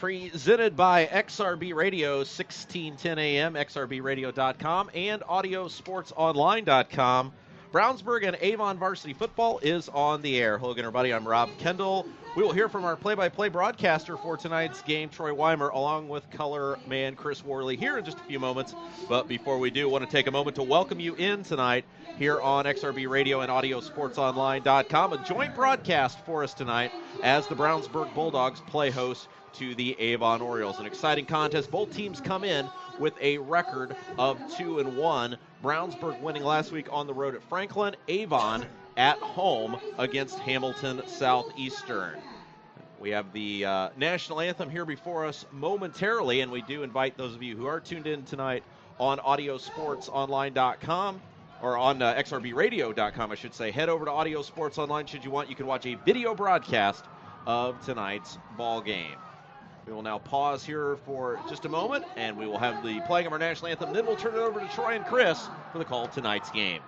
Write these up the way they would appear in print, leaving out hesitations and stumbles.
Presented by XRB Radio, 1610 AM, xrbradio.com, and audiosportsonline.com. Brownsburg and Avon varsity football is on the air. Hello again, everybody. I'm Rob Kendall. We will hear from our play-by-play broadcaster for tonight's game, Troy Weimer, along with color man Chris Worley here in just a few moments. But before we do, I want to take a moment to welcome you in tonight here on XRB Radio and audiosportsonline.com. A joint broadcast for us tonight as the Brownsburg Bulldogs play host to the Avon Orioles. An exciting contest. Both teams come in with a record of 2-1. Brownsburg winning last week on the road at Franklin. Avon at home against Hamilton Southeastern. We have the national anthem here before us momentarily, and we do invite those of you who are tuned in tonight on audiosportsonline.com or on xrbradio.com, I should say. Head over to Audio Sports Online should you want. You can watch a video broadcast of tonight's ball game. We will now pause here for just a moment, and we will have the playing of our national anthem. Then we'll turn it over to Troy and Chris for the call of tonight's game.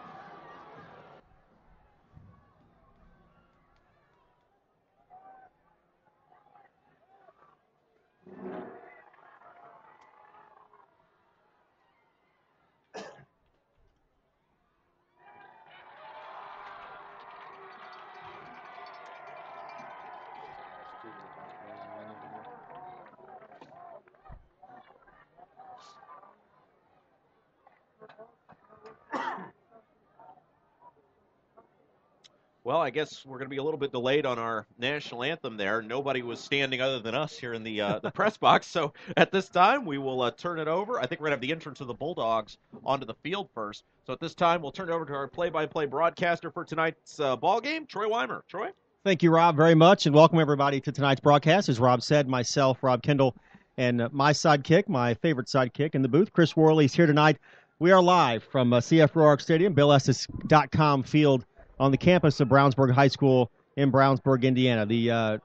Well, I guess we're going to be a little bit delayed on our national anthem there. Nobody was standing other than us here in the press box. So at this time, we will turn it over. I think we're going to have the entrance of the Bulldogs onto the field first. So at this time, we'll turn it over to our play-by-play broadcaster for tonight's ball game, Troy Weimer. Troy? Thank you, Rob, very much, and welcome everybody to tonight's broadcast. As Rob said, myself, Rob Kendall, and my sidekick, my favorite sidekick in the booth, Chris Worley, is here tonight. We are live from CF Roark Stadium, BillEstes.com field, on the campus of Brownsburg High School in Brownsburg, Indiana. The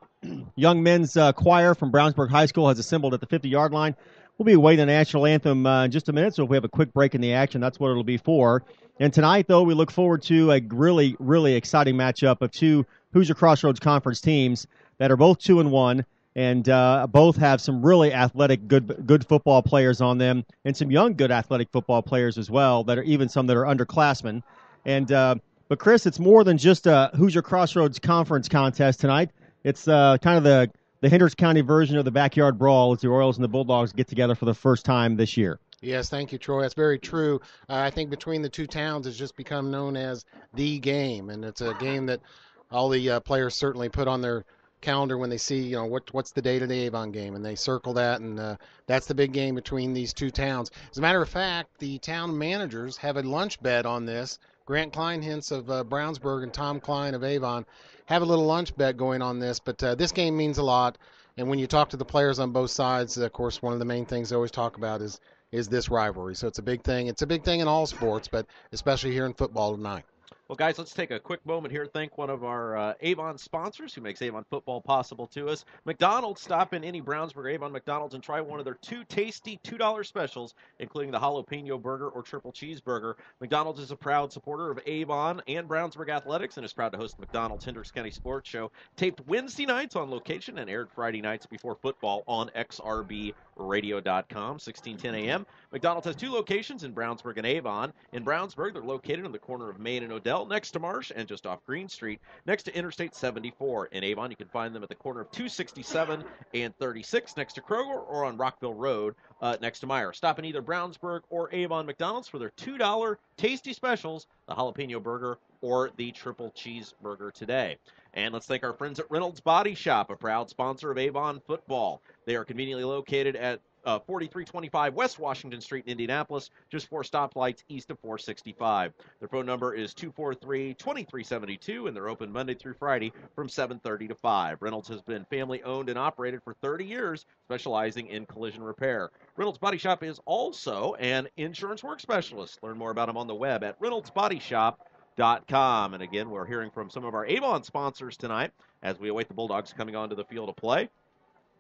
young men's choir from Brownsburg High School has assembled at the 50-yard line. We'll be awaiting the national anthem in just a minute, so if we have a quick break in the action, that's what it'll be for. And tonight, though, we look forward to a really, really exciting matchup of two Hoosier Crossroads Conference teams that are both 2-1, and both have some really athletic, good football players on them, and some young, good athletic football players as well, that are even some that are underclassmen. But, Chris, it's more than just a Hoosier Crossroads Conference contest tonight. It's kind of the Hendricks County version of the backyard brawl as the Orioles and the Bulldogs get together for the first time this year. Yes, thank you, Troy. That's very true. I think between the two towns, it's just become known as the game, and it's a game that all the players certainly put on their calendar when they see, what's the date of the Avon game, and they circle that, and that's the big game between these two towns. As a matter of fact, the town managers have a lunch bet on this. Grant Kleinhintz of Brownsburg and Tom Klein of Avon have a little lunch bet going on this, but this game means a lot. And when you talk to the players on both sides, of course, one of the main things they always talk about is this rivalry. So it's a big thing. It's a big thing in all sports, but especially here in football tonight. Well, guys, let's take a quick moment here. Thank one of our Avon sponsors who makes Avon football possible to us. McDonald's. Stop in any Brownsburg Avon McDonald's and try one of their two tasty $2 specials, including the jalapeno burger or triple cheeseburger. McDonald's is a proud supporter of Avon and Brownsburg athletics and is proud to host the McDonald's Hendricks County Sports Show, taped Wednesday nights on location and aired Friday nights before football on xrbradio.com, 1610 a.m. McDonald's has two locations in Brownsburg and Avon. In Brownsburg, they're located on the corner of Main and Odell, next to Marsh and just off Green Street, next to Interstate 74. In Avon, you can find them at the corner of 267 and 36, next to Kroger, or on Rockville Road, next to Meyer. Stop in either Brownsburg or Avon McDonald's for their $2 tasty specials, the jalapeno burger or the triple cheeseburger today. And let's thank our friends at Reynolds Body Shop, a proud sponsor of Avon football. They are conveniently located at 4325 West Washington Street in Indianapolis, just 4 stoplights east of 465. Their phone number is 243-2372, and they're open Monday through Friday from 7:30 to 5. Reynolds has been family-owned and operated for 30 years, specializing in collision repair. Reynolds Body Shop is also an insurance work specialist. Learn more about them on the web at reynoldsbodyshop.com. And again, we're hearing from some of our Avon sponsors tonight as we await the Bulldogs coming onto the field to play.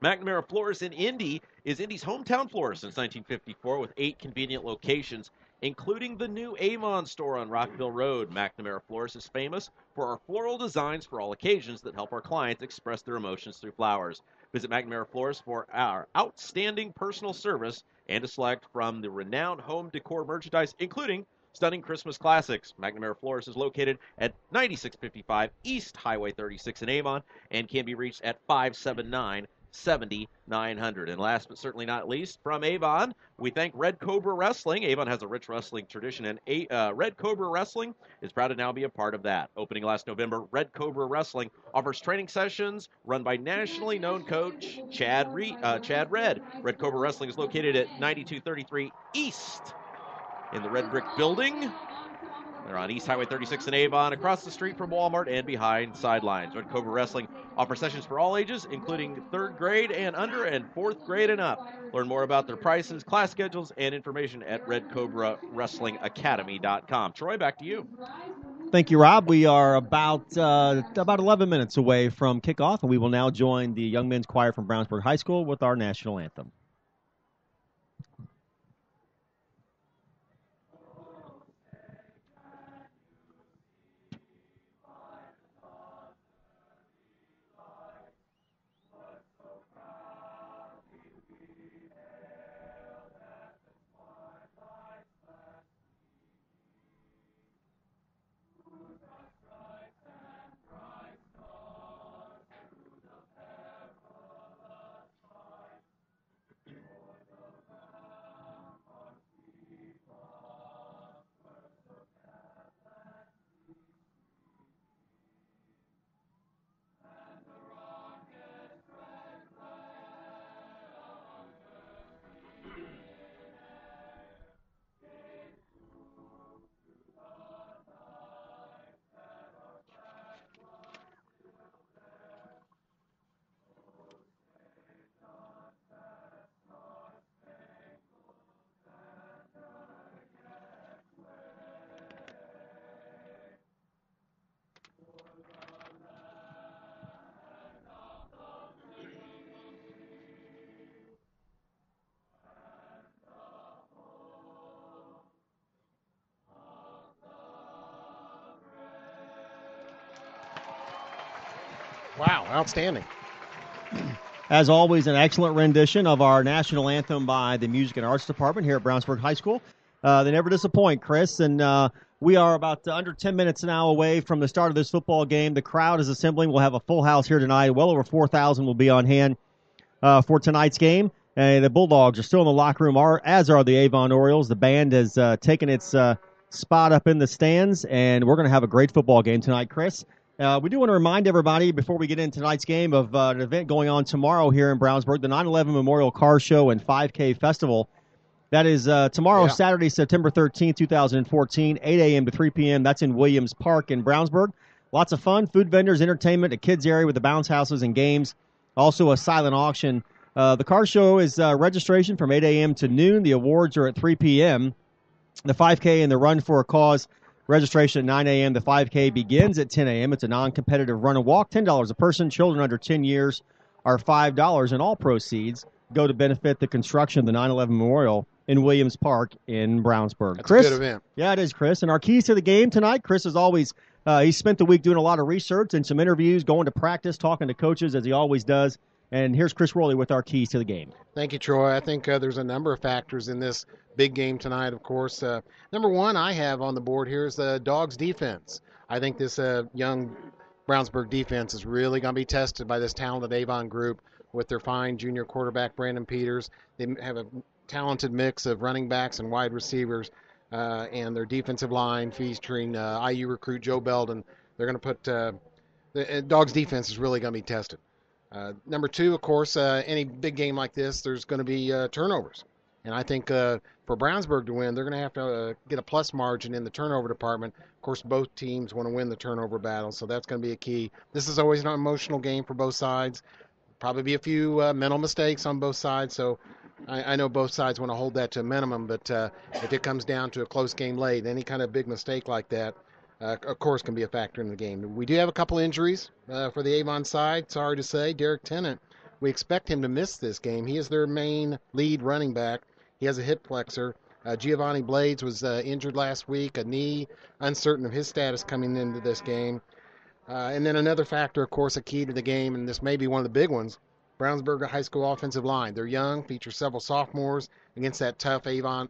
McNamara Florist in Indy is Indy's hometown florist since 1954 with 8 convenient locations including the new Avon store on Rockville Road. McNamara Florist is famous for our floral designs for all occasions that help our clients express their emotions through flowers. Visit McNamara Florist for our outstanding personal service and to select from the renowned home decor merchandise, including stunning Christmas classics. McNamara Florist is located at 9655 East Highway 36 in Avon and can be reached at 579-7900. And last but certainly not least, from Avon, we thank Red Cobra Wrestling. Avon has a rich wrestling tradition, and Red Cobra Wrestling is proud to now be a part of that. Opening last November, Red Cobra Wrestling offers training sessions run by nationally known coach Chad Red. Red Cobra Wrestling is located at 9233 East in the Red Brick Building. They're on East Highway 36 in Avon, across the street from Walmart and behind sidelines. Red Cobra Wrestling offers sessions for all ages, including 3rd grade and under and 4th grade and up. Learn more about their prices, class schedules, and information at redcobrawrestlingacademy.com. Troy, back to you. Thank you, Rob. We are about 11 minutes away from kickoff, and we will now join the Young Men's Choir from Brownsburg High School with our national anthem. Wow, outstanding. As always, an excellent rendition of our national anthem by the Music and Arts Department here at Brownsburg High School. They never disappoint, Chris, and we are about under 10 minutes now away from the start of this football game. The crowd is assembling. We'll have a full house here tonight. Well over 4,000 will be on hand for tonight's game. The Bulldogs are still in the locker room, as are the Avon Orioles. The band has taken its spot up in the stands, and we're going to have a great football game tonight, Chris. We do want to remind everybody before we get into tonight's game of an event going on tomorrow here in Brownsburg, the 9/11 Memorial Car Show and 5K Festival. That is tomorrow, Saturday, September 13th, 2014, 8 a.m. to 3 p.m. That's in Williams Park in Brownsburg. Lots of fun, food vendors, entertainment, a kids area with the bounce houses and games. Also a silent auction. The car show is registration from 8 a.m. to noon. The awards are at 3 p.m. The 5K and the Run for a Cause registration at 9 a.m. The 5K begins at 10 a.m. It's a non-competitive run and walk, $10 a person. Children under 10 years are $5, and all proceeds go to benefit the construction of the 9/11 Memorial in Williams Park in Brownsburg. That's Chris, a good event. Yeah, it is, Chris. And our keys to the game tonight, Chris, as always, he spent the week doing a lot of research and some interviews, going to practice, talking to coaches, as he always does. And here's Chris Worley with our keys to the game. Thank you, Troy. I think there's a number of factors in this big game tonight, of course. Number one I have on the board here is the Dogs' defense. I think this young Brownsburg defense is really going to be tested by this talented Avon group with their fine junior quarterback, Brandon Peters. They have a talented mix of running backs and wide receivers, and their defensive line featuring IU recruit Joe Belden. They're going to put the Dogs' defense is really going to be tested. Number two, of course, any big game like this, there's going to be turnovers. And I think for Brownsburg to win, they're going to have to get a plus margin in the turnover department. Of course, both teams want to win the turnover battle, so that's going to be a key. This is always an emotional game for both sides. Probably be a few mental mistakes on both sides, so I know both sides want to hold that to a minimum, but if it comes down to a close game late, any kind of big mistake like that, of course, can be a factor in the game. We do have a couple injuries for the Avon side. Sorry to say, Derek Tennant, we expect him to miss this game. He is their main lead running back. He has a hip flexor. Giovanni Blades was injured last week, a knee, uncertain of his status coming into this game. And then another factor, of course, a key to the game, and this may be one of the big ones, Brownsburg High School offensive line. They're young, feature several sophomores against that tough Avon,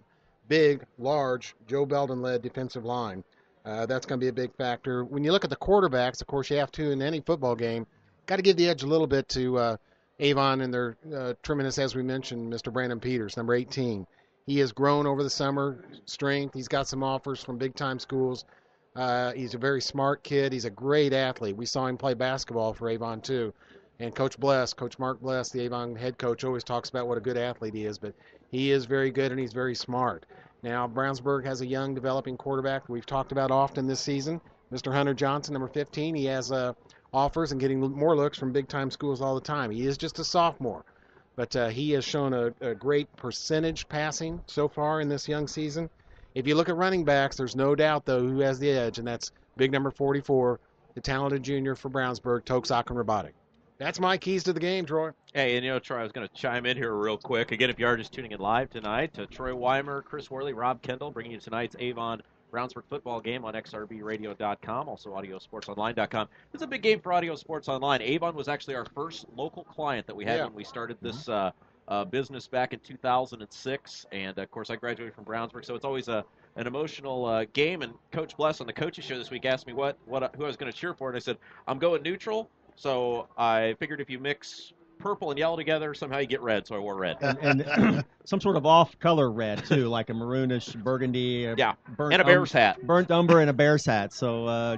big, large, Joe Belden-led defensive line. That's going to be a big factor. When you look at the quarterbacks, of course, you have to in any football game. Got to give the edge a little bit to Avon and their tremendous, as we mentioned, Mr. Brandon Peters, number 18. He has grown over the summer, strength. He's got some offers from big-time schools. He's a very smart kid. He's a great athlete. We saw him play basketball for Avon, too. And Coach Mark Bless, the Avon head coach, always talks about what a good athlete he is. But he is very good, and he's very smart. Now, Brownsburg has a young, developing quarterback we've talked about often this season, Mr. Hunter Johnson, number 15. He has offers and getting more looks from big-time schools all the time. He is just a sophomore. But he has shown a great percentage passing so far in this young season. If you look at running backs, there's no doubt, though, who has the edge, and that's big number 44, the talented junior for Brownsburg, Tokes Akinrobodic. That's my keys to the game, Troy. Hey, and Troy, I was going to chime in here real quick. Again, if you are just tuning in live tonight, Troy Weimer, Chris Worley, Rob Kendall, bringing you tonight's Avon Brownsburg football game on xrbradio.com, also audiosportsonline.com. It's a big game for Audio Sports Online. Avon was actually our first local client that we had when we started this business back in 2006, and of course I graduated from Brownsburg, so it's always an emotional game. And Coach Bless on the coaches show this week asked me who I was going to cheer for, and I said I'm going neutral. So I figured if you mix purple and yellow together, somehow you get red, so I wore red. And some sort of off-color red, too, like a maroonish burgundy. And a Bears hat. Burnt umber and a Bears hat. So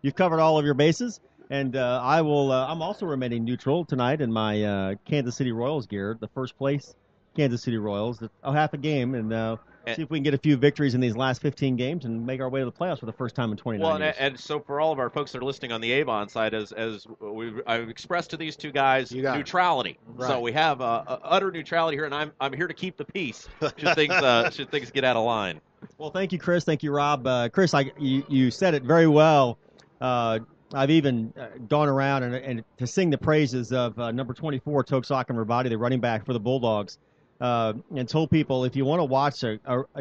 you've covered all of your bases. And I'm also remaining neutral tonight in my Kansas City Royals gear, the first place Kansas City Royals. I'll have a game and see if we can get a few victories in these last 15 games and make our way to the playoffs for the first time in 29 years. And so for all of our folks that are listening on the Avon side, as I've expressed to these two guys, neutrality. Right. So we have utter neutrality here, and I'm here to keep the peace should things get out of line. Well, thank you, Chris. Thank you, Rob. Chris, you said it very well. I've even gone around and to sing the praises of number 24, Tokes Akinrobodic, the running back for the Bulldogs. And told people if you want to watch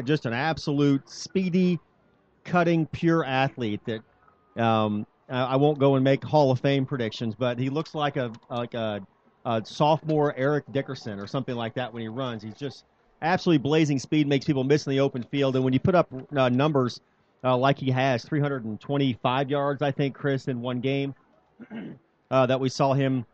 just an absolute speedy, cutting, pure athlete that I won't go and make Hall of Fame predictions, but he looks like a sophomore Eric Dickerson or something like that when he runs. He's just absolutely blazing speed, makes people miss in the open field. And when you put up numbers like he has, 325 yards, I think, Chris, in one game that we saw him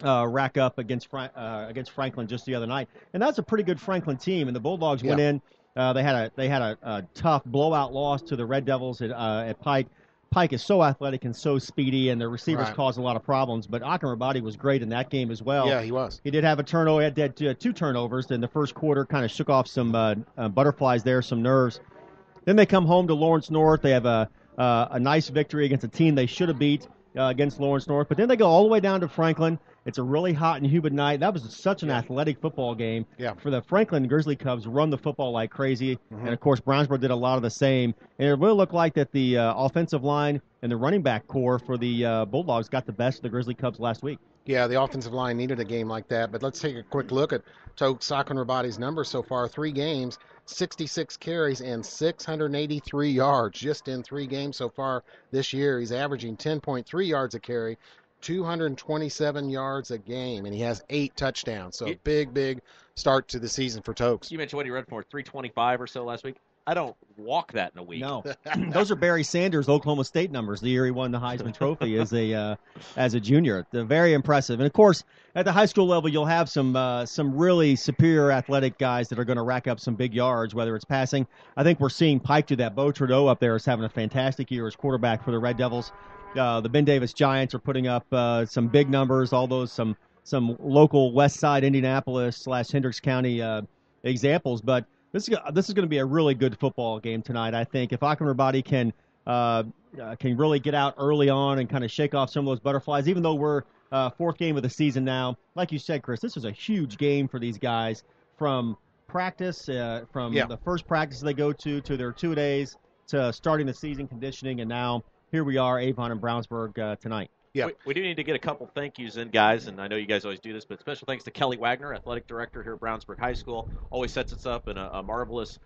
rack up against Franklin just the other night, and that's a pretty good Franklin team. And the Bulldogs went in. They had a tough blowout loss to the Red Devils at Pike. Pike is so athletic and so speedy, and the receivers caused a lot of problems. But Akinrobodic was great in that game as well. Yeah, he was. He did have a turnover. He had two turnovers in the first quarter. Kind of shook off some butterflies there, some nerves. Then they come home to Lawrence North. They have a nice victory against a team they should have beat against Lawrence North. But then they go all the way down to Franklin. It's a really hot and humid night. That was such an athletic football game. Yeah. For the Franklin Grizzly Cubs, run the football like crazy. And, of course, Brownsburg did a lot of the same. And it really looked like that the offensive line and the running back core for the Bulldogs got the best of the Grizzly Cubs last week. Yeah, the offensive line needed a game like that. But let's take a quick look at Tokes Akinrobodic's numbers so far. 3 games, 66 carries, and 683 yards just in 3 games so far this year. He's averaging 10.3 yards a carry, 227 yards a game, and he has 8 touchdowns. So big start to the season for Tokes. You mentioned what he ran for, 325 or so last week. I don't walk that in a week. No, those are Barry Sanders' Oklahoma State numbers. The year he won the Heisman Trophy as a junior. They're very impressive. And of course, at the high school level, you'll have some really superior athletic guys that are going to rack up some big yards, whether it's passing. I think we're seeing Pike do that. Bo Trudeau up there is having a fantastic year as quarterback for the Red Devils. The Ben Davis Giants are putting up some big numbers. All those some local West Side Indianapolis / Hendricks County examples, but. This is going to be a really good football game tonight, I think. If Akinrobodic can really get out early on and kind of shake off some of those butterflies, even though we're 4th game of the season now, like you said, Chris, this is a huge game for these guys from practice, the first practice they go to their 2 days to starting the season conditioning, and now here we are, Avon and Brownsburg tonight. Yeah. We do need to get a couple thank yous in, guys, and I know you guys always do this, but special thanks to Kelly Wagner, athletic director here at Brownsburg High School. Always sets us up in a marvelous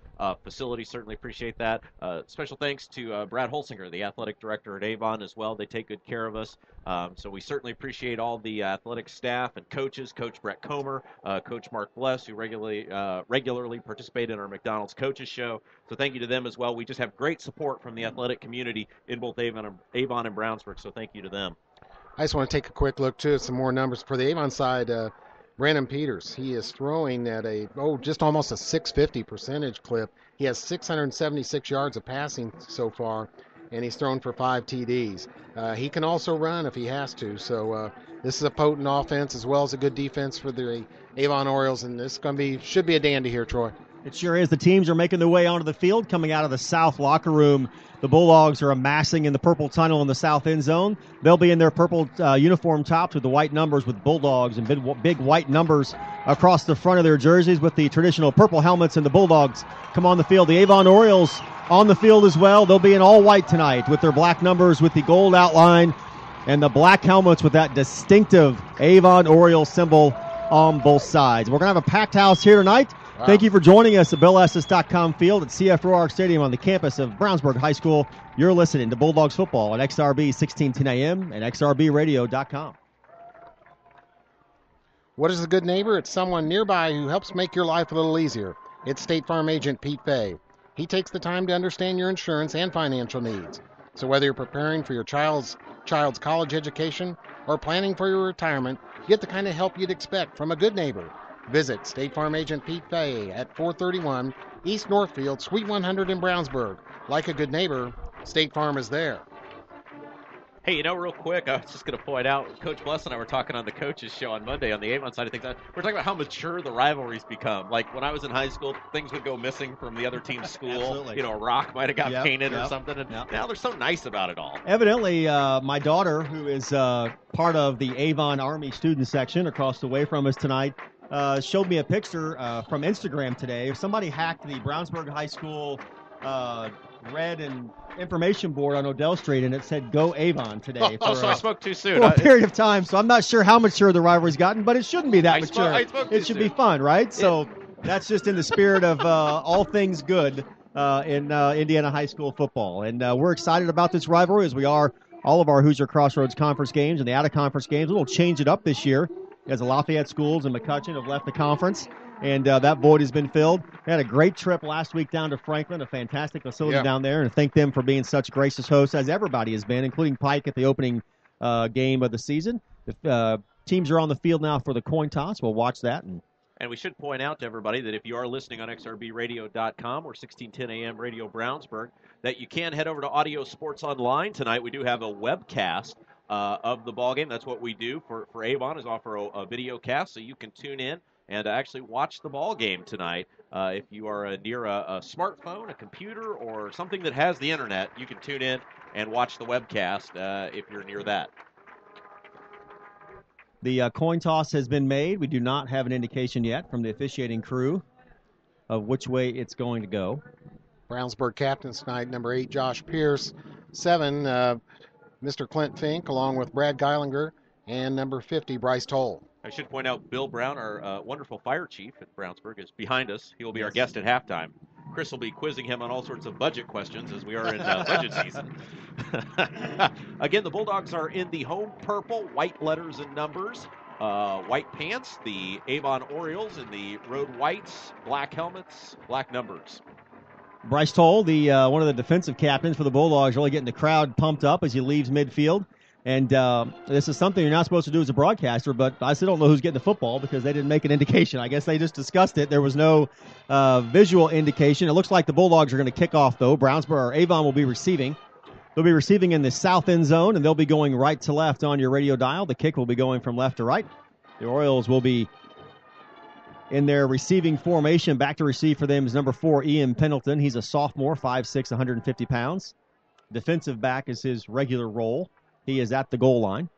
facilities certainly appreciate that. Special thanks to Brad Holsinger, the athletic director at Avon as well. They take good care of us. So we certainly appreciate all the athletic staff and coaches, Coach Brett Comer, Coach Mark Bless, who regularly participate in our McDonald's Coaches Show. So thank you to them as well. We just have great support from the athletic community in both Avon and Brownsburg, so thank you to them. I just want to take a quick look, too, at some more numbers. For the Avon side, Brandon Peters, he is throwing at just almost a 650 percentage clip. He has 676 yards of passing so far, and he's thrown for 5 TDs. He can also run if he has to, so this is a potent offense as well as a good defense for the Avon Orioles, and this should be a dandy here, Troy. It sure is. The teams are making their way onto the field, coming out of the south locker room. The Bulldogs are amassing in the purple tunnel in the south end zone. They'll be in their purple uniform tops with the white numbers with Bulldogs and big white numbers across the front of their jerseys with the traditional purple helmets, and the Bulldogs come on the field. The Avon Orioles on the field as well. They'll be in all white tonight with their black numbers with the gold outline and the black helmets with that distinctive Avon Orioles symbol on both sides. We're going to have a packed house here tonight. Wow. Thank you for joining us at BillEstes.com field at CF Roark Stadium on the campus of Brownsburg High School. You're listening to Bulldogs football at XRB 1610 AM and XRBradio.com. What is a good neighbor? It's someone nearby who helps make your life a little easier. It's State Farm agent Pete Fay. He takes the time to understand your insurance and financial needs. So whether you're preparing for your child's college education or planning for your retirement, you get the kind of help you'd expect from a good neighbor. Visit State Farm agent Pete Fay at 431 East Northfield, Suite 100 in Brownsburg. Like a good neighbor, State Farm is there. Hey, real quick, I was just going to point out, Coach Bless and I were talking on the coaches show on Monday on the Avon side of things. We're talking about how mature the rivalries become. Like when I was in high school, things would go missing from the other team's school. Absolutely. A rock might have got painted or something. And now they're so nice about it all. Evidently, my daughter, who is part of the Avon Army student section across the way from us tonight, showed me a picture from Instagram today. Somebody hacked the Brownsburg High School red and information board on Odell Street, and it said "Go Avon" today. So I spoke too soon. For a period of time, so I'm not sure how mature the rivalry's gotten, but it shouldn't be that mature. It should be fun, right? So that's just in the spirit of all things good in Indiana high school football. And we're excited about this rivalry, as we are all of our Hoosier Crossroads Conference games and the out-of-conference games. We'll change it up this year, as the Lafayette schools and McCutcheon have left the conference, and that void has been filled. We had a great trip last week down to Franklin, a fantastic facility down there, and thank them for being such gracious hosts, as everybody has been, including Pike at the opening game of the season. The teams are on the field now for the coin toss. We'll watch that. And we should point out to everybody that if you are listening on XRBradio.com or 1610 AM Radio Brownsburg, that you can head over to Audio Sports Online tonight. We do have a webcast of the ball game. That's what we do for Avon, is offer a video cast, so you can tune in and actually watch the ball game tonight. If you are near a smartphone, a computer, or something that has the internet, you can tune in and watch the webcast if you're near that. The coin toss has been made. We do not have an indication yet from the officiating crew of which way it's going to go. Brownsburg captains tonight, number 8, Josh Pierce, 7, Mr. Clint Fink, along with Brad Geilinger, and number 50, Bryce Toll. I should point out Bill Brown, our wonderful fire chief at Brownsburg, is behind us. He will be our guest at halftime. Chris will be quizzing him on all sorts of budget questions as we are in budget season. Again, the Bulldogs are in the home purple, white letters and numbers, white pants. The Avon Orioles in the road whites, black helmets, black numbers. Bryce Toll, the one of the defensive captains for the Bulldogs, really getting the crowd pumped up as he leaves midfield. And this is something you're not supposed to do as a broadcaster, but I still don't know who's getting the football because they didn't make an indication. I guess they just discussed it. There was no visual indication. It looks like the Bulldogs are going to kick off, though. Avon will be receiving. They'll be receiving in the south end zone, and they'll be going right to left on your radio dial. The kick will be going from left to right. The Orioles will be in their receiving formation. Back to receive for them is number 4, Ian Pendleton. He's a sophomore, 5'6", 150 pounds. Defensive back is his regular role. He is at the goal line.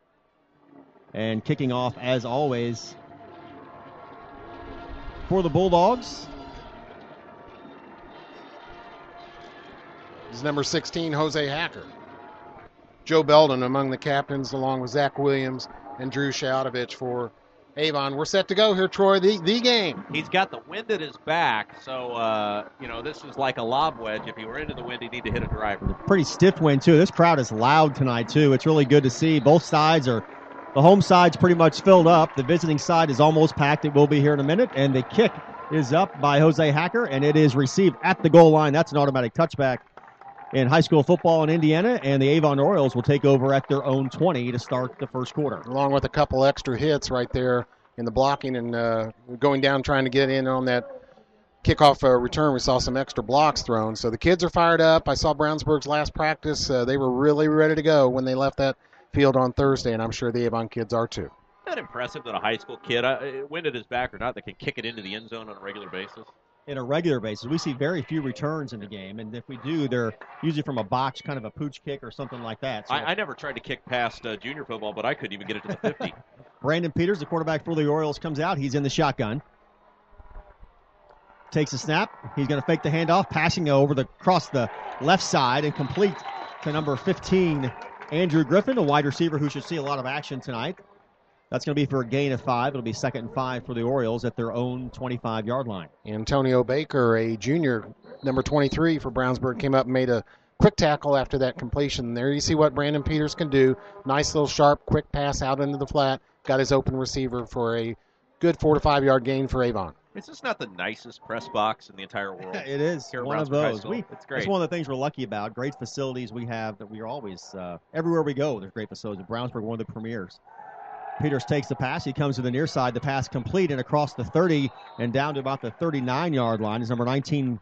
And kicking off, as always, for the Bulldogs. This is number 16, Jose Hacker. Joe Belden among the captains, along with Zach Williams and Drew Shaudovich for Avon. We're set to go here, Troy. The game. He's got the wind at his back, so, this is like a lob wedge. If he were into the wind, he'd need to hit a driver. Pretty stiff wind, too. This crowd is loud tonight, too. It's really good to see. Both sides are, the home side's pretty much filled up. The visiting side is almost packed. It will be here in a minute. And the kick is up by Jose Hacker, and it is received at the goal line. That's an automatic touchback in high school football in Indiana, and the Avon Orioles will take over at their own 20 to start the first quarter. Along with a couple extra hits right there in the blocking and going down trying to get in on that kickoff return. We saw some extra blocks thrown. So the kids are fired up. I saw Brownsburg's last practice. They were really ready to go when they left that field on Thursday, and I'm sure the Avon kids are too. Isn't that impressive that a high school kid, wind at his back or not, that can kick it into the end zone on a regular basis? In a regular basis. We see very few returns in the game, and if we do, they're usually from a box, kind of a pooch kick or something like that. So I never tried to kick past junior football, but I couldn't even get it to the 50. Brandon Peters, the quarterback for the Orioles, comes out. He's in the shotgun. Takes a snap. He's going to fake the handoff, passing across the left side and complete to number 15, Andrew Griffin, a wide receiver who should see a lot of action tonight. That's going to be for a gain of 5. It'll be 2nd and 5 for the Orioles at their own 25-yard line. Antonio Baker, a junior, number 23 for Brownsburg, came up and made a quick tackle after that completion. There you see what Brandon Peters can do. Nice little sharp, quick pass out into the flat. Got his open receiver for a good 4 to 5 yard gain for Avon. Is this not the nicest press box in the entire world? It is Here at one of Brownsburg those. It's great. It's one of the things we're lucky about. Great facilities we have that we are always, everywhere we go, there's great facilities. Brownsburg, one of the premiers. Peters takes the pass. He comes to the near side. The pass complete and across the 30 and down to about the 39-yard line is number 19,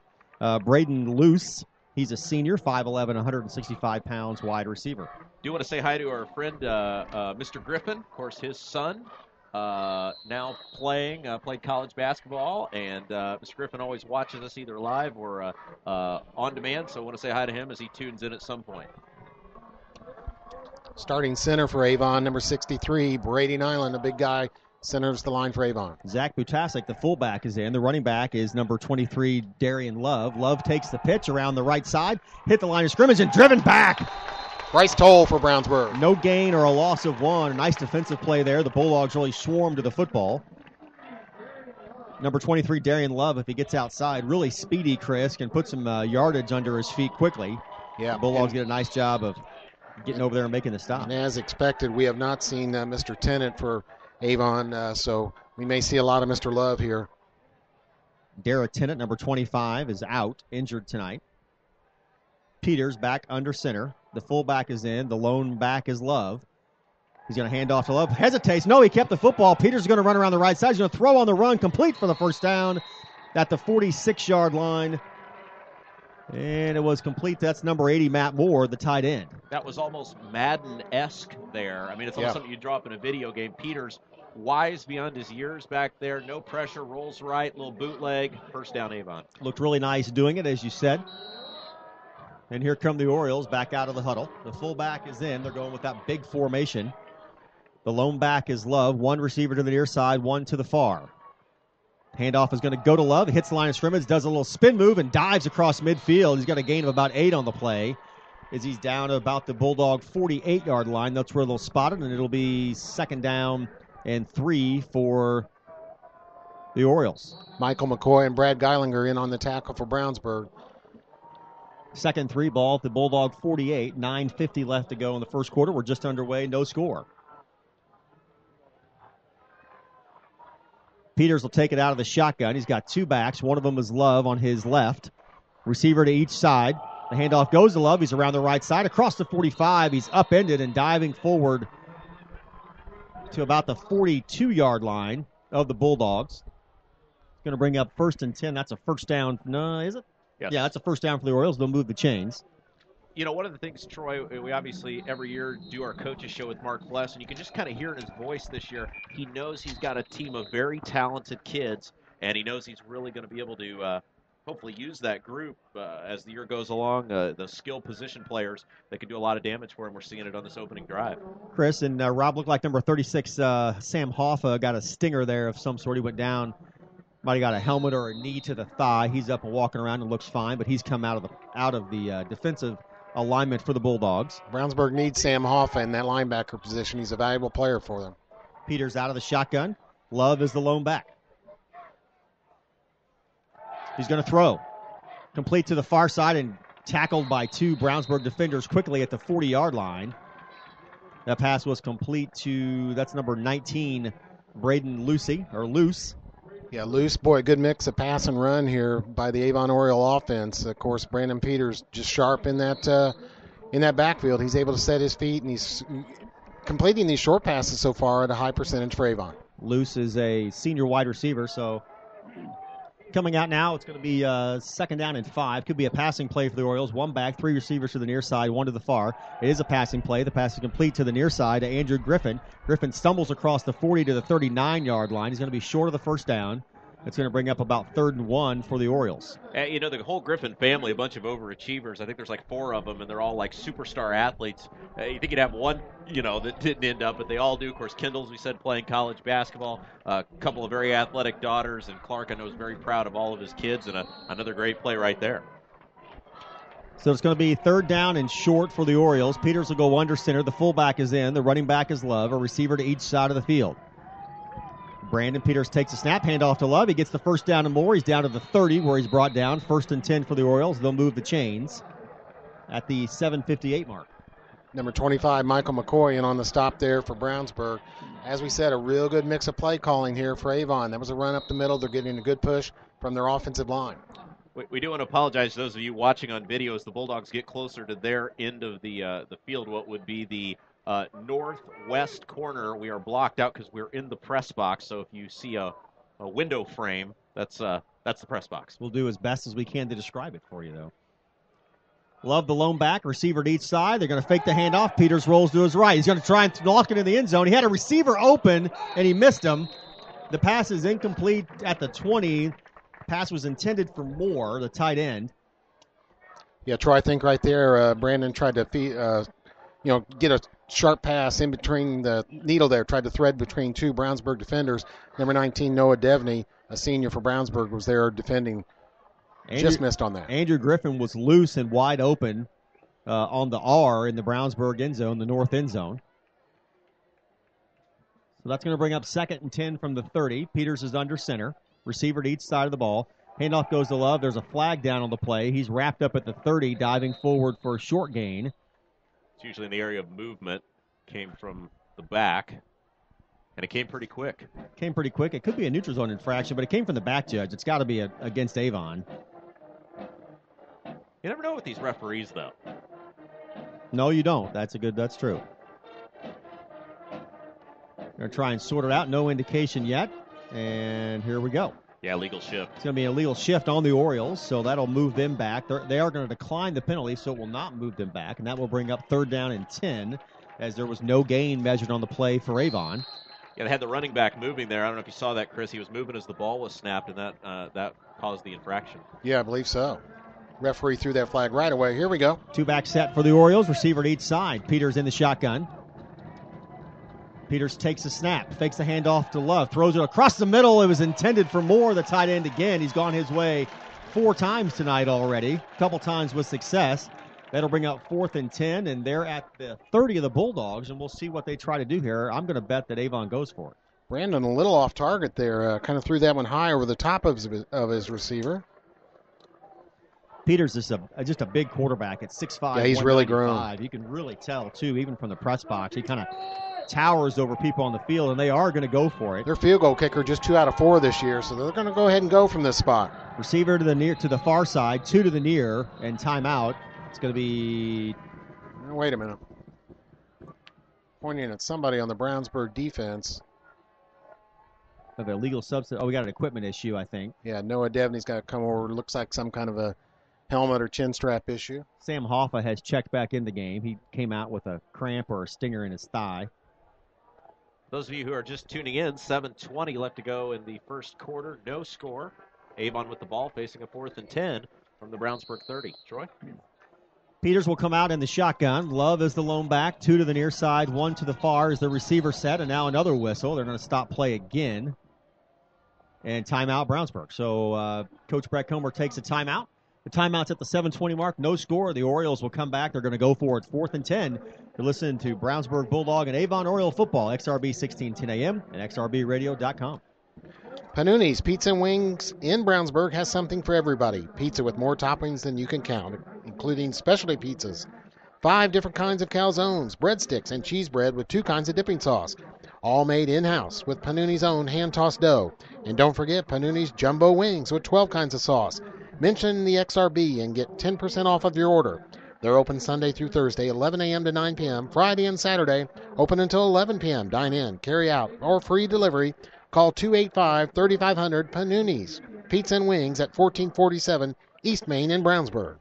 Braden Luce. He's a senior, 5'11", 165 pounds, wide receiver. Do want to say hi to our friend, Mr. Griffin. Of course, his son now played college basketball, and Mr. Griffin always watches us either live or on demand, so I want to say hi to him as he tunes in at some point. Starting center for Avon, number 63, Brady Nyland, a big guy, centers the line for Avon. Zach Butasek, the fullback, is in. The running back is number 23, Darian Love. Love takes the pitch around the right side, hit the line of scrimmage, and driven back. Bryce Toll for Brownsburg. No gain or a loss of 1. A nice defensive play there. The Bulldogs really swarmed to the football. Number 23, Darian Love, if he gets outside, really speedy, Chris, can put some yardage under his feet quickly. Yeah, the Bulldogs get a nice job of getting over there and making the stop. And as expected, we have not seen Mr. Tennant for Avon, so we may see a lot of Mr. Love here. Dara Tennant, number 25, is out, injured tonight. Peters back under center. The fullback is in. The lone back is Love. He's going to hand off to Love. Hesitates. No, he kept the football. Peters is going to run around the right side. He's going to throw on the run, complete for the first down at the 46-yard line. And it was complete. That's number 80, Matt Moore, the tight end. That was almost Madden-esque there. I mean, it's almost something you draw up in a video game. Peters, wise beyond his years back there. No pressure, rolls right, little bootleg. First down, Avon. Looked really nice doing it, as you said. And here come the Orioles back out of the huddle. The fullback is in. They're going with that big formation. The lone back is Love. One receiver to the near side, one to the far. Handoff is going to go to Love. He hits the line of scrimmage, does a little spin move, and dives across midfield. He's got a gain of about 8 on the play as he's down to about the Bulldog 48-yard line. That's where they'll spot it, and it'll be 2nd down and 3 for the Orioles. Michael McCoy and Brad Geilinger in on the tackle for Brownsburg. 2nd 3 ball at the Bulldog 48. 9:50 left to go in the first quarter. We're just underway, no score. Peters will take it out of the shotgun. He's got 2 backs. One of them is Love on his left. Receiver to each side. The handoff goes to Love. He's around the right side. Across the 45. He's upended and diving forward to about the 42-yard line of the Bulldogs. Going to bring up 1st and 10. That's a first down. No, is it? Yes. Yeah, that's a first down for the Orioles. They'll move the chains. You know, one of the things, Troy, we obviously every year do our coaches show with Mark Fless, and you can just kind of hear in his voice this year, he knows he's got a team of very talented kids, and he knows he's really going to be able to hopefully use that group as the year goes along, the skill position players that can do a lot of damage for him. We're seeing it on this opening drive. Chris, and Rob looked like number 36, Sam Hoffa, got a stinger there of some sort. He went down. Might have got a helmet or a knee to the thigh. He's up and walking around and looks fine, but he's come out of the defensive alignment for the Bulldogs. Brownsburg needs Sam Hoffa in that linebacker position. He's a valuable player for them. Peters out of the shotgun. Love is the lone back. He's going to throw. Complete to the far side and tackled by two Brownsburg defenders quickly at the 40-yard line. That pass was complete to, that's number 19, Braden Luce. Yeah, Luce, boy, good mix of pass and run here by the Avon Oriole offense. Of course, Brandon Peters just sharp in that backfield. He's able to set his feet, and he's completing these short passes so far at a high percentage for Avon. Luce is a senior wide receiver, so coming out now, it's going to be 2nd down and 5. Could be a passing play for the Orioles. One back, 3 receivers to the near side, 1 to the far. It is a passing play. The pass is complete to the near side to Andrew Griffin. Griffin stumbles across the 40 to the 39-yard line. He's going to be short of the first down. It's going to bring up about 3rd and 1 for the Orioles. The whole Griffin family, a bunch of overachievers. I think there's like 4 of them, and they're all like superstar athletes. You think you'd have one, that didn't end up, but they all do. Of course, Kendall, as we said, playing college basketball. A couple of very athletic daughters, and Clark, I know, is very proud of all of his kids, and another great play right there. So it's going to be 3rd down and short for the Orioles. Peters will go under center. The fullback is in. The running back is Love, a receiver to each side of the field. Brandon Peters takes a snap, handoff to Love. He gets the 1st down and more. He's down to the 30 where he's brought down. 1st and 10 for the Orioles. They'll move the chains at the 7:58 mark. Number 25, Michael McCoy, in on the stop there for Brownsburg. As we said, a real good mix of play calling here for Avon. That was a run up the middle. They're getting a good push from their offensive line. We do want to apologize to those of you watching on video as the Bulldogs get closer to their end of the field, what would be the northwest corner. We are blocked out because we're in the press box. So if you see a window frame, that's the press box. We'll do as best as we can to describe it for you, though. Love the lone back, receiver to each side. They're going to fake the handoff. Peters rolls to his right. He's going to try and lock it in the end zone. He had a receiver open, and he missed him. The pass is incomplete at the 20. Pass was intended for Moore, the tight end. Yeah, Troy, I think right there, Brandon tried to get a sharp pass in between the needle there, tried to thread between two Brownsburg defenders. Number 19, Noah Devney, a senior for Brownsburg, was there defending. Just missed on that. Andrew Griffin was loose and wide open on the R in the Brownsburg end zone, the north end zone. So that's going to bring up 2nd and 10 from the 30. Peters is under center. Receiver to each side of the ball. Handoff goes to Love. There's a flag down on the play. He's wrapped up at the 30, diving forward for a short gain. It's usually in the area of movement. Came from the back, and it came pretty quick. It could be a neutral zone infraction, but it came from the back, Judge. It's got to be against Avon. You never know with these referees, though. No, you don't. That's true. They're going to try and sort it out. No indication yet. And here we go. Yeah, legal shift. It's going to be a legal shift on the Orioles, so that'll move them back. They are going to decline the penalty, so it will not move them back, and that will bring up 3rd down and 10, as there was no gain measured on the play for Avon. Yeah, they had the running back moving there. I don't know if you saw that, Chris. He was moving as the ball was snapped, and that caused the infraction. Yeah, I believe so. Referee threw that flag right away. Here we go. 2-back set for the Orioles. Receiver to each side. Peters in the shotgun. Peters takes a snap, fakes the handoff to Love, throws it across the middle. It was intended for Moore, the tight end again. He's gone his way 4 times tonight already, a couple times with success. That'll bring up 4th and 10, and they're at the 30 of the Bulldogs, and we'll see what they try to do here. I'm going to bet that Avon goes for it. Brandon a little off target there, kind of threw that one high over the top of his receiver. Peters is just a big quarterback at 6'5". Yeah, he's really grown. You can really tell, too, even from the press box. He kind of towers over people on the field, and they are going to go for it. Their field goal kicker just 2 out of 4 this year, so they're going to go ahead and go from this spot. Receiver to the far side, 2 to the near, and timeout. It's going to be... Wait a minute. Pointing at somebody on the Brownsburg defense. Of a legal substance. Oh, we got an equipment issue, I think. Yeah, Noah Devney's got to come over. Looks like some kind of a helmet or chin strap issue. Sam Hoffa has checked back in the game. He came out with a cramp or a stinger in his thigh. Those of you who are just tuning in, 7:20 left to go in the first quarter. No score. Avon with the ball facing a 4th and 10 from the Brownsburg 30. Troy? Peters will come out in the shotgun. Love is the lone back. 2 to the near side, 1 to the far is the receiver set, and now another whistle. They're going to stop play again. And timeout Brownsburg. So Coach Brett Comer takes a timeout. The timeout's at the 7:20 mark. No score. The Orioles will come back. They're going to go for it 4th and 10 to listen to Brownsburg Bulldog and Avon Oriole football. XRB 1610 AM and XRBradio.com. Panuni's Pizza and Wings in Brownsburg has something for everybody. Pizza with more toppings than you can count, including specialty pizzas, 5 different kinds of calzones, breadsticks, and cheese bread with 2 kinds of dipping sauce. All made in-house with Panuni's own hand-tossed dough. And don't forget Panuni's Jumbo Wings with 12 kinds of sauce. Mention the XRB and get 10% off of your order. They're open Sunday through Thursday, 11 a.m. to 9 p.m. Friday and Saturday, open until 11 p.m. Dine in, carry out, or free delivery. Call 285-3500 Panuni's Pizza and Wings at 1447 East Main in Brownsburg.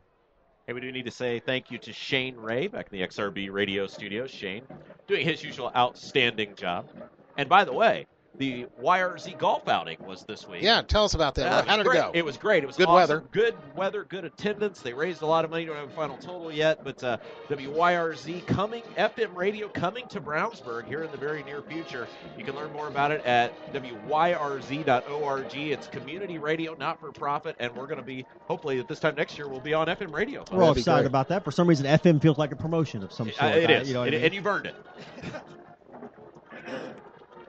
Hey, we do need to say thank you to Shane Ray back in the XRB radio studios. Shane doing his usual outstanding job. And by the way, the YRZ golf outing was this week. Yeah, tell us about that. How did it go? It was great. It was good awesome. Weather. Good weather, good attendance. They raised a lot of money. Don't have a final total yet, but WYRZ coming, FM radio coming to Brownsburg here in the very near future. You can learn more about it at WYRZ.org. It's community radio, not for profit, and we're going to be, hopefully at this time next year, we'll be on FM radio. We're all excited about that. For some reason, FM feels like a promotion of some sort. It is, you know what I mean? And you've earned it.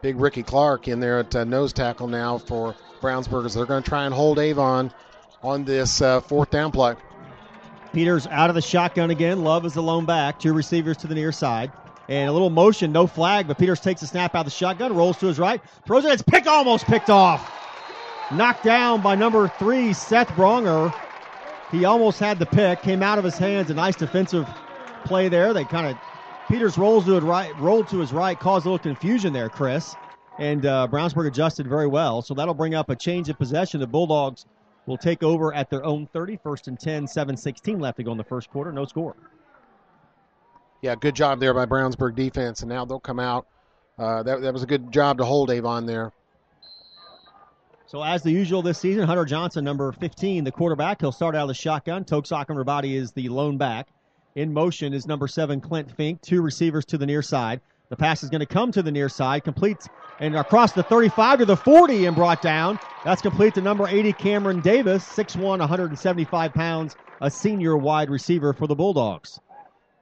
Big Ricky Clark in there at nose tackle now for Brownsburg. They're going to try and hold Avon on this 4th down play. Peters out of the shotgun again. Love is the lone back. 2 receivers to the near side. And a little motion, no flag, but Peters takes the snap out of the shotgun, rolls to his right, throws it. It's almost picked off. Knocked down by number 3, Seth Bronger. He almost had the pick, came out of his hands. A nice defensive play there. Peters rolled to his right, caused a little confusion there, Chris. And Brownsburg adjusted very well. So that'll bring up a change of possession. The Bulldogs will take over at their own 30, 1st and 10, 7:16 left to go in the first quarter. No score. Yeah, good job there by Brownsburg defense. And now they'll come out. That was a good job to hold Avon there. So as the usual this season, Hunter Johnson, number 15, the quarterback. He'll start out of the shotgun. Toksok and Rabadi is the lone back. In motion is number 7, Clint Fink. 2 receivers to the near side. The pass is going to come to the near side. Completes and across the 35 to the 40 and brought down. That's complete to number 80, Cameron Davis. 6'1", 175 pounds. A senior wide receiver for the Bulldogs.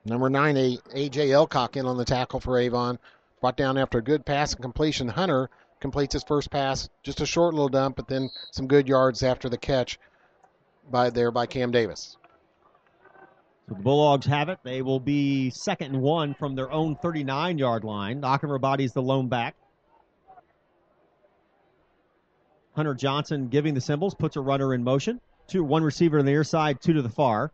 Number 9, A.J. Elcock in on the tackle for Avon. Brought down after a good pass and completion. Hunter completes his first pass. Just a short little dump, but then some good yards after the catch by Cam Davis. So the Bulldogs have it. They will be 2nd and 1 from their own 39-yard line. Akin Rabadi is the lone back. Hunter Johnson giving the symbols, puts a runner in motion. 1 receiver on the near side, 2 to the far.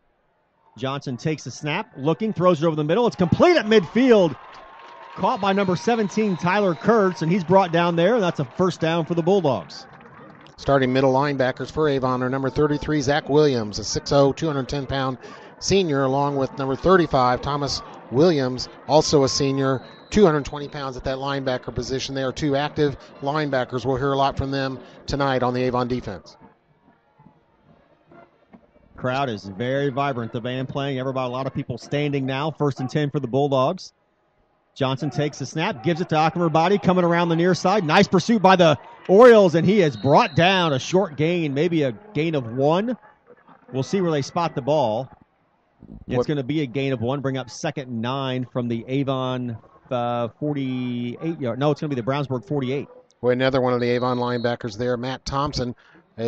Johnson takes the snap, looking, throws it over the middle. It's complete at midfield. Caught by number 17, Tyler Kurtz, and he's brought down there, and that's a first down for the Bulldogs. Starting middle linebackers for Avon are number 33, Zach Williams, a 6'0", 210-pound senior, along with number 35, Thomas Williams, also a senior, 220 pounds at that linebacker position. They are 2 active linebackers. We'll hear a lot from them tonight on the Avon defense. Crowd is very vibrant. The band playing. A lot of people standing now. 1st and 10 for the Bulldogs. Johnson takes the snap, gives it to Akin Rabadi, coming around the near side. Nice pursuit by the Orioles, and he has brought down a short gain, maybe a gain of 1. We'll see where they spot the ball. It's going to be a gain of 1, bring up 2nd and 9 from the Avon 48-yard. No, it's going to be the Brownsburg 48. Well, another one of the Avon linebackers there, Matt Thompson,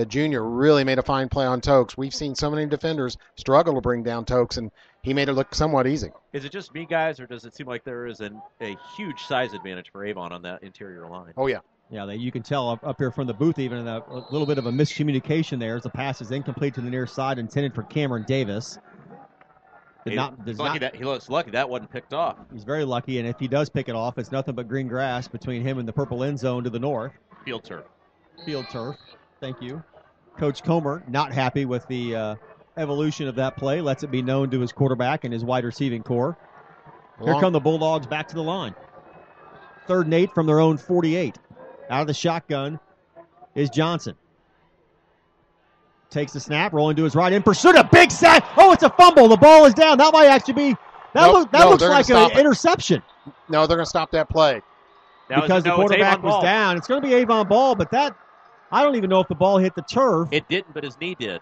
Jr., really made a fine play on Tokes. We've seen so many defenders struggle to bring down Tokes, and he made it look somewhat easy. Is it just me, guys, or does it seem like there is a huge size advantage for Avon on that interior line? Oh, yeah. Yeah, you can tell up here from the booth even a little bit of a miscommunication there as the pass is incomplete to the near side, intended for Cameron Davis. He looks lucky that wasn't picked off. He's very lucky, and if he does pick it off, it's nothing but green grass between him and the purple end zone to the north. Field turf. Thank you. Coach Comer not happy with the evolution of that play. Lets it be known to his quarterback and his wide receiving core. Here come the Bulldogs back to the line. 3rd and 8 from their own 48. Out of the shotgun is Johnson. Takes the snap, rolling to his right in pursuit. A big sack. Oh, it's a fumble. The ball is down. That might actually be. That looks like an interception. No, they're going to stop that play. Because the quarterback was down. It's going to be Avon ball, but I don't even know if the ball hit the turf. It didn't, but his knee did.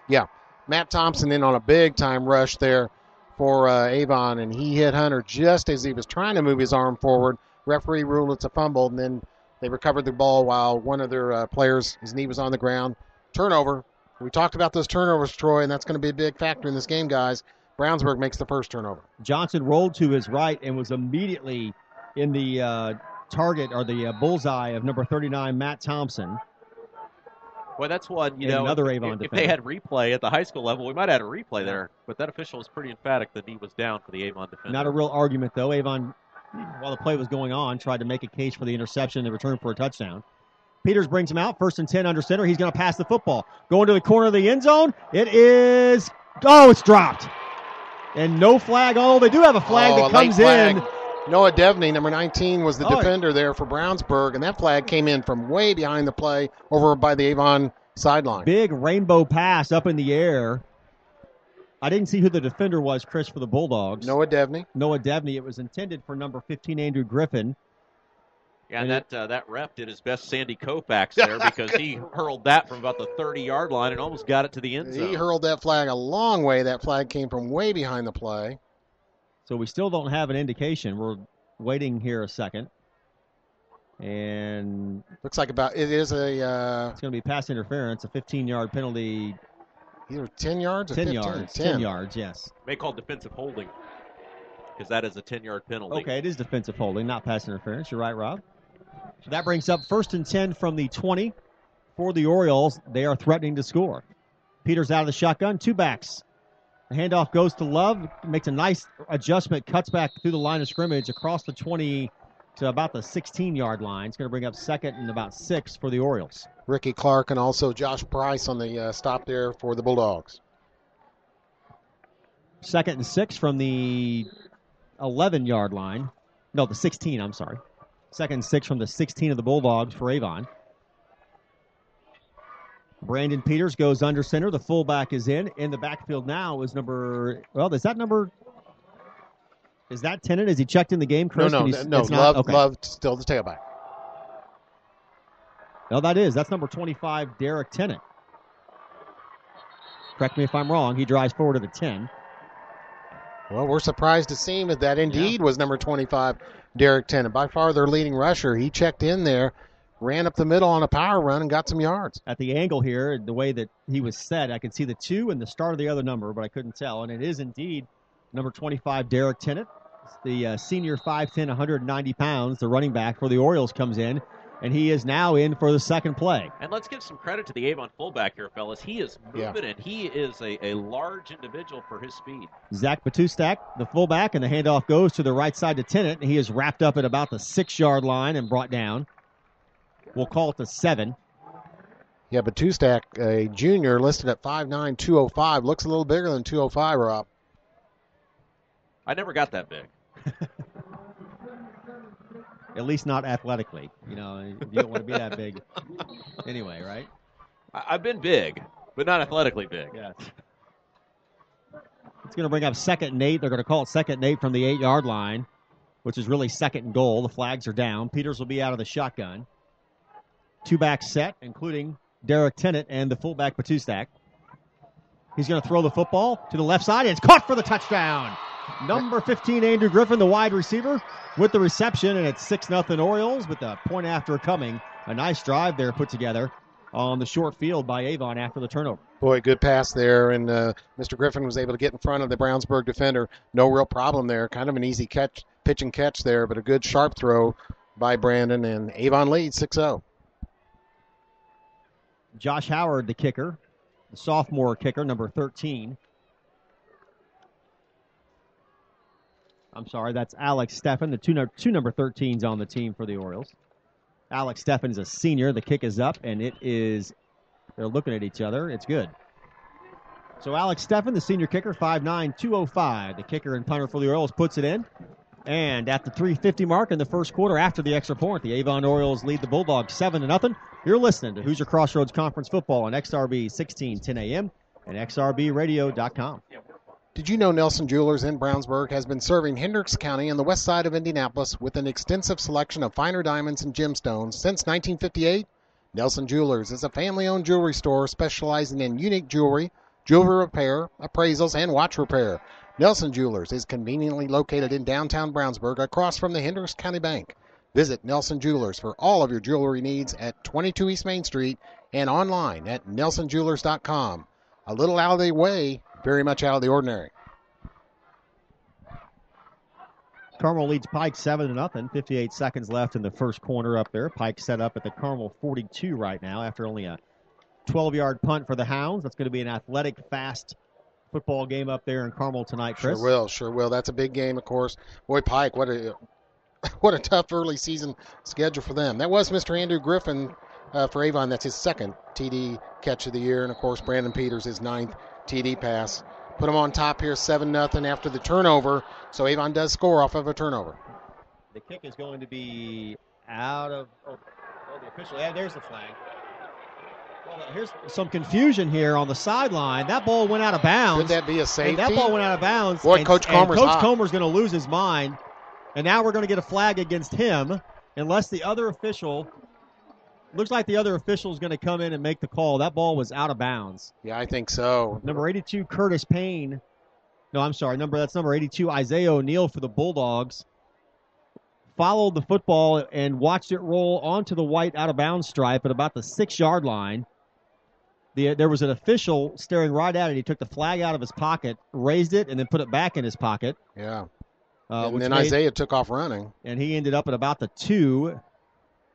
Yeah. Matt Thompson in on a big-time rush there for Avon, and he hit Hunter just as he was trying to move his arm forward. Referee ruled it's a fumble, and then they recovered the ball while one of their players, his knee was on the ground. Turnover. We talked about those turnovers, Troy, and that's going to be a big factor in this game, guys. Brownsburg makes the first turnover. Johnson rolled to his right and was immediately in the target or the bullseye of number 39, Matt Thompson. Well, that's one, another Avon if defender. they had replay at the high school level, we might have had a replay there. But that official was pretty emphatic that he was down for the Avon defender. Not a real argument, though. Avon, while the play was going on, tried to make a case for the interception and return for a touchdown. Peters brings him out, 1st and 10 under center. He's going to pass the football. Going to the corner of the end zone. It's dropped. And no flag. Oh, they do have a flag that comes in. Noah Devney, number 19, was the defender there for Brownsburg, and that flag came in from way behind the play over by the Avon sideline. Big rainbow pass up in the air. I didn't see who the defender was, Chris, for the Bulldogs. Noah Devney. It was intended for number 15, Andrew Griffin. Yeah, and that ref did his best Sandy Koufax there because he hurled that from about the 30-yard line and almost got it to the end zone. He hurled that flag a long way. That flag came from way behind the play. So we still don't have an indication. We're waiting here a second. And looks like it is a... it's going to be pass interference, a 15-yard penalty. Either 10 yards or 10 15? yards. 10 yards, yes. May call defensive holding because that is a 10-yard penalty. Okay, it is defensive holding, not pass interference. You're right, Rob. So that brings up 1st and 10 from the 20 for the Orioles. They are threatening to score. Peters out of the shotgun, 2 backs. The handoff goes to Love, makes a nice adjustment, cuts back through the line of scrimmage across the 20 to about the 16-yard line. It's going to bring up 2nd and about 6 for the Orioles. Ricky Clark and also Josh Price on the stop there for the Bulldogs. 2nd and 6 from the 11-yard line. No, the 16, I'm sorry. 2nd and 6 from the 16 of the Bulldogs for Avon. Brandon Peters goes under center. The fullback is in. In the backfield now is is that Tennant? Is he checked in the game, Chris? No. Love still the tailback. No, that's number 25, Derek Tennant. Correct me if I'm wrong. He drives forward to the 10. Well, we're surprised to see him that indeed was number 25, Derek Tennant. By far their leading rusher. He checked in there, ran up the middle on a power run, and got some yards. At the angle here, the way that he was set, I could see the 2 and the start of the other number, but I couldn't tell. And it is indeed number 25, Derek Tennant. The senior 5'10", 190 pounds, the running back for the Orioles comes in, and he is now in for the second play. And let's give some credit to the Avon fullback here, fellas. He is moving, and he is a large individual for his speed. Zach Batustak, the fullback, and the handoff goes to the right side to Tennant, and he is wrapped up at about the 6-yard line and brought down. We'll call it the 7. Yeah, Batustak, a junior, listed at 5'9", 205. Looks a little bigger than 205, Rob. I never got that big. At least not athletically. You don't want to be that big anyway, right? I've been big, but not athletically big. Yes. It's going to bring up 2nd and 8. They're going to call it 2nd and 8 from the 8-yard line, which is really 2nd and goal. The flags are down. Peters will be out of the shotgun. 2 backs set, including Derek Tennant and the fullback Batustak. He's going to throw the football to the left side, and it's caught for the touchdown. Number 15, Andrew Griffin, the wide receiver, with the reception, and it's 6-0 Orioles with the point after coming. A nice drive there put together on the short field by Avon after the turnover. Boy, good pass there, and Mr. Griffin was able to get in front of the Brownsburg defender. No real problem there. Kind of an easy pitch and catch there, but a good sharp throw by Brandon, and Avon leads 6-0. Josh Howard, the kicker, the sophomore kicker, number 13. I'm sorry, that's Alex Steffen, the two number 13s on the team for the Orioles. Alex Steffen is a senior. The kick is up, and they're looking at each other. It's good. So Alex Steffen, the senior kicker, 5'9", 205. The kicker and punter for the Orioles puts it in. And at the 3:50 mark in the first quarter, after the extra point, the Avon Orioles lead the Bulldogs 7-0. You're listening to Hoosier Crossroads Conference Football on XRB 1610 AM and XRBradio.com. Did you know Nelson Jewelers in Brownsburg has been serving Hendricks County and the west side of Indianapolis with an extensive selection of finer diamonds and gemstones since 1958? Nelson Jewelers is a family-owned jewelry store specializing in unique jewelry, jewelry repair, appraisals, and watch repair. Nelson Jewelers is conveniently located in downtown Brownsburg across from the Hendricks County Bank. Visit Nelson Jewelers for all of your jewelry needs at 22 East Main Street and online at nelsonjewelers.com. A little out of the way, very much out of the ordinary. Carmel leads Pike 7-0. 58 seconds left in the first corner up there. Pike set up at the Carmel 42 right now after only a 12-yard punt for the Hounds. That's going to be an athletic, fast football game up there in Carmel tonight, Chris. Sure will. That's a big game, of course. Boy, Pike, what a tough early season schedule for them. That was Mr. Andrew Griffin for Avon. That's his second TD catch of the year. And, of course, Brandon Peters, his 9th TD pass. Put them on top here, 7-0 after the turnover. So Avon does score off of a turnover. The kick is going to be out of the official. Yeah, there's the flag. Well, here's some confusion here on the sideline. That ball went out of bounds. Could that be a safety? That ball went out of bounds. Boy, Coach Comer's hot. Coach Comer's going to lose his mind. And now we're going to get a flag against him unless the other official – looks like the other official is going to come in and make the call. That ball was out of bounds. Yeah, I think so. Number 82, Curtis Payne. No, I'm sorry. That's number 82, Isaiah O'Neill for the Bulldogs. Followed the football and watched it roll onto the white out-of-bounds stripe at about the 6-yard line. There was an official staring right at it. He took the flag out of his pocket, raised it, and then put it back in his pocket. Yeah. And then Isaiah took off running. And he ended up at about the 2.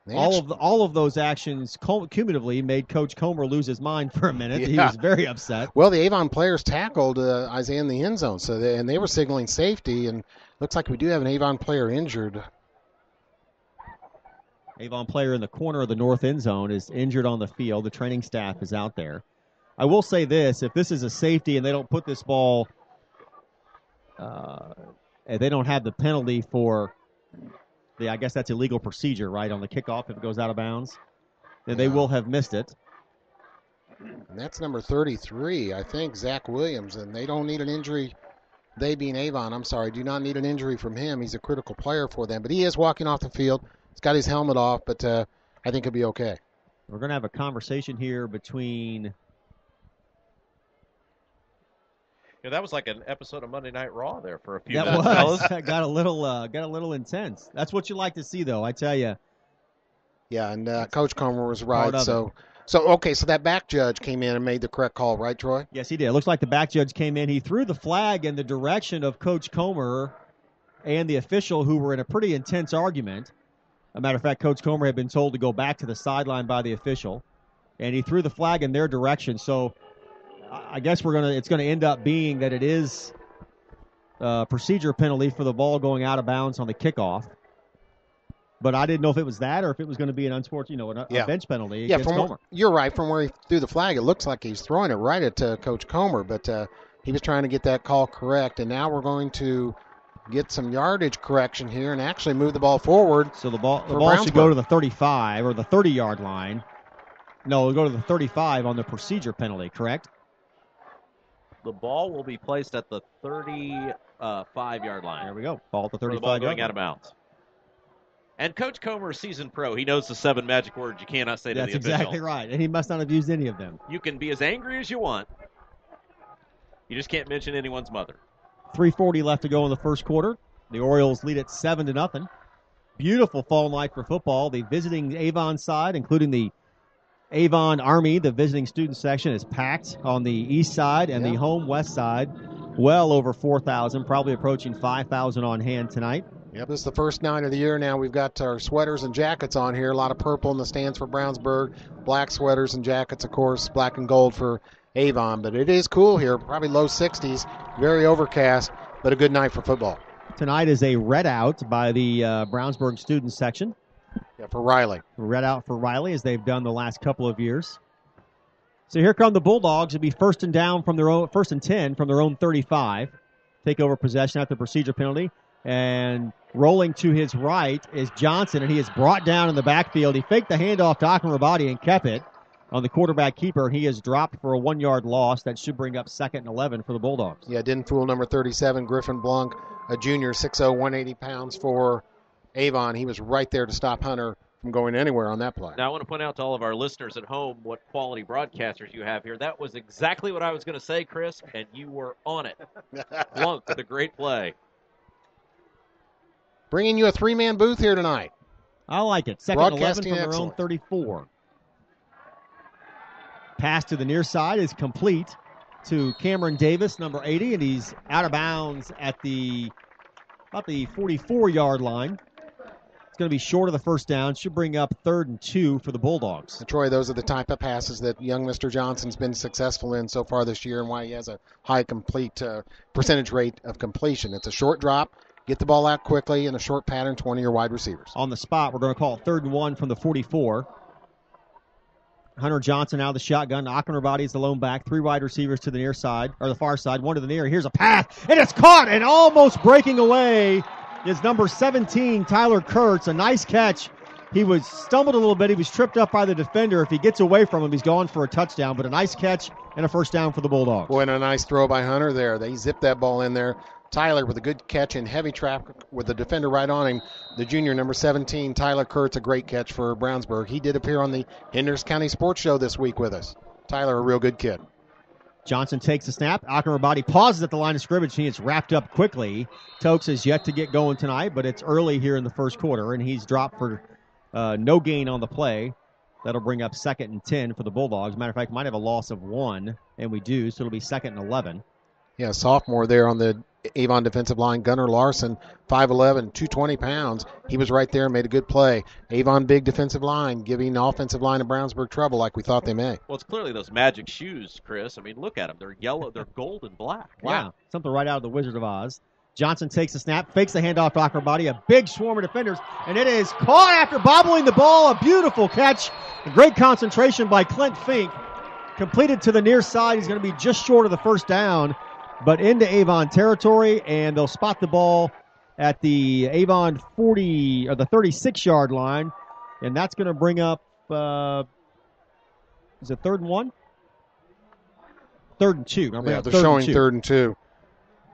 All of those actions cumulatively made Coach Comer lose his mind for a minute. Yeah. He was very upset. Well, the Avon players tackled Isaiah in the end zone, and they were signaling safety, and looks like we do have an Avon player injured. Avon player in the corner of the north end zone is injured on the field. The training staff is out there. I will say this, if this is a safety and they don't put this ball, they don't have the penalty for I guess that's illegal procedure, right, on the kickoff if it goes out of bounds. Then they will have missed it. And that's number 33, I think, Zach Williams, and they don't need an injury. They being Avon, I'm sorry, do not need an injury from him. He's a critical player for them. But he is walking off the field. He's got his helmet off, but I think he'll be okay. We're going to have a conversation here between... Yeah, that was like an episode of Monday Night Raw there for a few minutes. That was. got a little intense. That's what you like to see, though, I tell you. Yeah, and Coach Comer was right. So that back judge came in and made the correct call, right, Troy? Yes, he did. It looks like the back judge came in. He threw the flag in the direction of Coach Comer and the official, who were in a pretty intense argument. As a matter of fact, Coach Comer had been told to go back to the sideline by the official, and he threw the flag in their direction. So I guess it's going to end up being that it is a procedure penalty for the ball going out of bounds on the kickoff. But I didn't know if it was that or if it was going to be an unsportsmanlike, a bench penalty against Comer. You're right. From where he threw the flag, it looks like he's throwing it right at Coach Comer, but he was trying to get that call correct. And now we're going to get some yardage correction here and actually move the ball forward. So the ball should go to the 35 or the 30-yard line. No, it'll go to the 35 on the procedure penalty, correct? The ball will be placed at the 35-yard line. There we go. Ball at the 35-yard line. The ball going out of bounds. And Coach Comer is seasoned pro. He knows the 7 magic words you cannot say to the official. That's exactly right, and he must not have used any of them. You can be as angry as you want. You just can't mention anyone's mother. 3:40 left to go in the first quarter. The Orioles lead it 7-0. Beautiful fall night for football. The visiting Avon side, including the Avon Army, the visiting student section, is packed on the east side, and the home west side, well over 4,000, probably approaching 5,000 on hand tonight. Yep, this is the first night of the year now. We've got our sweaters and jackets on here. A lot of purple in the stands for Brownsburg. Black sweaters and jackets, of course, black and gold for Avon. But it is cool here, probably low 60s, very overcast, but a good night for football. Tonight is a red out by the Brownsburg student section. Yeah, for Riley. Red out for Riley, as they've done the last couple of years. So here come the Bulldogs. It'll be first and 10 from their own 35. Take over possession after the procedure penalty. And rolling to his right is Johnson, and he is brought down in the backfield. He faked the handoff to Akram Rabadi and kept it on the quarterback keeper. He is dropped for a 1-yard loss. That should bring up 2nd and 11 for the Bulldogs. Yeah, didn't fool number 37, Griffin Blanc, a junior, 6'0", 180 pounds for Avon. He was right there to stop Hunter from from going anywhere on that play. Now, I want to point out to all of our listeners at home what quality broadcasters you have here. That was exactly what I was going to say, Chris, and you were on it. Flunk with a great play. Bringing you a three-man booth here tonight. I like it. Second 11 Broadcasting from their own excellent. 34. Pass to the near side is complete to Cameron Davis, number 80, and he's out of bounds at about the 44-yard line. It's going to be short of the first down. Should bring up 3rd and 2 for the Bulldogs. And Troy, those are the type of passes that young Mr. Johnson's been successful in so far this year and why he has a high complete percentage rate of completion. It's a short drop, get the ball out quickly, in a short pattern to one of your wide receivers. On the spot, we're going to call it 3rd and 1 from the 44. Hunter Johnson out of the shotgun. Achenrabadi is the lone back. 3 wide receivers to the near side, or the far side. 1 to the near. Here's a pass, and it's caught, and almost breaking away is number 17, Tyler Kurtz. A nice catch. He was stumbled a little bit. He was tripped up by the defender. If he gets away from him, he's gone for a touchdown. But a nice catch and a first down for the Bulldogs. Boy, and a nice throw by Hunter there. They zipped that ball in there. Tyler with a good catch in heavy traffic with the defender right on him. The junior, number 17, Tyler Kurtz, a great catch for Brownsburg. He did appear on the Henderson County Sports Show this week with us. Tyler, a real good kid. Johnson takes the snap. Achenrabadi pauses at the line of scrimmage. He gets wrapped up quickly. Tokes is yet to get going tonight, but it's early here in the first quarter, and he's dropped for no gain on the play. That'll bring up 2nd and 10 for the Bulldogs. Matter of fact, might have a loss of 1, and we do, so it'll be 2nd and 11. Yeah, sophomore there on the Avon defensive line, Gunnar Larson, 5'11", 220 pounds. He was right there, made a good play. Avon big defensive line, giving the offensive line of Brownsburg trouble like we thought they may. Well, it's clearly those magic shoes, Chris. I mean, look at them. They're yellow. They're gold and black. Wow. Yeah, something right out of the Wizard of Oz. Johnson takes the snap, fakes the handoff to Achenrabadi, a big swarm of defenders, and it is caught after bobbling the ball. A beautiful catch. A great concentration by Clint Fink. Completed to the near side. He's going to be just short of the first down, but into Avon territory, and they'll spot the ball at the Avon 40 or the 36-yard line, and that's going to bring up is it 3rd and 1? 3rd and 2. Yeah, they're showing 3rd and 2.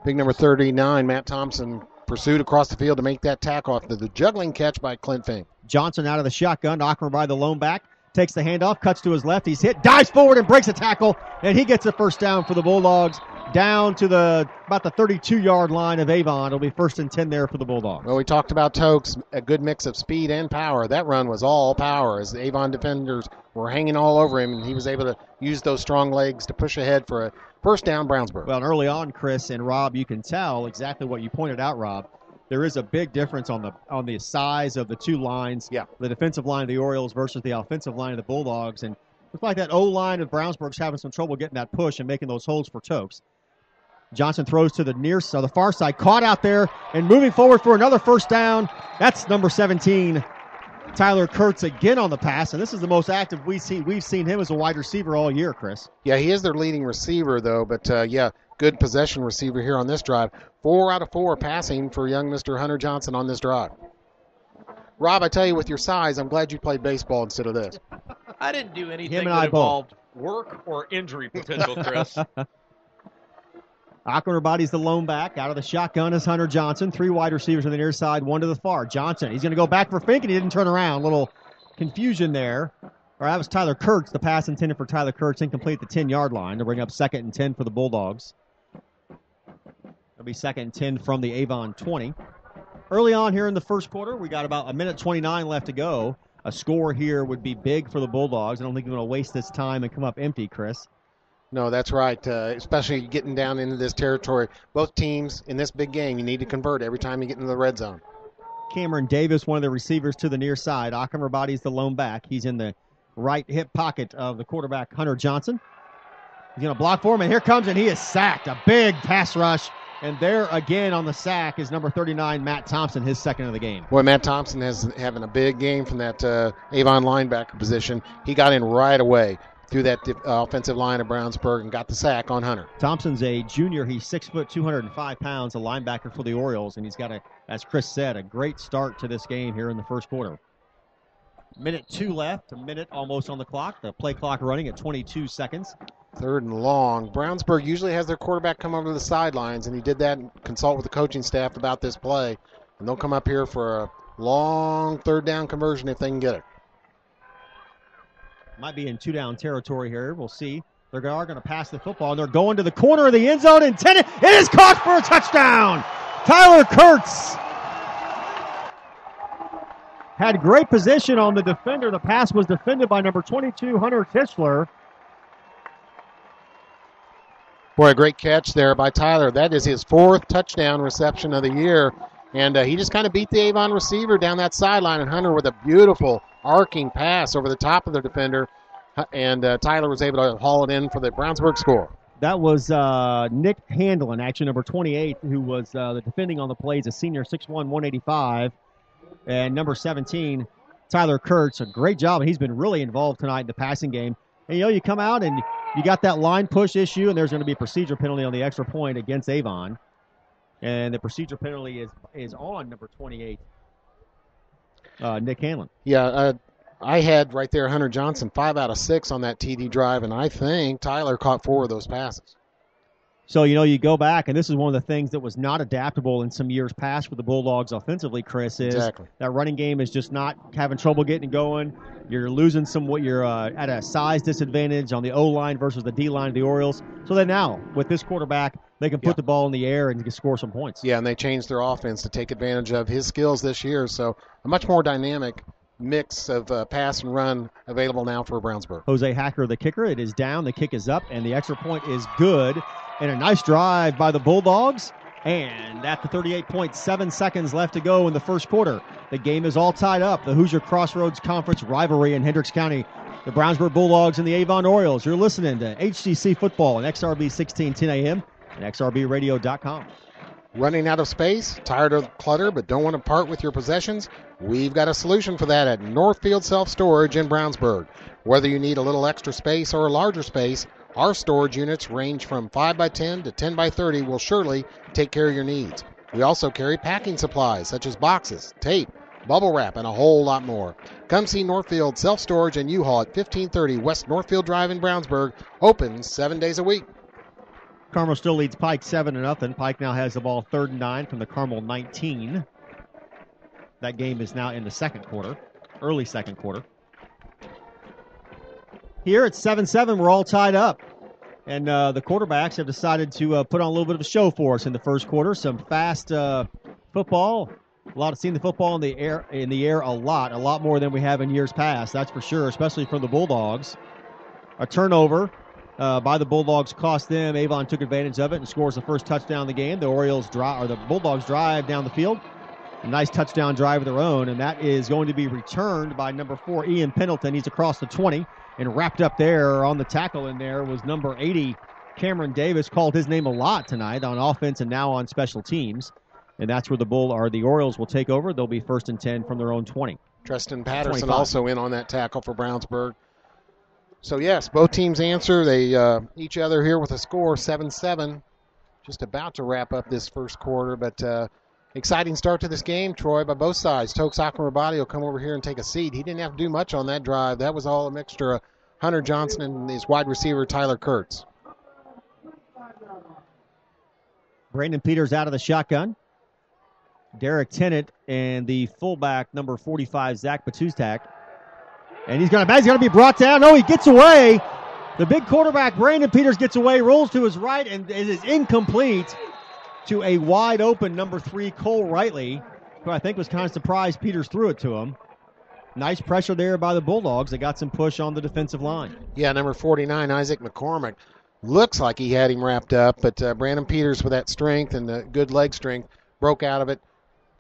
Big number 39, Matt Thompson, pursued across the field to make that tackle after the juggling catch by Clint Fink. Johnson out of the shotgun. Achenrabadi, the lone back, takes the handoff, cuts to his left. He's hit, dives forward, and breaks a tackle, and he gets a first down for the Bulldogs down to about the 32-yard line of Avon. It'll be 1st and 10 there for the Bulldogs. Well, we talked about Tokes, a good mix of speed and power. That run was all power as the Avon defenders were hanging all over him, and he was able to use those strong legs to push ahead for a first down Brownsburg. Well, and early on, Chris and Rob, you can tell exactly what you pointed out, Rob. There is a big difference on the size of the two lines. Yeah. The defensive line of the Orioles versus the offensive line of the Bulldogs. And looks like that O-line of Brownsburg's having some trouble getting that push and making those holes for Tokes. Johnson throws to the far side, caught out there, and moving forward for another first down. That's number 17, Tyler Kurtz, again on the pass, and this is the most active we've seen him as a wide receiver all year, Chris. Yeah, he is their leading receiver, though, but good possession receiver here on this drive. 4 out of 4 passing for young Mr. Hunter Johnson on this drive. Rob, I tell you, with your size, I'm glad you played baseball instead of this. I didn't do anything that involved work or injury potential, Chris. Achenrabadi's the lone back. Out of the shotgun is Hunter Johnson. 3 wide receivers on the near side, 1 to the far. Johnson, he's going to go back for Fink, and he didn't turn around. A little confusion there. Or that was Tyler Kurtz. The pass intended for Tyler Kurtz, incomplete at the 10-yard line to bring up 2nd and 10 for the Bulldogs. It'll be 2nd and 10 from the Avon 20. Early on here in the first quarter, we got about 1:29 left to go. A score here would be big for the Bulldogs. I don't think we're going to waste this time and come up empty, Chris. No, that's right, especially getting down into this territory. Both teams in this big game, you need to convert every time you get into the red zone. Cameron Davis, one of the receivers to the near side. Achenrabadi's the lone back. He's in the right hip pocket of the quarterback, Hunter Johnson. He's going to block for him, and here comes, and he is sacked. A big pass rush, and there again on the sack is number 39, Matt Thompson, his 2nd of the game. Boy, Matt Thompson is having a big game from that Avon linebacker position. He got in right away through that offensive line of Brownsburg and got the sack on Hunter. Thompson's a junior. He's 6 foot, 205 pounds, a linebacker for the Orioles, and he's got, as Chris said, a great start to this game here in the first quarter. 1:02 left, a minute almost on the clock. The play clock running at 22 seconds. 3rd and long. Brownsburg usually has their quarterback come over to the sidelines, and he did that and consult with the coaching staff about this play. And they'll come up here for a long third down conversion if they can get it. Might be in two-down territory here. We'll see. They are going to pass the football, and they're going to the corner of the end zone intended. It is caught for a touchdown. Tyler Kurtz had great position on the defender. The pass was defended by number 22, Hunter Tischler. Boy, a great catch there by Tyler. That is his 4th touchdown reception of the year. And he just kind of beat the Avon receiver down that sideline. And Hunter with a beautiful arcing pass over the top of the defender. And Tyler was able to haul it in for the Brownsburg score. That was Nick Handlin, actually number 28, who was the defending on the plays, a senior, 6'1", 185. And number 17, Tyler Kurtz, a great job. And he's been really involved tonight in the passing game. And, you come out and you got that line push issue, and there's going to be a procedure penalty on the extra point against Avon. And the procedure penalty is on number 28, Nick Hanlon. Yeah, I had right there Hunter Johnson 5 out of 6 on that TD drive, and I think Tyler caught 4 of those passes. So, you go back, and this is one of the things that was not adaptable in some years past for the Bulldogs offensively, Chris, is exactly. That running game is just not having trouble getting going. You're losing you're at a size disadvantage on the O-line versus the D-line of the Orioles. So then now, with this quarterback, they can put the ball in the air and score some points. Yeah, and they changed their offense to take advantage of his skills this year. So a much more dynamic mix of pass and run available now for Brownsburg. Jose Hacker, the kicker. It is down. The kick is up, and the extra point is good. And a nice drive by the Bulldogs. And at the 38.7 seconds left to go in the first quarter, the game is all tied up. The Hoosier Crossroads Conference rivalry in Hendricks County. The Brownsburg Bulldogs and the Avon Orioles. You're listening to HCC Football on XRB 1610 AM and XRBradio.com. Running out of space, tired of clutter, but don't want to part with your possessions? We've got a solution for that at Northfield Self-Storage in Brownsburg. Whether you need a little extra space or a larger space, our storage units range from 5x10 to 10x30 will surely take care of your needs. We also carry packing supplies such as boxes, tape, bubble wrap, and a whole lot more. Come see Northfield Self-Storage and U-Haul at 1530 West Northfield Drive in Brownsburg, open 7 days a week. Carmel still leads Pike 7-0. Pike now has the ball 3rd and 9 from the Carmel 19. That game is now in the second quarter, early second quarter. Here it's 7-7. We're all tied up. And the quarterbacks have decided to put on a little bit of a show for us in the first quarter. Some fast football. A lot of seeing the football in the air a lot more than we have in years past. That's for sure, especially from the Bulldogs. A turnover by the Bulldogs cost them. Avon took advantage of it and scores the first touchdown of the game. The Bulldogs drive down the field. A nice touchdown drive of their own, and that is going to be returned by number 4, Ian Pendleton. He's across the 20, and wrapped up there on the tackle in there was number 80, Cameron Davis. Called his name a lot tonight on offense and now on special teams, and that's where the Orioles will take over. They'll be 1st and 10 from their own 20. Tristan Patterson 25. Also in on that tackle for Brownsburg. So, yes, both teams answer. They each other here with a score 7-7. Just about to wrap up this first quarter, but exciting start to this game, Troy, by both sides. Tokes Akamrabadi will come over here and take a seat. He didn't have to do much on that drive. That was all a mixture of Hunter Johnson and his wide receiver, Tyler Kurtz. Brandon Peters out of the shotgun. Derek Tennant and the fullback, number 45, Zach Batustak. And he's going to be brought down. No, he gets away. The big quarterback, Brandon Peters, gets away, rolls to his right, and it is incomplete to a wide open number 3, Cole Rightly, who I think was kind of surprised Peters threw it to him. Nice pressure there by the Bulldogs. They got some push on the defensive line. Yeah, number 49, Isaac McCormick. Looks like he had him wrapped up, but Brandon Peters with that strength and the good leg strength broke out of it.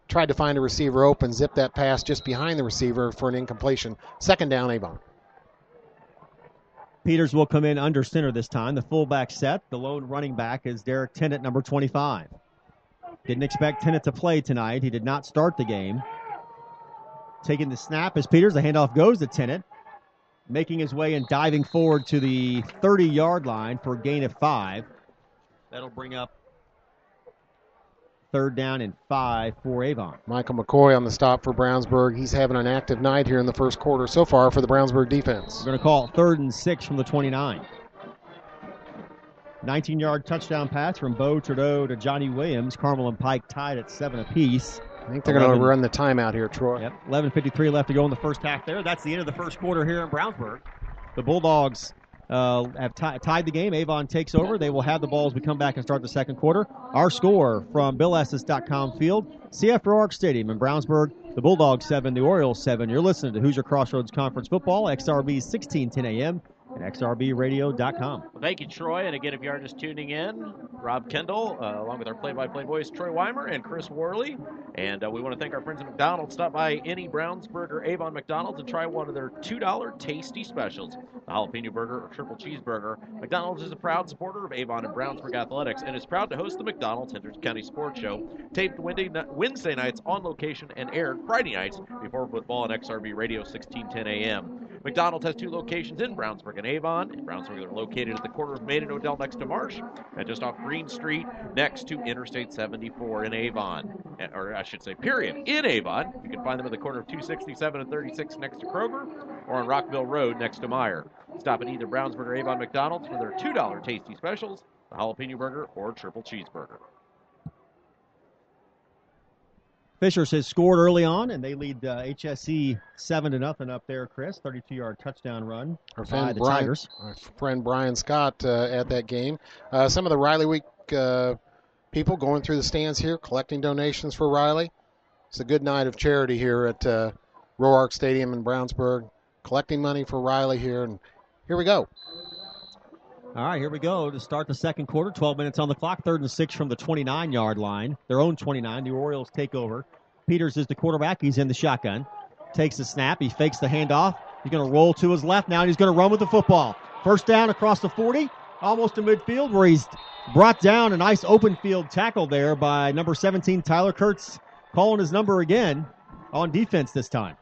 Tried to find a receiver open, zipped that pass just behind the receiver for an incompletion. 2nd down, Avon. Peters will come in under center this time. The fullback set. The lone running back is Derek Tennant, number 25. Didn't expect Tennant to play tonight. He did not start the game. Taking the snap as Peters. The handoff goes to Tennant. Making his way and diving forward to the 30-yard line for a gain of 5. That'll bring up 3rd down and 5 for Avon. Michael McCoy on the stop for Brownsburg. He's having an active night here in the first quarter so far for the Brownsburg defense. We're going to call it 3rd and 6 from the 29. 19-yard touchdown pass from Bo Trudeau to Johnny Williams. Carmel and Pike tied at 7 apiece. I think they're going to run the timeout here, Troy. Yep, 11:53 left to go in the first half there. That's the end of the first quarter here in Brownsburg. The Bulldogs have tied the game. Avon takes over. They will have the ball as we come back and start the second quarter. Our score from BillEstes.com field, CF Roark Stadium in Brownsburg. The Bulldogs 7, the Orioles 7. You're listening to Hoosier Crossroads Conference Football, XRB 1610 AM. And XRBradio.com. Well, thank you, Troy. And again, if you are just tuning in, Rob Kendall, along with our play-by-play boys, Troy Weimer and Chris Worley. And we want to thank our friends at McDonald's. Stop by any Brownsburg or Avon McDonald's and try one of their $2 tasty specials, the jalapeno burger or triple cheeseburger. McDonald's is a proud supporter of Avon and Brownsburg athletics and is proud to host the McDonald's Hendricks County Sports Show, taped Wednesday nights on location and aired Friday nights before football on XRB Radio 1610 AM. McDonald's has 2 locations in Brownsburg and Avon. In Brownsburg, they're located at the corner of Main and Odell next to Marsh, and just off Green Street next to Interstate 74 in Avon. Or I should say, period, in Avon. You can find them at the corner of 267 and 36 next to Kroger, or on Rockville Road next to Meyer. Stop at either Brownsburg or Avon McDonald's for their $2 tasty specials, the jalapeno burger or triple cheeseburger. Fishers has scored early on, and they lead HSE 7-0 up there, Chris. 32-yard touchdown run by the Tigers. Our friend Brian Scott at that game. Some of the Riley Week people going through the stands here, collecting donations for Riley. It's a good night of charity here at Roark Stadium in Brownsburg, collecting money for Riley here, and here we go. All right, here we go to start the second quarter. 12 minutes on the clock, 3rd and 6 from the 29-yard line. Their own 29. The Orioles take over. Peters is the quarterback. He's in the shotgun. Takes the snap. He fakes the handoff. He's going to roll to his left now, and he's going to run with the football. First down across the 40, almost to midfield, where he's brought down. A nice open field tackle there by number 17, Tyler Kurtz, calling his number again on defense this time.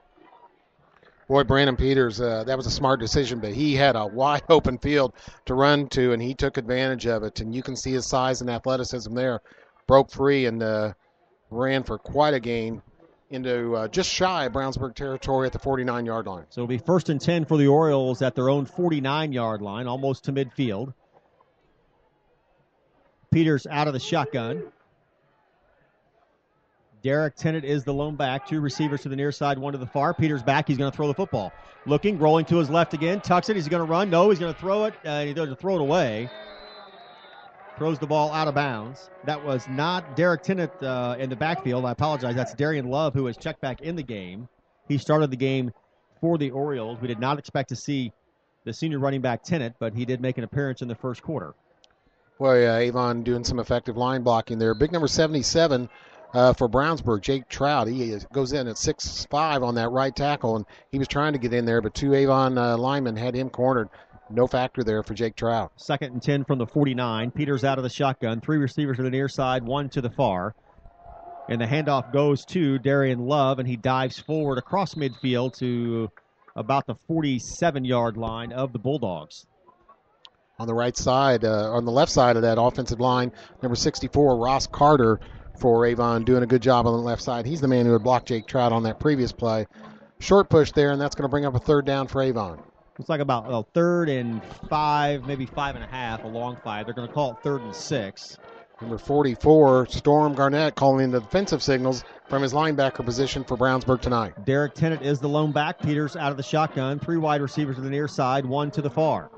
Boy, Brandon Peters, that was a smart decision, but he had a wide open field to run to, and he took advantage of it. And you can see his size and athleticism there. Broke free and ran for quite a gain into just shy of Brownsburg territory at the 49-yard line. So it'll be 1st and 10 for the Orioles at their own 49-yard line, almost to midfield. Peters out of the shotgun. Derek Tennant is the lone back. 2 receivers to the near side, 1 to the far. Peters back. He's going to throw the football. Looking, rolling to his left again. Tucks it. He's going to run. No, he's going to throw it. He doesn't throw it away. Throws the ball out of bounds. That was not Derek Tennant in the backfield. I apologize. That's Darian Love, who has checked back in the game. He started the game for the Orioles. We did not expect to see the senior running back Tennant, but he did make an appearance in the first quarter. Well, yeah, Avon doing some effective line blocking there. Big number 77 for Brownsburg, Jake Trout. He goes in at 6'5" on that right tackle, and he was trying to get in there, but 2 Avon linemen had him cornered. No factor there for Jake Trout. 2nd and 10 from the 49. Peters out of the shotgun. 3 receivers to the near side, 1 to the far. And the handoff goes to Darian Love, and he dives forward across midfield to about the 47-yard line of the Bulldogs. On the right side, on the left side of that offensive line, number 64, Ross Carter for Avon, doing a good job on the left side. He's the man who had blocked Jake Trout on that previous play. Short push there, and that's going to bring up a 3rd down for Avon. It's like about 3rd and 5, maybe 5.5, a long 5. They're going to call it 3rd and 6. Number 44, Storm Garnett, calling in the defensive signals from his linebacker position for Brownsburg tonight. Derek Tennant is the lone back. Peters out of the shotgun. 3 wide receivers to the near side, 1 to the far.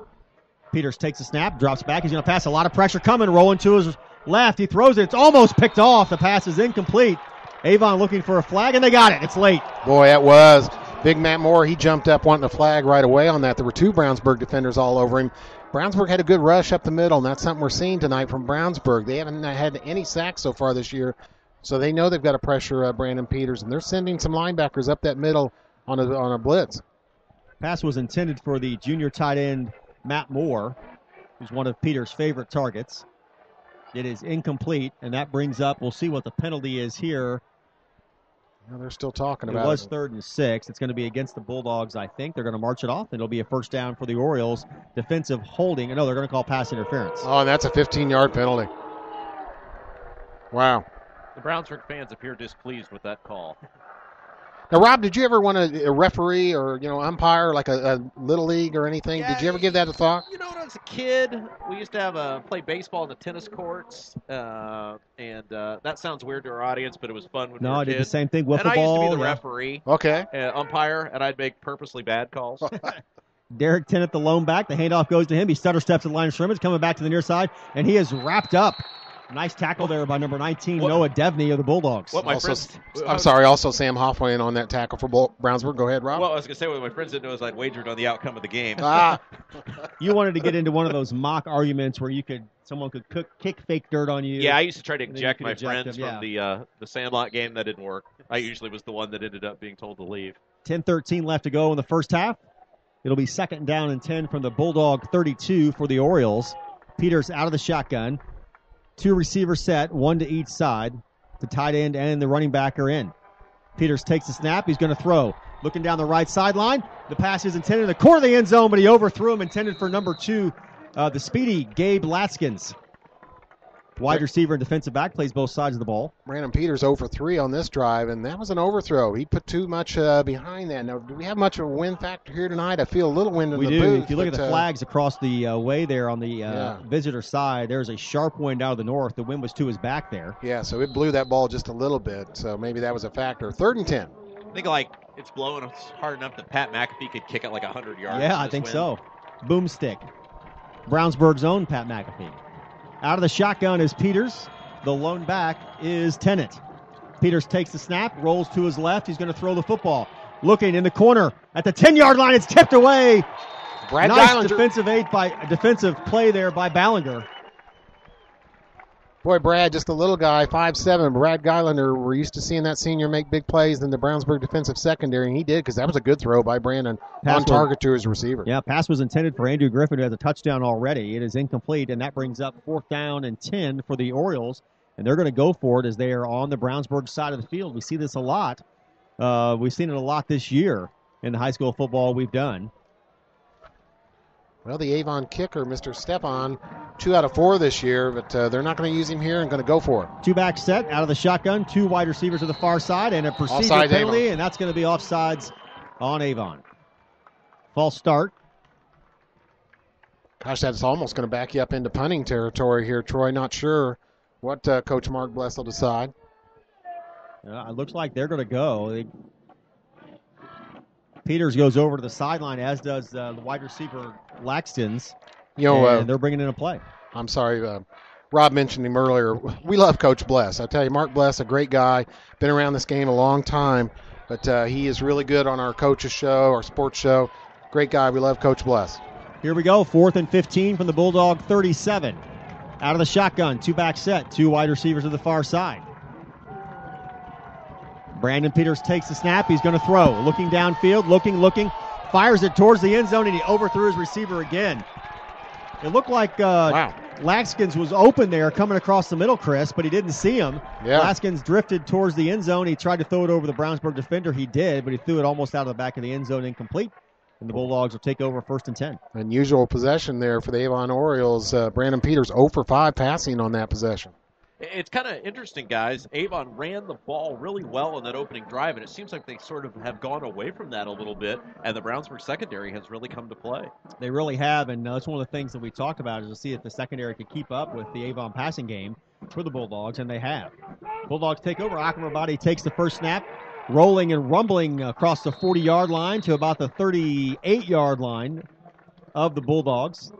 Peters takes a snap, drops back. He's going to pass. A lot of pressure coming, rolling to his left. He throws it. It's almost picked off. The pass is incomplete. Avon looking for a flag, and they got it. It's late. Boy, that was. Big Matt Moore, he jumped up wanting a flag right away on that. There were 2 Brownsburg defenders all over him. Brownsburg had a good rush up the middle, and that's something we're seeing tonight from Brownsburg. They haven't had any sacks so far this year, so they know they've got to pressure Brandon Peters, and they're sending some linebackers up that middle on a blitz. Pass was intended for the junior tight end, Matt Moore, who's one of Peters' favorite targets. It is incomplete, and that brings up, we'll see what the penalty is here. Well, they're still talking about it. It was 3rd and 6. It's going to be against the Bulldogs, I think. They're going to march it off, and it'll be a 1st down for the Orioles. Defensive holding. No, they're going to call pass interference. Oh, and that's a 15-yard penalty. Wow. The Brownsburg fans appear displeased with that call. Now, Rob, did you ever want to referee or umpire like a little league or anything? Yeah, Did you ever give that a thought? When I was a kid, we used to have play baseball in the tennis courts, and that sounds weird to our audience, but it was fun when we were I did the kids. same thing. And Wiffle I used to be ball. the referee, Okay. umpire, and I'd make purposely bad calls. Derek Tennant, the lone back. The handoff goes to him. He stutter steps to the line of scrimmage, coming back to the near side, and he is wrapped up. Nice tackle there by number 19, Noah Devney of the Bulldogs. What my Also, friends, I'm sorry. Also, Sam Hoffman on that tackle for Brownsburg. Go ahead, Rob. Well, I was going to say what my friends didn't know is I'd wagered on the outcome of the game. You wanted to get into one of those mock arguments where someone could kick fake dirt on you. Yeah, I used to try to And then eject you my could eject friends them, from the Sandlot game. That didn't work. I usually was the one that ended up being told to leave. 10-13 left to go in the first half. It'll be 2nd down and 10 from the Bulldog 32 for the Orioles. Peters out of the shotgun. 2 receivers set, 1 to each side. The tight end and the running back are in. Peters takes the snap. He's going to throw. Looking down the right sideline. The pass is intended in the corner of the end zone, but he overthrew him, intended for number 2, the speedy Gabe Laskins. Wide receiver and defensive back, plays both sides of the ball. Brandon Peters 0 for 3 on this drive, and that was an overthrow. He put too much behind that. Now, do we have much of a wind factor here tonight? I feel a little wind in We the do. booth. If you look at the flags across the way there on the visitor side, there's a sharp wind out of the north. The wind was to his back there. Yeah, so it blew that ball just a little bit, so maybe that was a factor. 3rd and 10. I think it's blowing hard enough that Pat McAfee could kick it 100 yards. Yeah, I think so. Boomstick. Brownsburg's own Pat McAfee. Out of the shotgun is Peters. The lone back is Tennant. Peters takes the snap, rolls to his left. He's going to throw the football. Looking in the corner at the 10-yard line. It's tipped away. Brad Nice Geilinger. defensive play there by Ballinger. Boy, Brad, just a little guy, 5'7". Brad Geilinger, we're used to seeing that senior make big plays in the Brownsburg defensive secondary, and he did because that was a good throw by Brandon on target to his receiver. Yeah, pass was intended for Andrew Griffin, who has a touchdown already. It is incomplete, and that brings up 4th down and 10 for the Orioles, and they're going to go for it as they are on the Brownsburg side of the field. We see this a lot. We've seen it a lot this year in the high school football we've done. Well, the Avon kicker, Mr. Stefan, 2 out of 4 this year, but they're not going to use him here and going to go for it. 2-back set out of the shotgun, 2 wide receivers to the far side, and a procedure Offsides, penalty, Avon. and that's going to be offsides on Avon. False start. Gosh, that's almost going to back you up into punting territory here, Troy. Not sure what Coach Mark Bless will decide. It looks like they're going to go. Peters goes over to the sideline, as does the wide receiver Laxton's. And they're bringing in a play. I'm sorry, Rob mentioned him earlier. We love Coach Bless. I tell you, Mark Bless, a great guy, been around this game a long time, but he is really good on our coaches show, our sports show. Great guy. We love Coach Bless. Here we go, 4th and 15 from the Bulldog 37. Out of the shotgun, 2-back set, 2 wide receivers to the far side. Brandon Peters takes the snap. He's going to throw. Looking downfield, looking, fires it towards the end zone, and he overthrew his receiver again. It looked like Laskins was open there coming across the middle, Chris, but he didn't see him. Yeah. Laskins drifted towards the end zone. He tried to throw it over the Brownsburg defender. He did, but he threw it almost out of the back of the end zone, incomplete. And the Bulldogs will take over 1st and 10. Unusual possession there for the Avon Orioles. Brandon Peters 0 for 5 passing on that possession. It's kind of interesting, guys. Avon ran the ball really well in that opening drive, and it seems like they sort of have gone away from that a little bit, and the Brownsburg secondary has really come to play. They really have, and that's one of the things that we talked about is to see if the secondary could keep up with the Avon passing game for the Bulldogs, and they have. Bulldogs take over. Akamrabadi takes the first snap, rolling and rumbling across the 40-yard line to about the 38-yard line of the Bulldogs.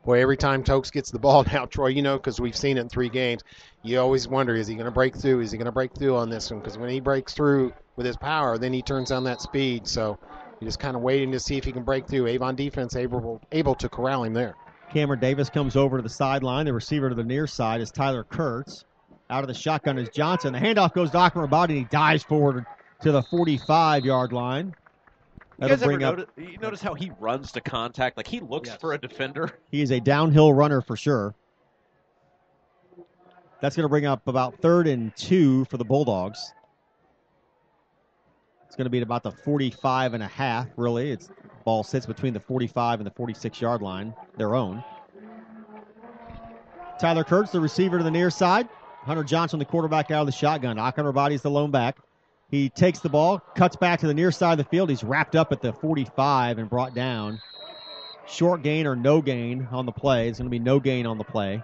Boy, every time Tokes gets the ball now, Troy, because we've seen it in 3 games, you always wonder, is he going to break through? Is he going to break through on this one? Because when he breaks through with his power, then he turns on that speed. So you're just kind of waiting to see if he can break through. Avon defense able to corral him there. Cameron Davis comes over to the sideline. The receiver to the near side is Tyler Kurtz. Out of the shotgun is Johnson. The handoff goes to Akamrabadi, and he dives forward to the 45-yard line. You guys ever notice how he runs to contact? Like, he looks for a defender. He is a downhill runner for sure. That's going to bring up about 3rd and 2 for the Bulldogs. It's going to be at about the 45.5, really. Ball sits between the 45 and the 46-yard line, their own. Tyler Kurtz, the receiver to the near side. Hunter Johnson, the quarterback, out of the shotgun. Akamrabadi is the lone back. He takes the ball, cuts back to the near side of the field. He's wrapped up at the 45 and brought down. Short gain or no gain on the play. It's going to be no gain on the play.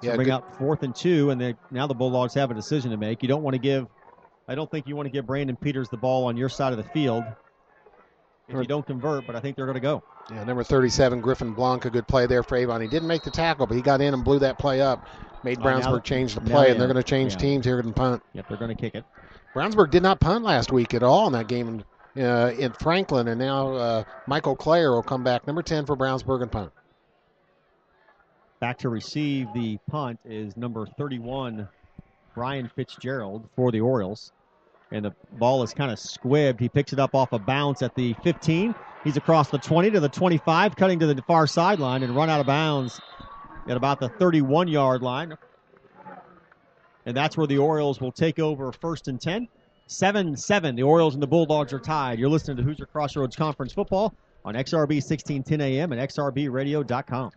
So bring up 4th and 2, and now the Bulldogs have a decision to make. I don't think you want to give Brandon Peters the ball on your side of the field if you don't convert, but I think they're going to go. Yeah, number 37, Griffin Blanc, a good play there for Avon. He didn't make the tackle, but he got in and blew that play up. Made Brownsburg change the play, and they're going to change teams here and punt. Yep, they're going to kick it. Brownsburg did not punt last week at all in that game in Franklin, and now Michael Clare will come back, number 10 for Brownsburg and punt. Back to receive the punt is number 31, Brian Fitzgerald for the Orioles. And the ball is kind of squibbed. He picks it up off a bounce at the 15. He's across the 20 to the 25, cutting to the far sideline and run out of bounds at about the 31-yard line. And that's where the Orioles will take over 1st and 10. 7-7. The Orioles and the Bulldogs are tied. You're listening to Hoosier Crossroads Conference Football on XRB 1610 AM and XRBradio.com.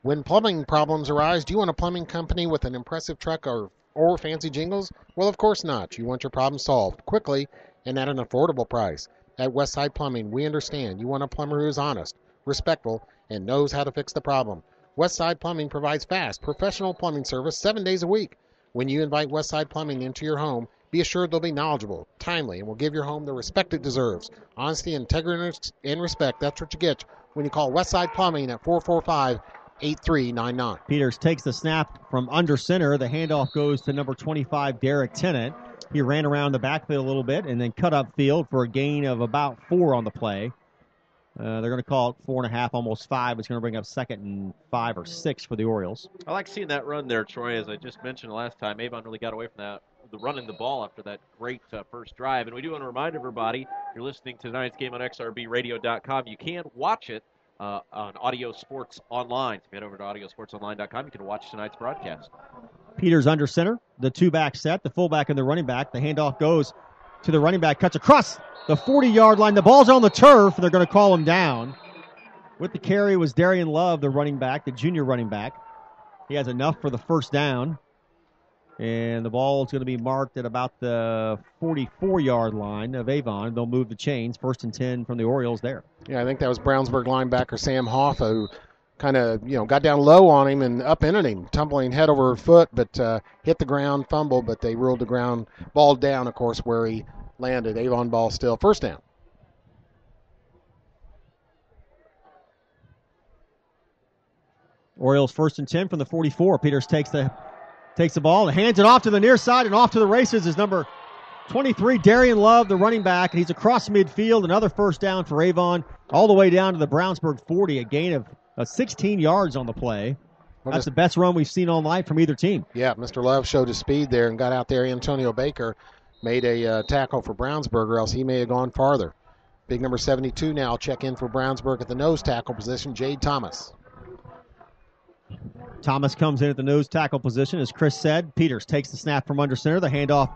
When plumbing problems arise, do you want a plumbing company with an impressive truck or fancy jingles? Well, of course not. You want your problem solved quickly and at an affordable price. At Westside Plumbing, we understand you want a plumber who is honest, respectful, and knows how to fix the problem. Westside Plumbing provides fast, professional plumbing service 7 days a week. When you invite Westside Plumbing into your home, be assured they'll be knowledgeable, timely, and will give your home the respect it deserves. Honesty, integrity, and respect, that's what you get when you call Westside Plumbing at 445-8399. Peters takes the snap from under center. The handoff goes to number 25, Derek Tennant. He ran around the backfield a little bit and then cut upfield for a gain of about 4 on the play. They're going to call it 4.5, almost 5. It's going to bring up 2nd and 5 or 6 for the Orioles. I like seeing that run there, Troy. As I just mentioned last time, Avon really got away from that, the running the ball after that great first drive. And we do want to remind everybody, you're listening to tonight's game on XRBradio.com. You can watch it on Audio Sports Online. So if you head over to AudioSportsOnline.com, you can watch tonight's broadcast. Peters under center, the 2-back set, the fullback and the running back. The handoff goes to the running back, cuts across the 40-yard line. The ball's on the turf, and they're going to call him down. With the carry was Darian Love, the running back, the junior running back. He has enough for the first down. And the ball is going to be marked at about the 44-yard line of Avon. They'll move the chains. 1st and 10 from the Orioles there. Yeah, I think that was Brownsburg linebacker Sam Hoffa who kind of, got down low on him and upended him, tumbling head over foot, but hit the ground, fumbled, but they ruled the ground ball down, of course, where he landed. Avon ball still. First down. Orioles 1st and 10 from the 44. Peters takes the ball and hands it off to the near side, and off to the races is number 23, Darian Love, the running back, and he's across midfield. Another first down for Avon, all the way down to the Brownsburg 40, a gain of 16 yards on the play. That's the best run we've seen all night from either team. Yeah, Mr. Love showed his speed there and got out there. Antonio Baker made a tackle for Brownsburg, or else he may have gone farther. Big number 72 now check in for Brownsburg at the nose tackle position, Jade Thomas. Thomas comes in at the nose tackle position. As Chris said, Peters takes the snap from under center. The handoff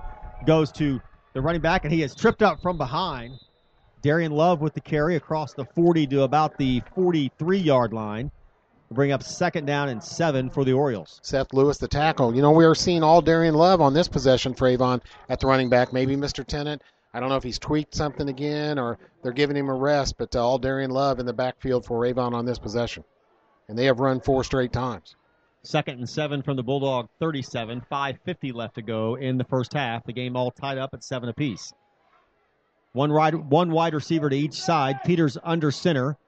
goes to the running back, and he is tripped up from behind. Darian Love with the carry across the 40 to about the 43-yard line. We'll bring up 2nd down and 7 for the Orioles. Seth Lewis, the tackle. We are seeing all Darian Love on this possession for Avon at the running back. Maybe Mr. Tennant. I don't know if he's tweaked something again or they're giving him a rest, but all Darian Love in the backfield for Avon on this possession. And they have run 4 straight times. 2nd and 7 from the Bulldog 37. 5:50 left to go in the first half. The game all tied up at 7 apiece. One wide receiver to each side. Peters under center.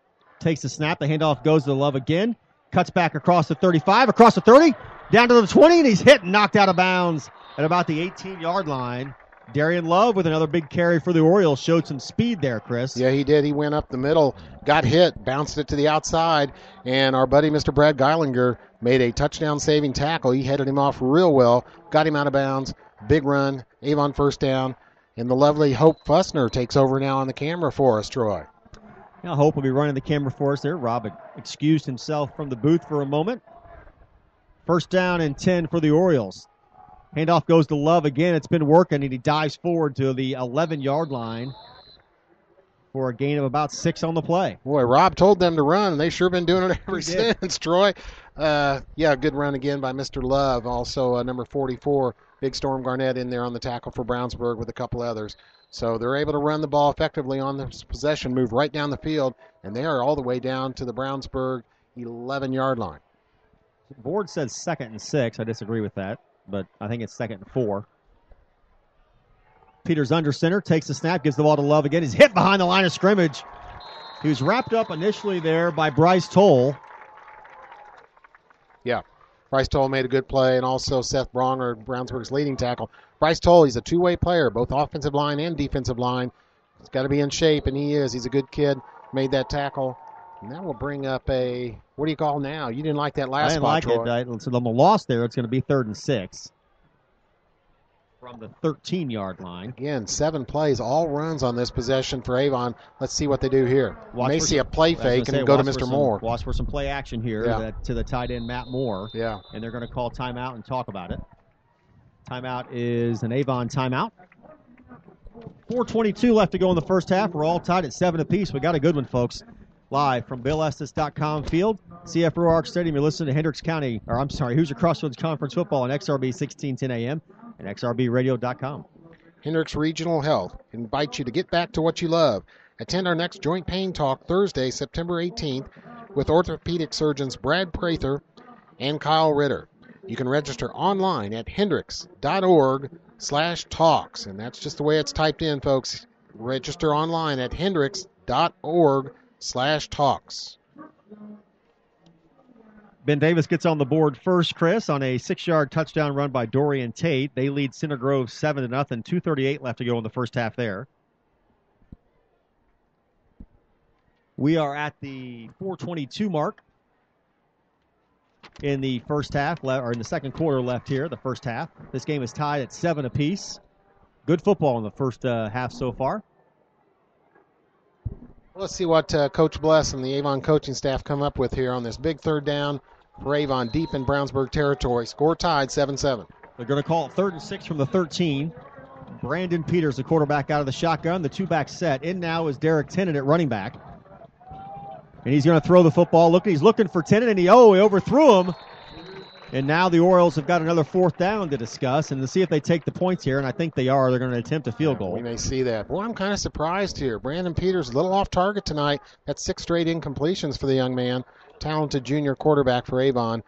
Takes the snap. The handoff goes to Love again. Cuts back across the 35, across the 30, down to the 20, and he's hit and knocked out of bounds at about the 18-yard line. Darian Love with another big carry for the Orioles. Showed some speed there, Chris. Yeah, he did. He went up the middle, got hit, bounced it to the outside, and our buddy Mr. Brad Geilinger made a touchdown-saving tackle. He headed him off real well, got him out of bounds. Big run, Avon first down, and the lovely Hope Fussner takes over now on the camera for us, Troy. Now Hope will be running the camera for us there. Rob excused himself from the booth for a moment. 1st down and 10 for the Orioles. Handoff goes to Love again. It's been working, and he dives forward to the 11-yard line for a gain of about 6 on the play. Boy, Rob told them to run, and they sure been doing it ever since, Troy. Good run again by Mr. Love. Also, number 44, Big Storm Garnett in there on the tackle for Brownsburg with a couple others. So they're able to run the ball effectively on this possession, move right down the field, and they are all the way down to the Brownsburg 11-yard line. Board says 2nd and 6. I disagree with that, but I think it's 2nd and 4. Peters under center, takes the snap, gives the ball to Love again. He's hit behind the line of scrimmage. He was wrapped up initially there by Bryce Toll. Yeah, Bryce Toll made a good play, and also Seth Bronger, Brownsburg's leading tackle. Bryce Toll, he's a two-way player, both offensive line and defensive line. He's got to be in shape, and he is. He's a good kid. Made that tackle. And that will bring up a, what do you call now? You didn't like that last spot, Troy. I didn't like it. So the loss there, it's going to be 3rd and 6 from the 13-yard line. Again, 7 plays, all runs on this possession for Avon. Let's see what they do here. You may see a play fake and go to Mr. Moore. Watch for some play action here to the tight end, Matt Moore. Yeah. And they're going to call timeout and talk about it. Timeout is an Avon timeout. 4:22 left to go in the first half. We're all tied at 7 apiece. We got a good one, folks. Live from BillEstes.com field, CF Ruark Stadium. You're listening to Hoosier Crossroads Conference Football on XRB 1610 AM and XRBRadio.com. Hendricks Regional Health invites you to get back to what you love. Attend our next joint pain talk Thursday, September 18th, with orthopedic surgeons Brad Prather and Kyle Ritter. You can register online at hendricks.org/talks, and that's just the way it's typed in, folks. Register online at hendricks.org/talks. Ben Davis gets on the board first, Chris, on a 6-yard touchdown run by Dorian Tate. They lead Center Grove 7-0. 2:38 left to go in the first half there. We are at the 4:22 mark in the first half, or in the second quarter left here, the first half. This game is tied at 7 apiece. Good football in the first half so far. Let's see what Coach Bless and the Avon coaching staff come up with here on this big 3rd down for Avon deep in Brownsburg territory. Score tied 7-7. They're going to call it 3rd and 6 from the 13. Brandon Peters, the quarterback, out of the shotgun. The two-back set. In now is Derek Tennant at running back. And he's going to throw the football. He's looking for Tennant, and he overthrew him. And now the Orioles have got another 4th down to discuss and to see if they take the points here, and I think they are. They're going to attempt a field goal. We may see that. Boy, I'm kind of surprised here. Brandon Peters, a little off target tonight. That's 6 straight incompletions for the young man. Talented junior quarterback for Avon.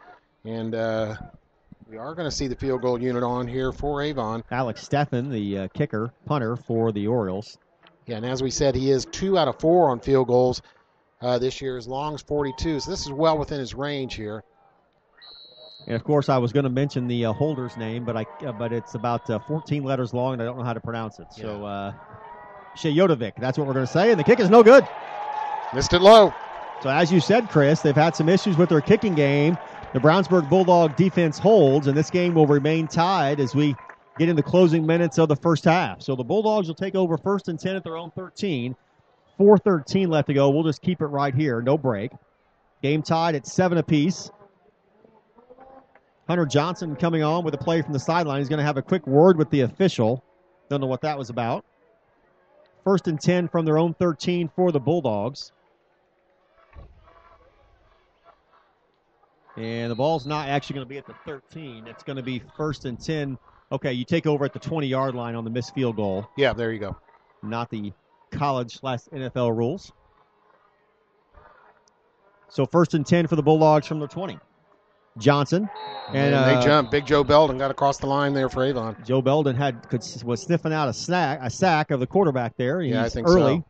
And we are going to see the field goal unit on here for Avon. Alex Steffen, the kicker, punter for the Orioles. Yeah, and as we said, he is 2 out of 4 on field goals this year, as long as 42. So this is well within his range here. And, of course, I was going to mention the holder's name, but it's about 14 letters long, and I don't know how to pronounce it. Yeah. So, Shejodovic, that's what we're going to say, and the kick is no good. Missed it low. So, as you said, Chris, they've had some issues with their kicking game. The Brownsburg Bulldog defense holds, and this game will remain tied as we get in the closing minutes of the first half. So, the Bulldogs will take over 1st and 10 at their own 13. 4:13 left to go. We'll just keep it right here, no break. Game tied at 7 apiece. Hunter Johnson coming on with a play from the sideline. He's going to have a quick word with the official. Don't know what that was about. 1st and 10 from their own 13 for the Bulldogs. And the ball's not actually going to be at the 13. It's going to be 1st and 10. Okay, you take over at the 20-yard line on the missed field goal. Yeah, there you go. Not the college/NFL rules. So 1st and 10 for the Bulldogs from the 20. Johnson. And they jumped. Big Joe Belden got across the line there for Avon. Joe Belden was sniffing out a sack of the quarterback there. Yeah, I think early. So.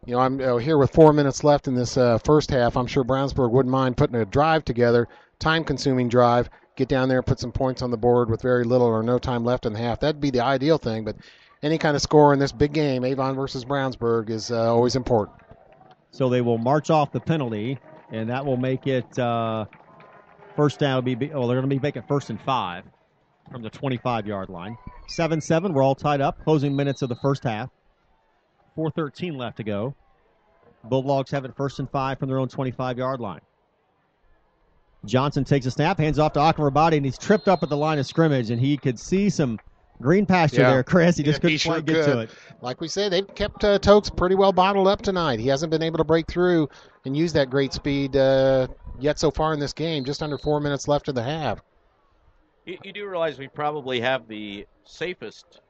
You know, I'm here with 4 minutes left in this first half. I'm sure Brownsburg wouldn't mind putting a drive together, time-consuming drive, get down there and put some points on the board with very little or no time left in the half. That'd be the ideal thing, but any kind of score in this big game, Avon versus Brownsburg, is always important. So they will march off the penalty, and that will make it first down. They're going to be making 1st and 5 from the 25-yard line. 7-7, we're all tied up. Closing minutes of the first half. 4:13 left to go. Bulldogs have it 1st and 5 from their own 25-yard line. Johnson takes a snap, hands off to Akamrabadi, and he's tripped up at the line of scrimmage, and he could see some Green pasture there, Chris. He just couldn't sure quite get to it. Like we said, they've kept Tokes pretty well bottled up tonight. He hasn't been able to break through and use that great speed yet so far in this game. Just under 4 minutes left in the half. You do realize we probably have the safest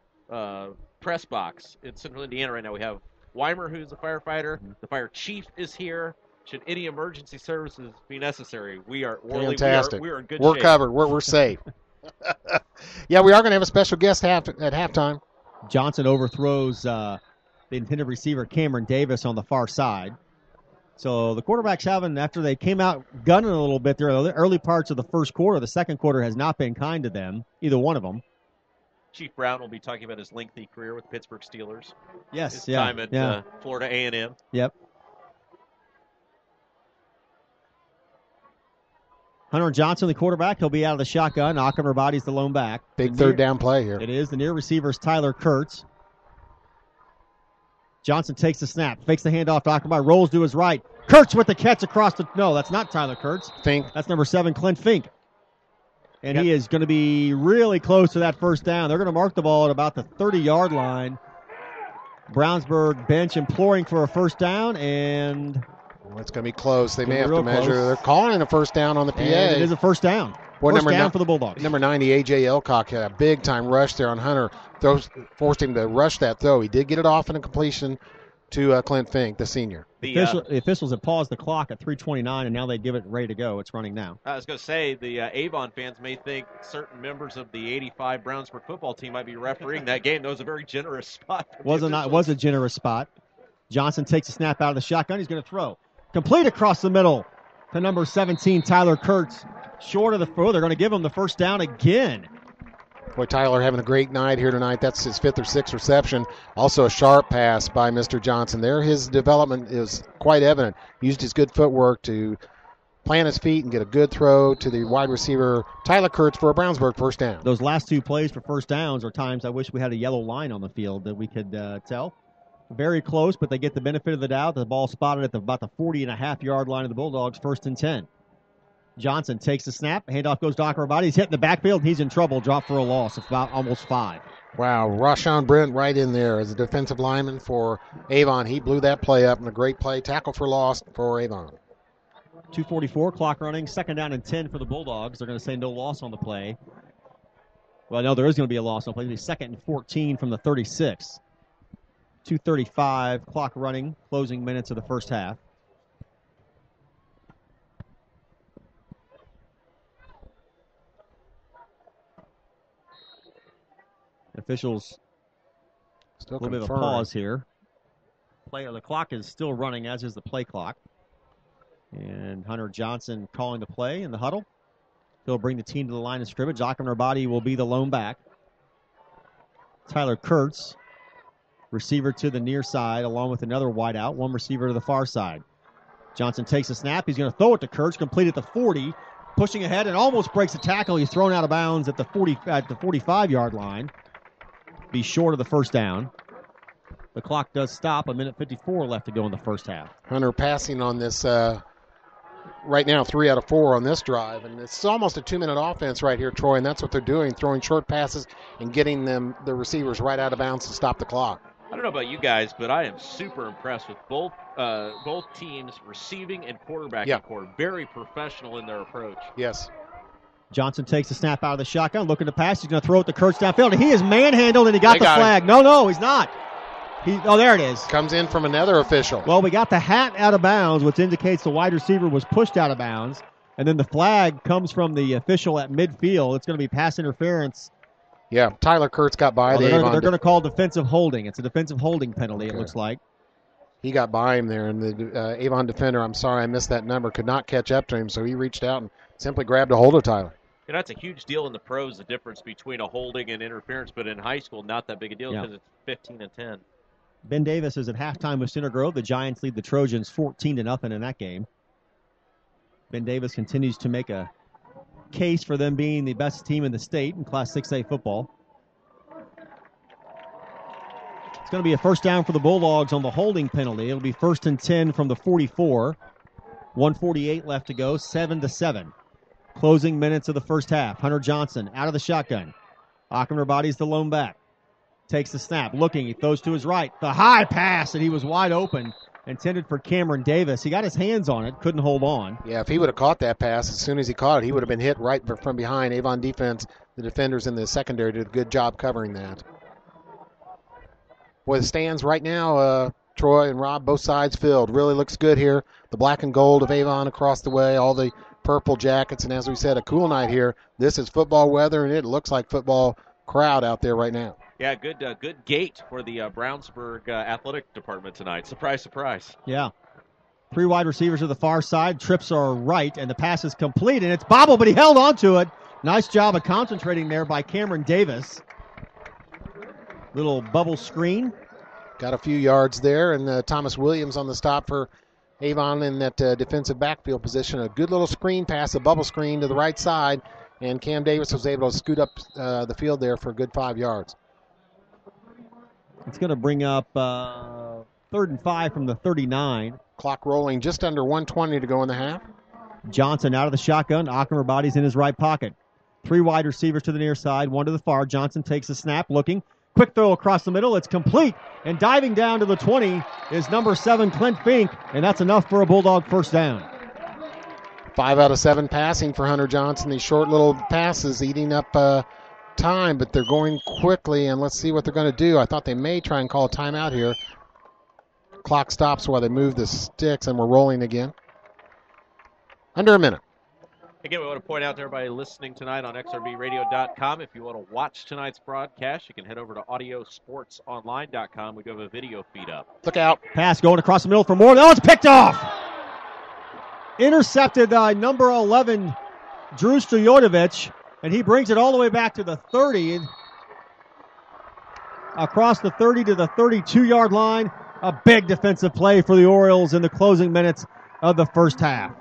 press box in Central Indiana right now. We have Weimer, who's a firefighter. The fire chief is here. Should any emergency services be necessary, we're fantastic. We are in good shape. We're covered. We're safe. Yeah, we are going to have a special guest at halftime. Johnson overthrows the intended receiver Cameron Davis on the far side. So the quarterbacks after they came out gunning a little bit there, the early parts of the first quarter, the second quarter has not been kind to them, either one of them. Chief Brown will be talking about his lengthy career with the Pittsburgh Steelers. Yes, his time at Florida A&M. Yep. Hunter Johnson, the quarterback, he'll be out of the shotgun. Akinrabadi's the lone back. Big third down play here. It is. The near receiver is Tyler Kurtz. Johnson takes the snap, fakes the handoff to Akinrabadi, rolls to his right. Kurtz with the catch across the... No, that's not Tyler Kurtz. Fink. That's number 7, Clint Fink. And he is going to be really close to that first down. They're going to mark the ball at about the 30-yard line. Brownsburg bench imploring for a first down, and... It's going to be close. They may have to measure. Close. They're calling it a first down on the PA. And it is a first down. First down for the Bulldogs. Number 90, A.J. Elcock, had a big-time rush there on Hunter. Forced him to rush that throw. He did get it off in a completion to Clint Fink, the senior. The officials have paused the clock at 3:29, and now they give it ready to go. It's running now. I was going to say, the Avon fans may think certain members of the 85 Brownsburg football team might be refereeing that game. That was a very generous spot. It was a generous spot. Johnson takes a snap out of the shotgun. He's going to throw. Complete across the middle to number 17, Tyler Kurtz. Short of the throw. They're going to give him the first down again. Boy, Tyler having a great night here tonight. That's his 5th or 6th reception. Also a sharp pass by Mr. Johnson there. His development is quite evident. Used his good footwork to plant his feet and get a good throw to the wide receiver, Tyler Kurtz, for a Brownsburg first down. Those last 2 plays for first downs are times I wish we had a yellow line on the field that we could tell. Very close, but they get the benefit of the doubt. The ball spotted at about the 40.5-yard line of the Bulldogs, 1st and 10. Johnson takes the snap. Handoff goes to Akinrabadi. He's hitting the backfield. He's in trouble. Drop for a loss of about almost 5. Wow, Rashawn Brent right in there as a defensive lineman for Avon. He blew that play up in a great play. Tackle for loss for Avon. 2:44, clock running. 2nd down and 10 for the Bulldogs. They're going to say no loss on the play. Well, no, there is going to be a loss on the play. It'll be 2nd and 14 from the 36. 2:35, clock running, closing minutes of the first half. Officials, still a little bit of a pause here. The clock is still running, as is the play clock. And Hunter Johnson calling the play in the huddle. He'll bring the team to the line of scrimmage. Akinrabadi will be the lone back. Tyler Kurtz, receiver to the near side, along with another wideout, one receiver to the far side. Johnson takes a snap. He's going to throw it to Kurtz, complete at the 40, pushing ahead and almost breaks a tackle. He's thrown out of bounds at the 45-yard line. Be short of the first down. The clock does stop. 1:54 left to go in the first half. Hunter passing on this right now, 3 out of 4 on this drive. And it's almost a 2-minute offense right here, Troy, and that's what they're doing, throwing short passes and getting the receivers right out of bounds to stop the clock. I don't know about you guys, but I am super impressed with both teams, receiving and quarterbacking core. Very professional in their approach. Yes. Johnson takes the snap out of the shotgun, looking to pass. He's going to throw it to Kurtz downfield, and he is manhandled, and he got the flag. No, he's not. There it is. Comes in from another official. Well, we got the hat out of bounds, which indicates the wide receiver was pushed out of bounds, and then the flag comes from the official at midfield. It's going to be pass interference. Yeah, Tyler Kurtz got by. They're going to call defensive holding. It's a defensive holding penalty, It looks like. He got by him there, and the Avon defender, I'm sorry I missed that number, could not catch up to him, so he reached out and simply grabbed a hold of Tyler. And that's a huge deal in the pros, the difference between a holding and interference, but in high school, not that big a deal because it's 15-10. Ben Davis is at halftime with Center Grove. The Giants lead the Trojans 14-0 in that game. Ben Davis continues to make a case for them being the best team in the state in Class 6A football. It's going to be a first down for the Bulldogs on the holding penalty. It'll be 1st and 10 from the 44. 1:48 left to go, 7-7. Closing minutes of the first half. Hunter Johnson out of the shotgun. Achenberg bodies the lone back. Takes the snap, looking, he throws to his right. The high pass, and he was wide open, intended for Cameron Davis. He got his hands on it, couldn't hold on. Yeah, if he would have caught that pass, as soon as he caught it, he would have been hit right from behind. Avon defense, the defenders in the secondary did a good job covering that. Boy, the stands right now, Troy and Rob, both sides filled. Really looks good here. The black and gold of Avon across the way, all the purple jackets, and as we said, a cool night here. This is football weather, and it looks like football crowd out there right now. Yeah, good gate for the Brownsburg athletic department tonight. Surprise, surprise. Yeah. 3 wide receivers to the far side. Trips are right, and the pass is complete, and it's bobbled, but he held on to it. Nice job of concentrating there by Cameron Davis. Little bubble screen. Got a few yards there, and Thomas Williams on the stop for Avon in that defensive backfield position. A good little screen pass, a bubble screen to the right side, and Cam Davis was able to scoot up the field there for a good 5 yards. It's going to bring up 3rd and 5 from the 39. Clock rolling, just under 1:20 to go in the half. Johnson out of the shotgun. Achenberg bodies in his right pocket. 3 wide receivers to the near side, 1 to the far. Johnson takes a snap, looking. Quick throw across the middle. It's complete. And diving down to the 20 is number 7, Clint Fink, and that's enough for a Bulldog first down. 5 out of 7 passing for Hunter Johnson. These short little passes eating up time, but they're going quickly, and let's see what they're going to do. I thought they may try and call a timeout here. Clock stops while they move the sticks, and we're rolling again. Under a minute. Again, we want to point out to everybody listening tonight on xrbradio.com, if you want to watch tonight's broadcast, you can head over to audiosportsonline.com. We do have a video feed up. Look out. Pass going across the middle for Moore. Oh, it's picked off. Intercepted by number 11, Drew Stoyanovich, and he brings it all the way back to the 30. Across the 30 to the 32-yard line. A big defensive play for the Orioles in the closing minutes of the first half.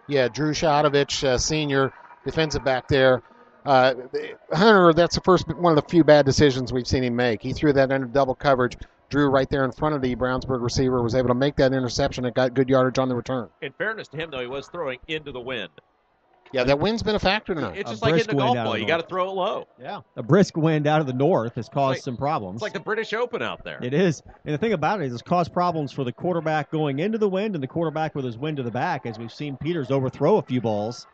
Yeah, Drew Stoyanovich, senior defensive back there. Hunter, that's the first one of the few bad decisions we've seen him make. He threw that under double coverage. Drew right there in front of the Brownsburg receiver was able to make that interception and got good yardage on the return. In fairness to him, though, he was throwing into the wind. Yeah, that wind's been a factor tonight. It's just like hitting a golf ball. You got to throw it low. Yeah, a brisk wind out of the north has caused some problems. It's like the British Open out there. It is. And the thing about it is it's caused problems for the quarterback going into the wind and the quarterback with his wind to the back, as we've seen Peters overthrow a few balls,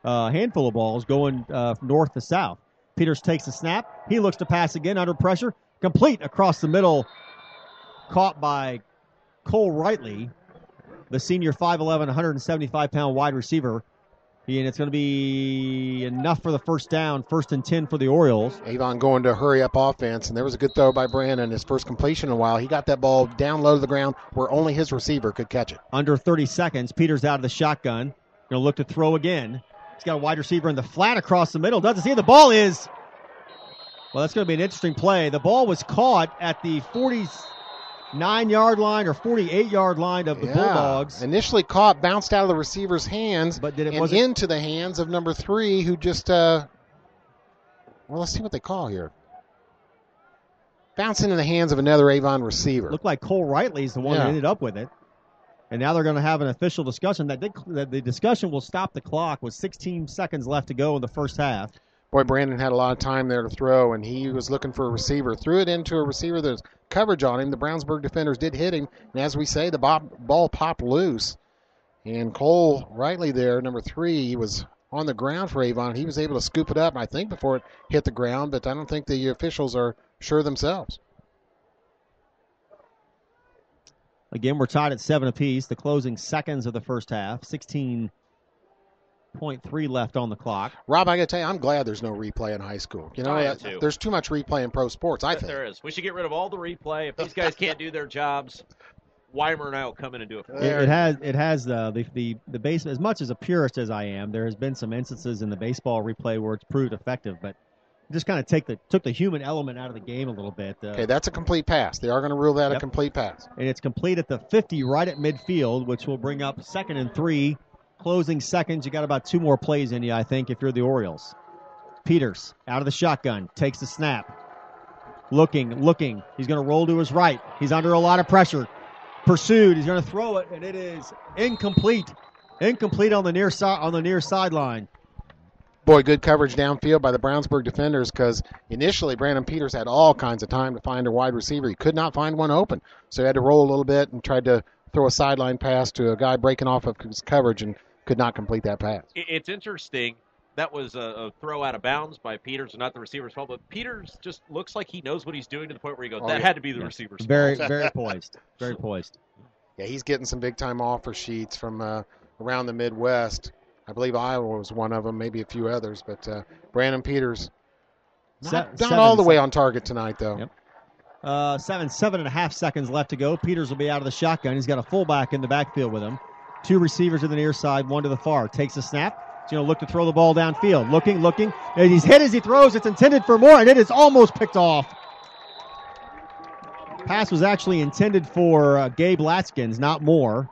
a handful of balls going north to south. Peters takes the snap. He looks to pass again under pressure. Complete across the middle. Caught by Cole Rightly, the senior 5'11", 175-pound wide receiver. And it's going to be enough for the first down, 1st and 10 for the Orioles. Avon going to hurry up offense, and there was a good throw by Brandon, his first completion in a while. He got that ball down low to the ground where only his receiver could catch it. Under 30 seconds, Peters out of the shotgun. Going to look to throw again. He's got a wide receiver in the flat across the middle. Doesn't see it. The ball is, well, that's going to be an interesting play. The ball was caught at the 49-yard line or 48-yard line of the Bulldogs. Initially caught, bounced out of the receiver's hands, but into the hands of number 3, who just, well, let's see what they call here. Bounced into the hands of another Avon receiver. Looked like Cole Rightly's the one that ended up with it. And now they're going to have an official discussion. That the discussion will stop the clock with 16 seconds left to go in the first half. Boy, Brandon had a lot of time there to throw, and he was looking for a receiver. Threw it into a receiver there's coverage on him. The Brownsburg defenders did hit him, and as we say, the ball popped loose. And Cole Rightly there, number 3, he was on the ground for Avon. He was able to scoop it up, I think, before it hit the ground, but I don't think the officials are sure themselves. Again, we're tied at 7 apiece. The closing seconds of the first half. 16.3 left on the clock. Rob, I got to tell you, I'm glad there's no replay in high school. You know, there's too much replay in pro sports, I think. There is. We should get rid of all the replay. If these guys can't do their jobs, Weimer and I will come in and do it for them. It has the base. As much as a purist as I am, there has been some instances in the baseball replay where it's proved effective, but just kind of took the human element out of the game a little bit. Okay, that's a complete pass. They are going to rule that a complete pass. And it's complete at the 50, right at midfield, which will bring up 2nd and 3. Closing seconds. You got about 2 more plays in you, I think, if you're the Orioles. Peters out of the shotgun, takes the snap. Looking. He's going to roll to his right. He's under a lot of pressure. Pursued. He's going to throw it, and it is incomplete. Incomplete on the near sideline. boy, good coverage downfield by the Brownsburg defenders, because initially Brandon Peters had all kinds of time to find a wide receiver. He could not find one open, so he had to roll a little bit and tried to throw a sideline pass to a guy breaking off of his coverage and could not complete that pass. It's interesting. That was a throw out of bounds by Peters, and not the receiver's fault. But Peters just looks like he knows what he's doing to the point where he goes, that had to be the receiver's fault. Very poised. Very poised. Yeah, he's getting some big-time offer sheets from around the Midwest. I believe Iowa was one of them, maybe a few others. But Brandon Peters, not all the way on target tonight, though. Yep. 7.5 seconds left to go. Peters will be out of the shotgun. He's got a fullback in the backfield with him. 2 receivers to the near side, 1 to the far. Takes a snap. He's going to look to throw the ball downfield. Looking. And he's hit as he throws. It's intended for more, and it is almost picked off. Pass was actually intended for Gabe Latskins, not Moore.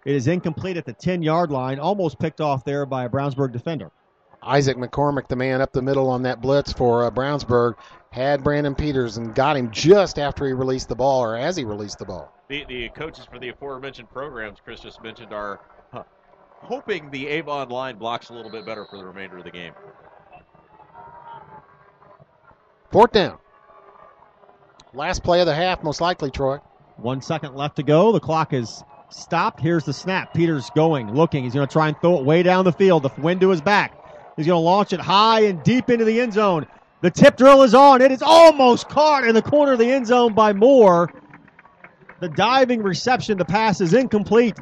It is incomplete at the 10-yard line, almost picked off there by a Brownsburg defender. Isaac McCormick, the man up the middle on that blitz for Brownsburg, had Brandon Peters and got him just after he released the ball, or as he released the ball. The coaches for the aforementioned programs Chris just mentioned are hoping the Avon line blocks a little bit better for the remainder of the game. 4th down. Last play of the half, most likely, Troy. 1 second left to go. The clock is stopped. Here's the snap. Peters looking. He's going to try and throw it way down the field. The wind to his back. He's going to launch it high and deep into the end zone. The tip drill is on. It is almost caught in the corner of the end zone by Moore. The diving reception, the pass is incomplete.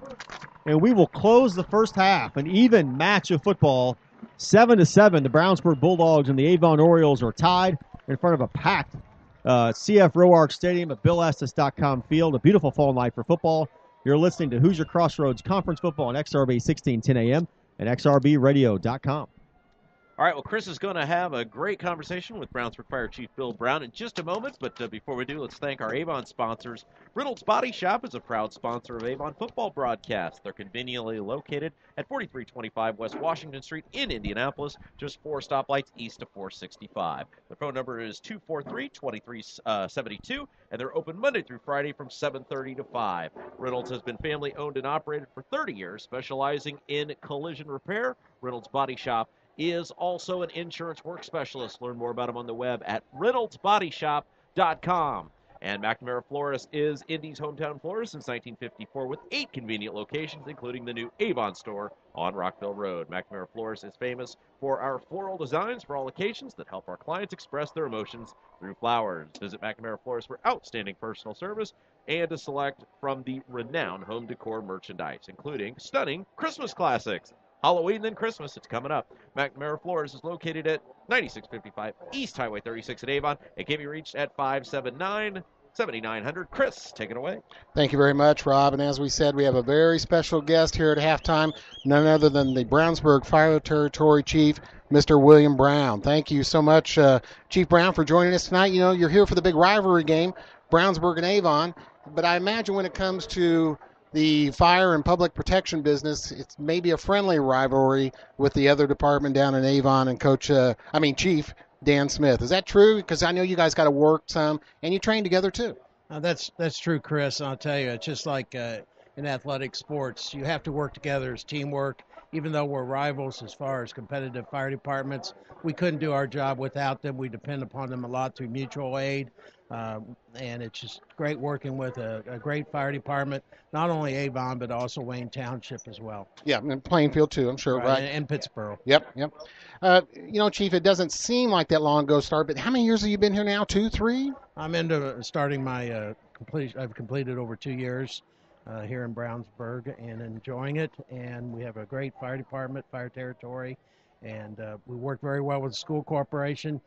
And we will close the first half. An even match of football. 7-7. The Brownsburg Bulldogs and the Avon Orioles are tied in front of a packed CF Roark Stadium at BillEstes.com field. A beautiful fall night for football. You're listening to Hoosier Crossroads Conference Football on XRB 1610 AM and XRBRadio.com. All right, well, Chris is going to have a great conversation with Brownsburg Fire Chief Bill Brown in just a moment, but before we do, let's thank our Avon sponsors. Reynolds Body Shop is a proud sponsor of Avon football broadcasts. They're conveniently located at 4325 West Washington Street in Indianapolis, just 4 stoplights east of 465. Their phone number is 243-2372, and they're open Monday through Friday from 7:30 to 5. Reynolds has been family owned and operated for 30 years, specializing in collision repair. Reynolds Body Shop is also an insurance work specialist. Learn more about them on the web at reynoldsbodyshop.com. And McNamara Florist is Indy's hometown florist since 1954 with 8 convenient locations, including the new Avon store on Rockville Road. McNamara Florist is famous for our floral designs for all occasions that help our clients express their emotions through flowers. Visit McNamara Florist for outstanding personal service and to select from the renowned home decor merchandise, including stunning Christmas classics. Halloween, then Christmas, it's coming up. McNamara Florist is located at 9655 East Highway 36 at Avon. It can be reached at 579-7900. Chris, take it away. Thank you very much, Rob. And as we said, we have a very special guest here at halftime, none other than the Brownsburg Fire Territory Chief, Mr. William Brown. Thank you so much, Chief Brown, for joining us tonight. You know, you're here for the big rivalry game, Brownsburg and Avon. But I imagine when it comes to the fire and public protection business, it's maybe a friendly rivalry with the other department down in Avon and Chief Dan Smith. Is that true? Because I know you guys got to work some, and you train together too. That's true, Chris. I'll tell you, it's just like in athletic sports. You have to work together as teamwork. Even though we're rivals as far as competitive fire departments, we couldn't do our job without them. We depend upon them a lot through mutual aid. And it's just great working with a great fire department, not only Avon, but also Wayne Township as well. Yeah, and Plainfield too, I'm sure, right? And Pittsburgh. Yep. Chief, it doesn't seem like that long ago started, but how many years have you been here now? 2, 3? I'm into starting my I've completed over 2 years here in Brownsburg and enjoying it. And we have a great fire department, fire territory, and we work very well with the school corporation.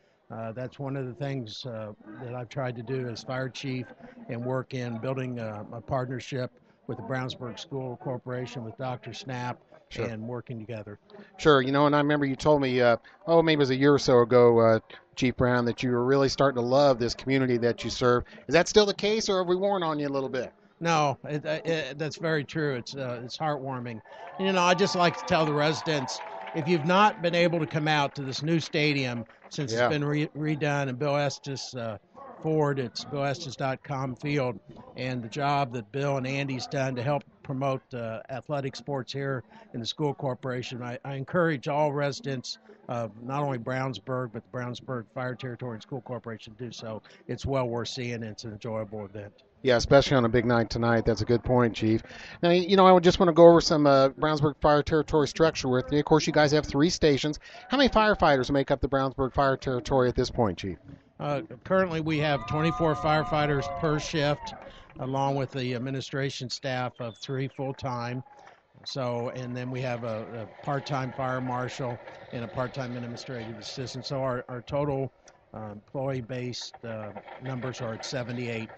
That's one of the things that I've tried to do as fire chief and work in building a partnership with the Brownsburg School Corporation with Dr. Snap. Sure. And working together. Sure. And I remember you told me, maybe it was a year or so ago, Chief Brown, that you were really starting to love this community that you serve. Is that still the case, or have we worn on you a little bit? No, that's very true. It's heartwarming. And, I just like to tell the residents, if you've not been able to come out to this new stadium since it's been redone and Bill Estes forward, it's GoEstes.com field, and the job that Bill and Andy's done to help promote athletic sports here in the school corporation. I encourage all residents of not only Brownsburg, but the Brownsburg Fire Territory and School Corporation to do so. It's well worth seeing, and it's an enjoyable event. Yeah, especially on a big night tonight. That's a good point, Chief. Now, I just want to go over some Brownsburg Fire Territory structure with you. Of course, you guys have 3 stations. How many firefighters make up the Brownsburg Fire Territory at this point, Chief? Currently, we have 24 firefighters per shift, along with the administration staff of 3 full-time. And then we have a part-time fire marshal and a part-time administrative assistant. So our total employee-based numbers are at 78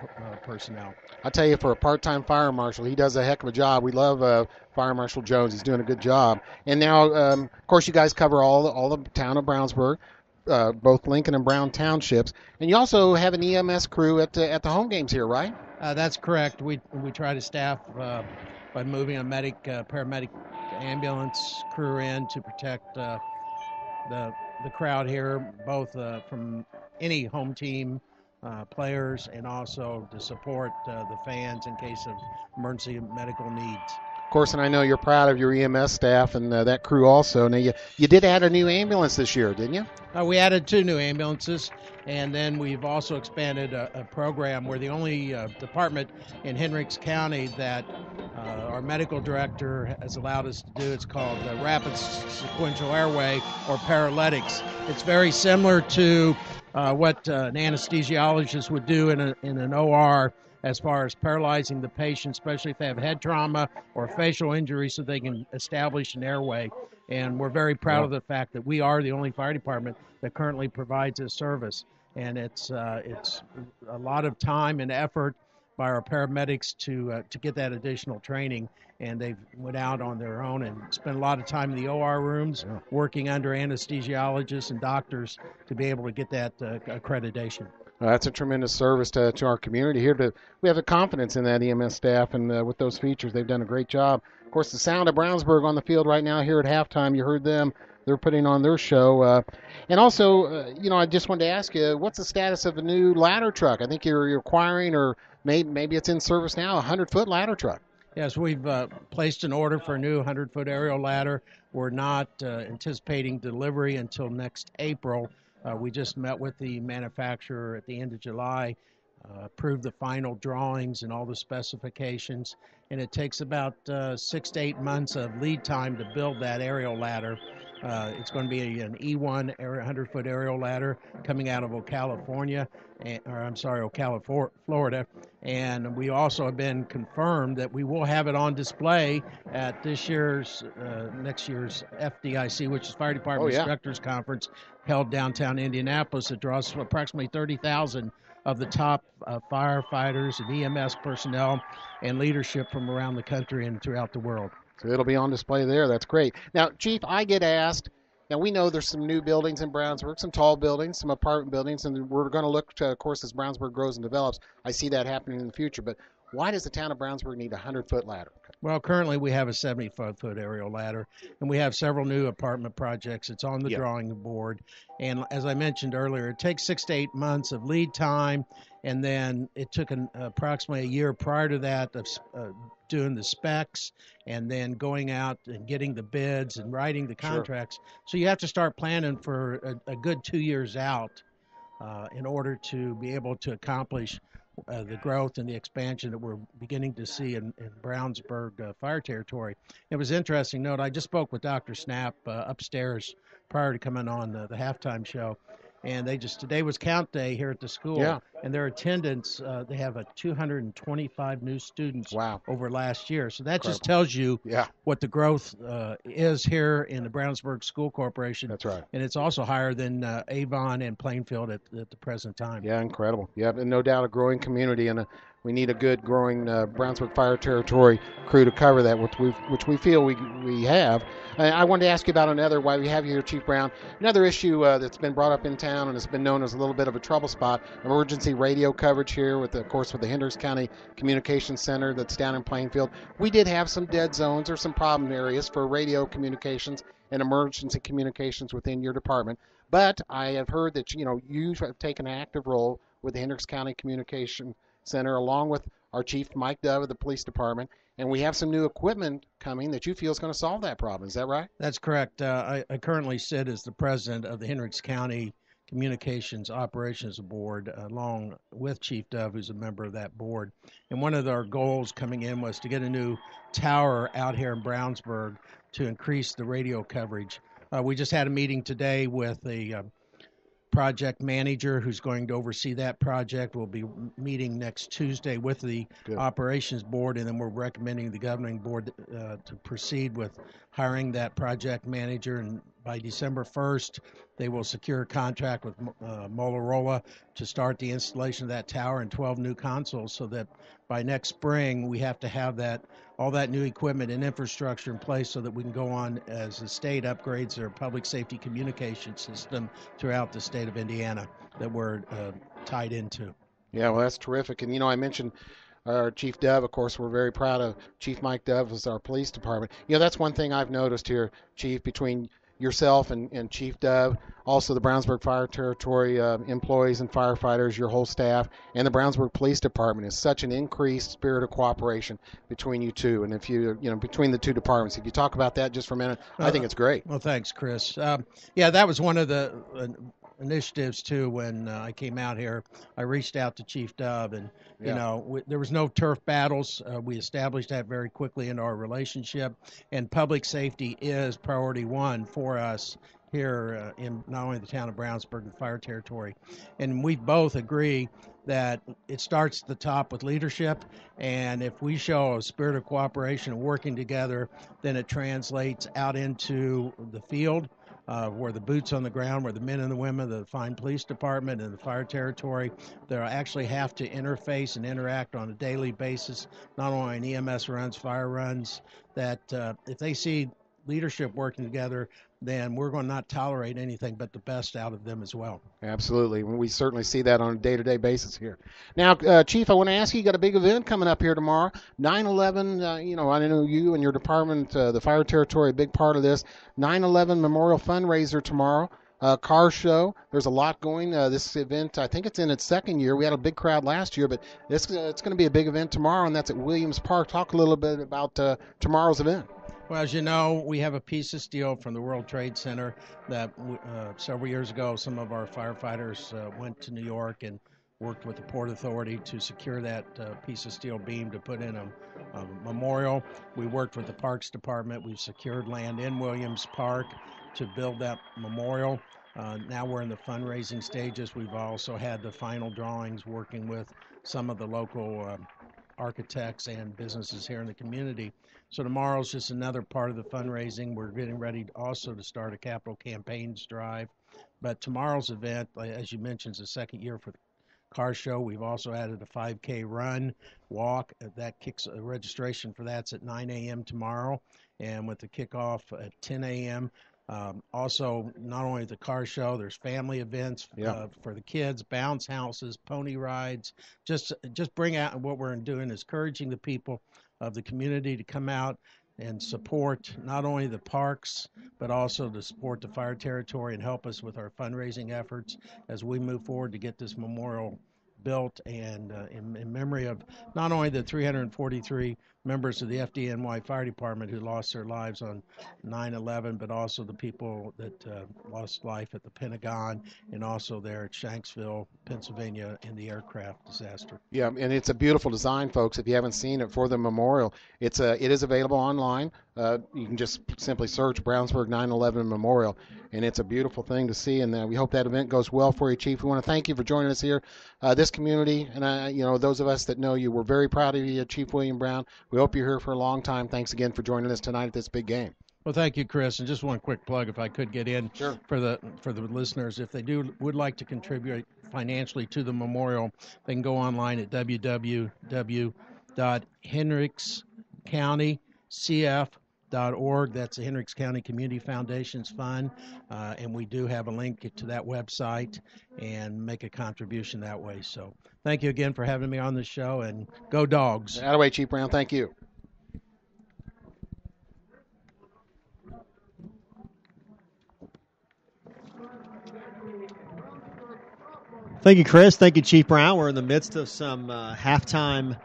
personnel. I'll tell you, for a part-time fire marshal, he does a heck of a job. We love Fire Marshal Jones. He's doing a good job. And now, of course, you guys cover all the town of Brownsburg, both Lincoln and Brown townships. And you also have an EMS crew at the home games here, right? That's correct. We try to staff by moving a paramedic ambulance crew in to protect the crowd here, both from any home team players and also to support the fans in case of emergency medical needs. Of course, and I know you're proud of your EMS staff and that crew also. Now, you did add a new ambulance this year, didn't you? We added 2 new ambulances, and then we've also expanded a program. We're the only department in Hendricks County that our medical director has allowed us to do. It's called Rapid Sequential Airway, or paralytics. It's very similar to what an anesthesiologist would do in an OR, as far as paralyzing the patient, especially if they have head trauma or facial injury, so they can establish an airway. And we're very proud of the fact that we are the only fire department that currently provides this service. And it's a lot of time and effort by our paramedics to get that additional training. And they've went out on their own and spent a lot of time in the OR rooms working under anesthesiologists and doctors to be able to get that accreditation. That's a tremendous service to our community here. We have the confidence in that EMS staff, and with those features, they've done a great job. Of course, the sound of Brownsburg on the field right now here at halftime, you heard them. They're putting on their show. And also, I just wanted to ask you, what's the status of the new ladder truck? I think you're acquiring, or maybe it's in service now, a 100-foot ladder truck. Yes, we've placed an order for a new 100-foot aerial ladder. We're not anticipating delivery until next April. We just met with the manufacturer at the end of July, approved the final drawings and all the specifications, and it takes about 6 to 8 months of lead time to build that aerial ladder. It's going to be an E1 100-foot aerial ladder coming out of Ocala, Florida. And we also have been confirmed that we will have it on display at next year's FDIC, which is Fire Department Instructors Conference, held downtown Indianapolis. It draws approximately 30,000 of the top firefighters and EMS personnel and leadership from around the country and throughout the world. So it'll be on display there. That's great. Now, Chief, I get asked, now we know there's some new buildings in Brownsburg, some tall buildings, some apartment buildings, and we're going to look to, of course, as Brownsburg grows and develops. I see that happening in the future. But why does the town of Brownsburg need a 100-foot ladder? Well, currently we have a 75-foot aerial ladder, and we have several new apartment projects. It's on the drawing board. And as I mentioned earlier, it takes 6 to 8 months of lead time, and then it took approximately a year prior to that of doing the specs and then going out and getting the bids and writing the contracts. Sure. So you have to start planning for a good 2 years out in order to be able to accomplish the growth and the expansion that we're beginning to see in Brownsburg Fire Territory. It was interesting. Note, I just spoke with Dr. Snap upstairs prior to coming on the halftime show, and today was count day here at the school. Yeah. And their attendance, they have 225 new students over last year. So that just tells you what the growth is here in the Brownsburg School Corporation. That's right. And it's also higher than Avon and Plainfield at the present time. Yeah, incredible. Yeah, and no doubt a growing community, and we need a good growing Brownsburg Fire Territory crew to cover that, which we feel we have. I wanted to ask you about another, while we have you here, Chief Brown, another issue that's been brought up in town and has been known as a little bit of a trouble spot, emergency radio coverage here with the Hendricks County Communications Center that's down in Plainfield. We did have some dead zones or some problem areas for radio communications and emergency communications within your department, but I have heard that you have taken an active role with the Hendricks County Communication Center, along with our Chief Mike Dove of the Police Department, and we have some new equipment coming that you feel is going to solve that problem. Is that right? That's correct. I currently sit as the president of the Hendricks County Communications Operations Board, along with Chief Dove, who's a member of that board. And one of our goals coming in was to get a new tower out here in Brownsburg to increase the radio coverage. We just had a meeting today with the project manager who's going to oversee that project. We'll be meeting next Tuesday with the operations board, and then we're recommending the governing board to proceed with hiring that project manager. And by December 1st, they will secure a contract with Motorola to start the installation of that tower and 12 new consoles, so that by next spring we have to have all that new equipment and infrastructure in place so that we can go on as the state upgrades their public safety communication system throughout the state of Indiana that we're tied into. Yeah, well, that's terrific. And, I mentioned our Chief Dove. Of course, we're very proud of Chief Mike Dove as our police department. That's one thing I've noticed here, Chief, between yourself and Chief Dove, also the Brownsburg Fire Territory employees and firefighters, your whole staff, and the Brownsburg Police Department is such an increased spirit of cooperation between you two. And if between the two departments, if you talk about that just for a minute, I think it's great. Well, thanks, Chris. That was one of the initiatives too. When I came out here, I reached out to Chief Dove, and there was no turf battles. We established that very quickly in our relationship, and public safety is priority one for us here in not only the town of Brownsburg and the fire territory. And we both agree that it starts at the top with leadership, and if we show a spirit of cooperation and working together, then it translates out into the field, where the boots on the ground, where the men and the women, the fine police department and the fire territory, they actually have to interface and interact on a daily basis, not only in EMS runs, fire runs, that if they see leadership working together, then we're going to not tolerate anything but the best out of them as well. Absolutely. We certainly see that on a day-to-day basis here. Now, Chief, I want to ask you got a big event coming up here tomorrow, 9/11. I know you and your department, the fire territory, a big part of this. 9/11 Memorial Fundraiser tomorrow. Car show. There's a lot going. This event, I think it's in its second year. We had a big crowd last year, but it's going to be a big event tomorrow, and that's at Williams Park. Talk a little bit about tomorrow's event. Well, as you know, we have a piece of steel from the World Trade Center that several years ago, some of our firefighters went to New York and worked with the Port Authority to secure that piece of steel beam to put in a memorial. We worked with the Parks Department. We've secured land in Williams Park to build that memorial. Now we're in the fundraising stages. We've also had the final drawings working with some of the local architects and businesses here in the community. So tomorrow's just another part of the fundraising. We're getting ready also to start a capital campaigns drive. But tomorrow's event, as you mentioned, is the second year for the car show. We've also added a 5K run, walk. That kicks registration for that's at 9 a.m. tomorrow, and with the kickoff at 10 a.m. Also, not only the car show, there's family events for the kids, bounce houses, pony rides. Just bring out, what we're doing is encouraging the people of the community to come out and support not only the parks, but also to support the fire territory and help us with our fundraising efforts as we move forward to get this memorial built, and in memory of not only the 343 members of the FDNY Fire Department who lost their lives on 9/11, but also the people that lost life at the Pentagon and also there at Shanksville, Pennsylvania, in the aircraft disaster. Yeah, and it's a beautiful design, folks. If you haven't seen it for the memorial, it is available online. You can just simply search Brownsburg 9/11 Memorial, and it's a beautiful thing to see. And we hope that event goes well for you, Chief. We want to thank you for joining us here, this community, and those of us that know you. We're very proud of you, Chief William Brown. We hope you're here for a long time. Thanks again for joining us tonight at this big game. Well, thank you, Chris. And just one quick plug, if I could get in, sure, for the listeners, if they would like to contribute financially to the memorial, they can go online at www.hendrickscountycf.org. That's the Hendricks County Community Foundation's fund, and we do have a link to that website and make a contribution that way. So thank you again for having me on the show, and go Dogs. Out of the way, Chief Brown. Thank you. Thank you, Chris. Thank you, Chief Brown. We're in the midst of some halftime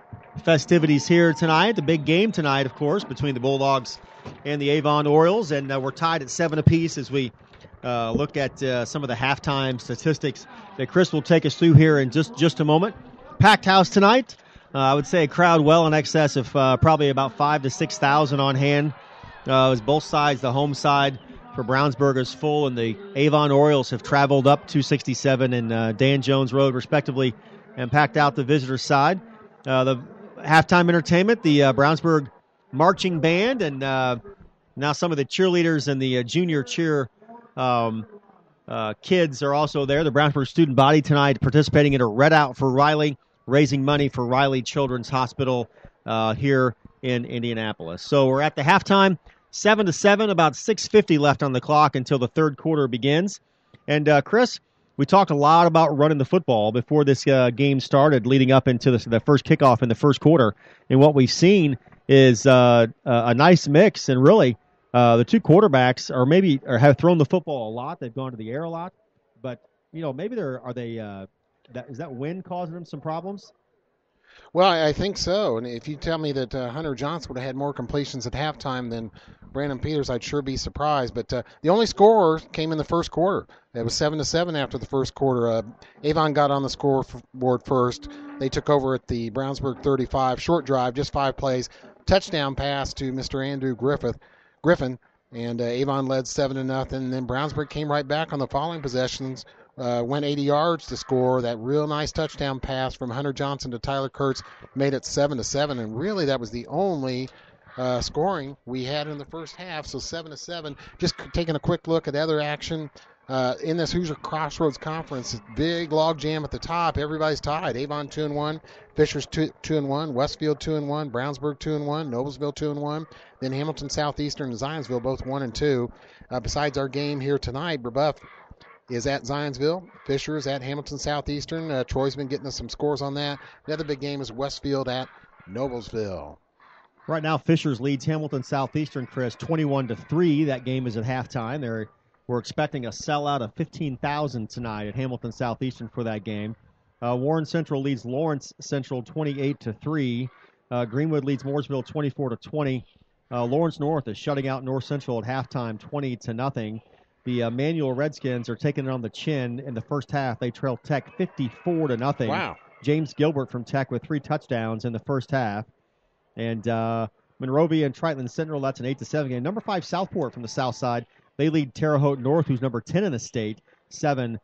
festivities here tonight. The big game tonight, of course, between the Bulldogs and the Avon Orioles, and we're tied at 7 apiece as we look at some of the halftime statistics that Chris will take us through here in just a moment. Packed house tonight. I would say a crowd well in excess of probably about 5,000 to 6,000 on hand. As both sides, the home side for Brownsburg is full, and the Avon Orioles have traveled up 267 and Dan Jones Road, respectively, and packed out the visitor side. The halftime entertainment, the Brownsburg marching band, and now some of the cheerleaders and the junior cheer kids are also there. The Brownsburg student body tonight participating in a Red Out for Riley, raising money for Riley Children's Hospital here in Indianapolis. So we're at the halftime. 7-7, about 6:50 left on the clock until the third quarter begins. And, Chris, we talked a lot about running the football before this game started, leading up into the first kickoff in the first quarter. And what we've seen is a nice mix. And really, the two quarterbacks have thrown the football a lot. They've gone to the air a lot. But, maybe is that wind causing them some problems? Well, I think so. And if you tell me that Hunter Johnson would have had more completions at halftime than Brandon Peters, I'd sure be surprised. But the only score came in the first quarter. It was 7-7 after the first quarter. Avon got on the scoreboard first. They took over at the Brownsburg 35. Short drive, just 5 plays. Touchdown pass to Mr. Andrew Griffin. And Avon led 7-0. And then Brownsburg came right back on the following possessions. Went 80 yards to score. That real nice touchdown pass from Hunter Johnson to Tyler Kurtz made it 7-7, and really that was the only scoring we had in the first half. So 7-7. Just taking a quick look at other action in this Hoosier Crossroads Conference. Big log jam at the top. Everybody's tied. Avon 2-1, Fishers 2-1, Westfield 2-1, Brownsburg 2-1, Noblesville 2-1. Then Hamilton Southeastern and Zionsville both 1-2. Besides our game here tonight, Brebeuf is at Zionsville. Fisher is at Hamilton Southeastern. Troy's been getting us some scores on that. The other big game is Westfield at Noblesville. Right now, Fishers leads Hamilton Southeastern, Chris, 21-3. That game is at halftime. We're expecting a sellout of 15,000 tonight at Hamilton Southeastern for that game. Warren Central leads Lawrence Central 28-3. Greenwood leads Mooresville 24-20. Lawrence North is shutting out North Central at halftime 20-0. The Manual Redskins are taking it on the chin in the first half. They trail Tech 54-0. Wow. James Gilbert from Tech with 3 touchdowns in the first half. And Monrovia and Triton Central, that's an 8-7 game. Number 5, Southport from the south side. They lead Terre Haute North, who's number 10 in the state, 7-0.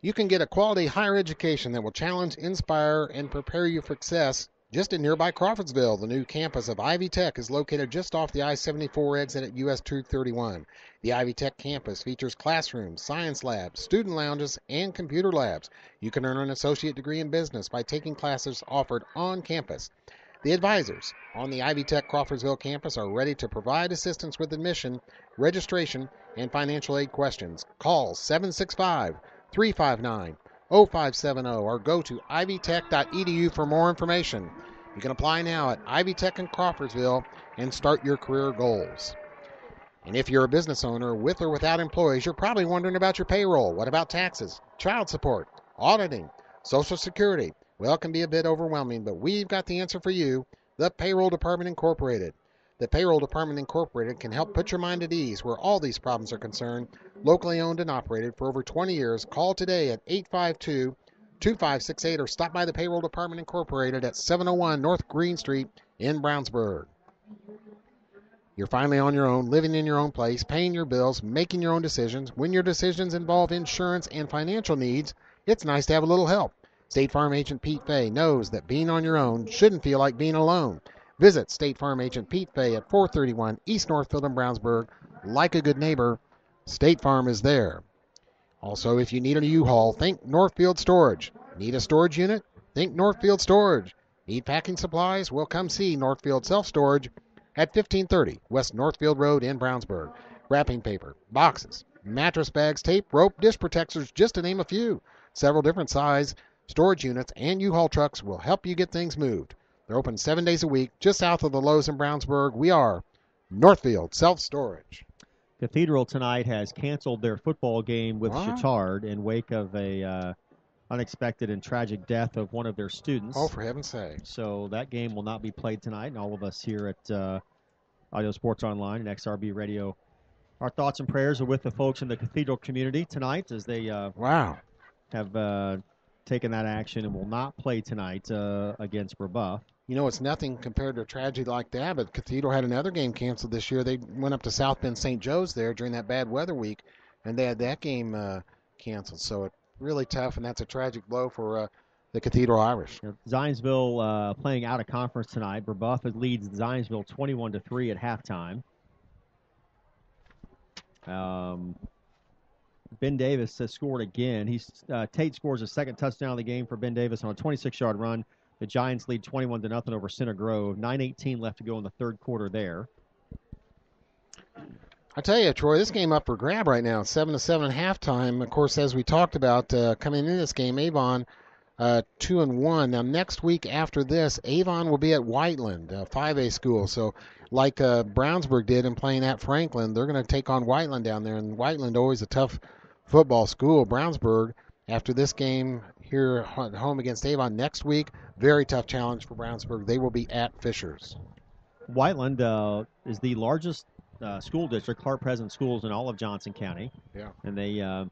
You can get a quality higher education that will challenge, inspire, and prepare you for success just in nearby Crawfordsville. The new campus of Ivy Tech is located just off the I-74 exit at US 231. The Ivy Tech campus features classrooms, science labs, student lounges, and computer labs. You can earn an associate degree in business by taking classes offered on campus. The advisors on the Ivy Tech Crawfordsville campus are ready to provide assistance with admission, registration, and financial aid questions. Call 765-359-0570 or go to ivytech.edu for more information. You can apply now at Ivy Tech in Crawfordsville and start your career goals. And if you're a business owner with or without employees, you're probably wondering about your payroll. What about taxes, child support, auditing, Social Security? Well, it can be a bit overwhelming, but we've got the answer for you, the Payroll Department Incorporated. The Payroll Department Incorporated can help put your mind at ease where all these problems are concerned. Locally owned and operated for over 20 years. Call today at 852-2568 or stop by the Payroll Department Incorporated at 701 North Green Street in Brownsburg. You're finally on your own, living in your own place, paying your bills, making your own decisions. When your decisions involve insurance and financial needs, it's nice to have a little help. State Farm Agent Pete Fay knows that being on your own shouldn't feel like being alone. Visit State Farm Agent Pete Fay at 431 East Northfield in Brownsburg. Like a good neighbor, State Farm is there. Also, if you need a U-Haul, think Northfield Storage. Need a storage unit? Think Northfield Storage. Need packing supplies? Well, come see Northfield Self-Storage at 1530 West Northfield Road in Brownsburg. Wrapping paper, boxes, mattress bags, tape, rope, dish protectors, just to name a few. Several different size storage units and U-Haul trucks will help you get things moved. They're open 7 days a week, just south of the Lowe's in Brownsburg. We are Northfield Self-Storage. Cathedral tonight has canceled their football game with What? Chittard in wake of a unexpected and tragic death of one of their students. Oh, for heaven's sake. So that game will not be played tonight, and all of us here at Audio Sports Online and XRB Radio, our thoughts and prayers are with the folks in the Cathedral community tonight as they Wow. have taken that action and will not play tonight against Brebeuf. You know, it's nothing compared to a tragedy like that, but Cathedral had another game canceled this year. They went up to South Bend St. Joe's there during that bad weather week, and they had that game canceled. So it's really tough, and that's a tragic blow for the Cathedral Irish. Zionsville playing out of conference tonight. Brebeuf leads Zionsville 21-3 at halftime. Ben Davis has scored again. Tate scores a second touchdown of the game for Ben Davis on a 26-yard run. The Giants lead 21-0 over Center Grove. 9:18 left to go in the third quarter there. I tell you, Troy, this game up for grab right now. 7-7 at halftime. Of course, as we talked about coming into this game, Avon 2-1. Now, next week after this, Avon will be at Whiteland, 5A school. So, like Brownsburg did in playing at Franklin, they're going to take on Whiteland down there. And Whiteland always a tough football school. Brownsburg, after this game here at home against Avon next week, very tough challenge for Brownsburg. They will be at Fishers. Whiteland is the largest school district, Clark Present schools in all of Johnson County. Yeah. And they a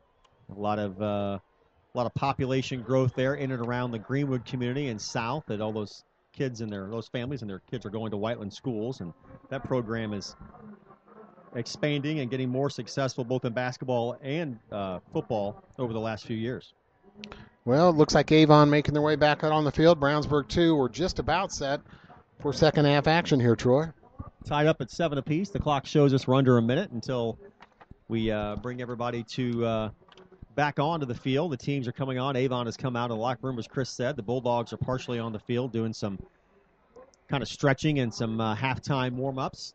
lot of population growth there in and around the Greenwood community and south. That all those kids and those families and their kids are going to Whiteland schools, and that program is expanding and getting more successful both in basketball and football over the last few years. Well, it looks like Avon making their way back out on the field. Brownsburg, too, we're just about set for second half action here, Troy. Tied up at 7 apiece. The clock shows us we're under a minute until we bring everybody to back onto the field. The teams are coming on. Avon has come out of the locker room, as Chris said. The Bulldogs are partially on the field doing some kind of stretching and some halftime warm-ups.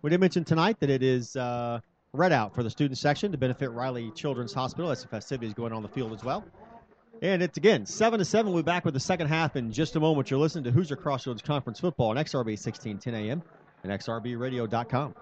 We did mention tonight that it is red out for the student section to benefit Riley Children's Hospital. That's the festivities going on the field as well. And it's, again, 7-7. We'll be back with the second half in just a moment. You're listening to Hoosier Crossroads Conference Football on XRB 1610 AM and XRBradio.com.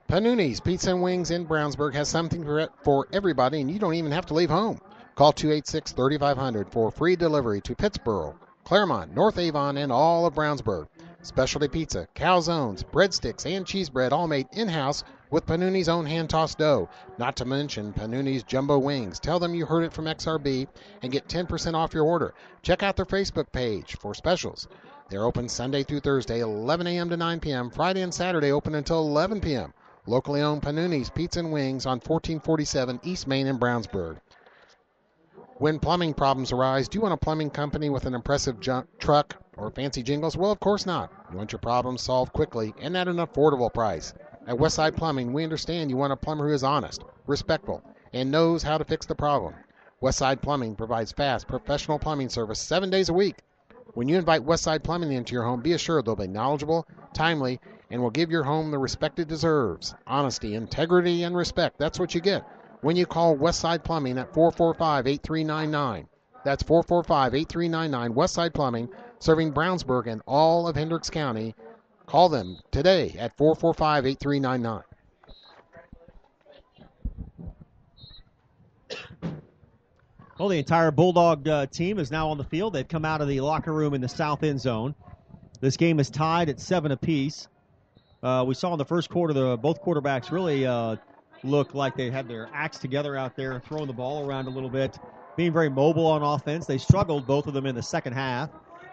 Panuni's Pizza and Wings in Brownsburg has something for everybody, and you don't even have to leave home. Call 286-3500 for free delivery to Pittsboro, Claremont, North Avon, and all of Brownsburg. Specialty pizza, calzones, breadsticks, and cheese bread all made in-house with Panuni's own hand-tossed dough. Not to mention Panuni's jumbo wings. Tell them you heard it from XRB and get 10% off your order. Check out their Facebook page for specials. They're open Sunday through Thursday, 11 a.m. to 9 p.m. Friday and Saturday open until 11 p.m. Locally owned Panuni's Pizza and Wings on 1447 East Main in Brownsburg. When plumbing problems arise, do you want a plumbing company with an impressive truck or fancy jingles? Well, of course not. You want your problems solved quickly and at an affordable price. At Westside Plumbing, we understand you want a plumber who is honest, respectful, and knows how to fix the problem. Westside Plumbing provides fast, professional plumbing service 7 days a week. When you invite Westside Plumbing into your home, be assured they'll be knowledgeable, timely, and will give your home the respect it deserves. Honesty, integrity, and respect. That's what you get when you call Westside Plumbing at 445-8399. That's 445-8399. Westside Plumbing, serving Brownsburg and all of Hendricks County. Call them today at 445-8399. Well, the entire Bulldog team is now on the field. They've come out of the locker room in the south end zone. This game is tied at 7 apiece. We saw in the first quarter both quarterbacks really look like they had their acts together out there, throwing the ball around a little bit, being very mobile on offense. They struggled, both of them, in the second half.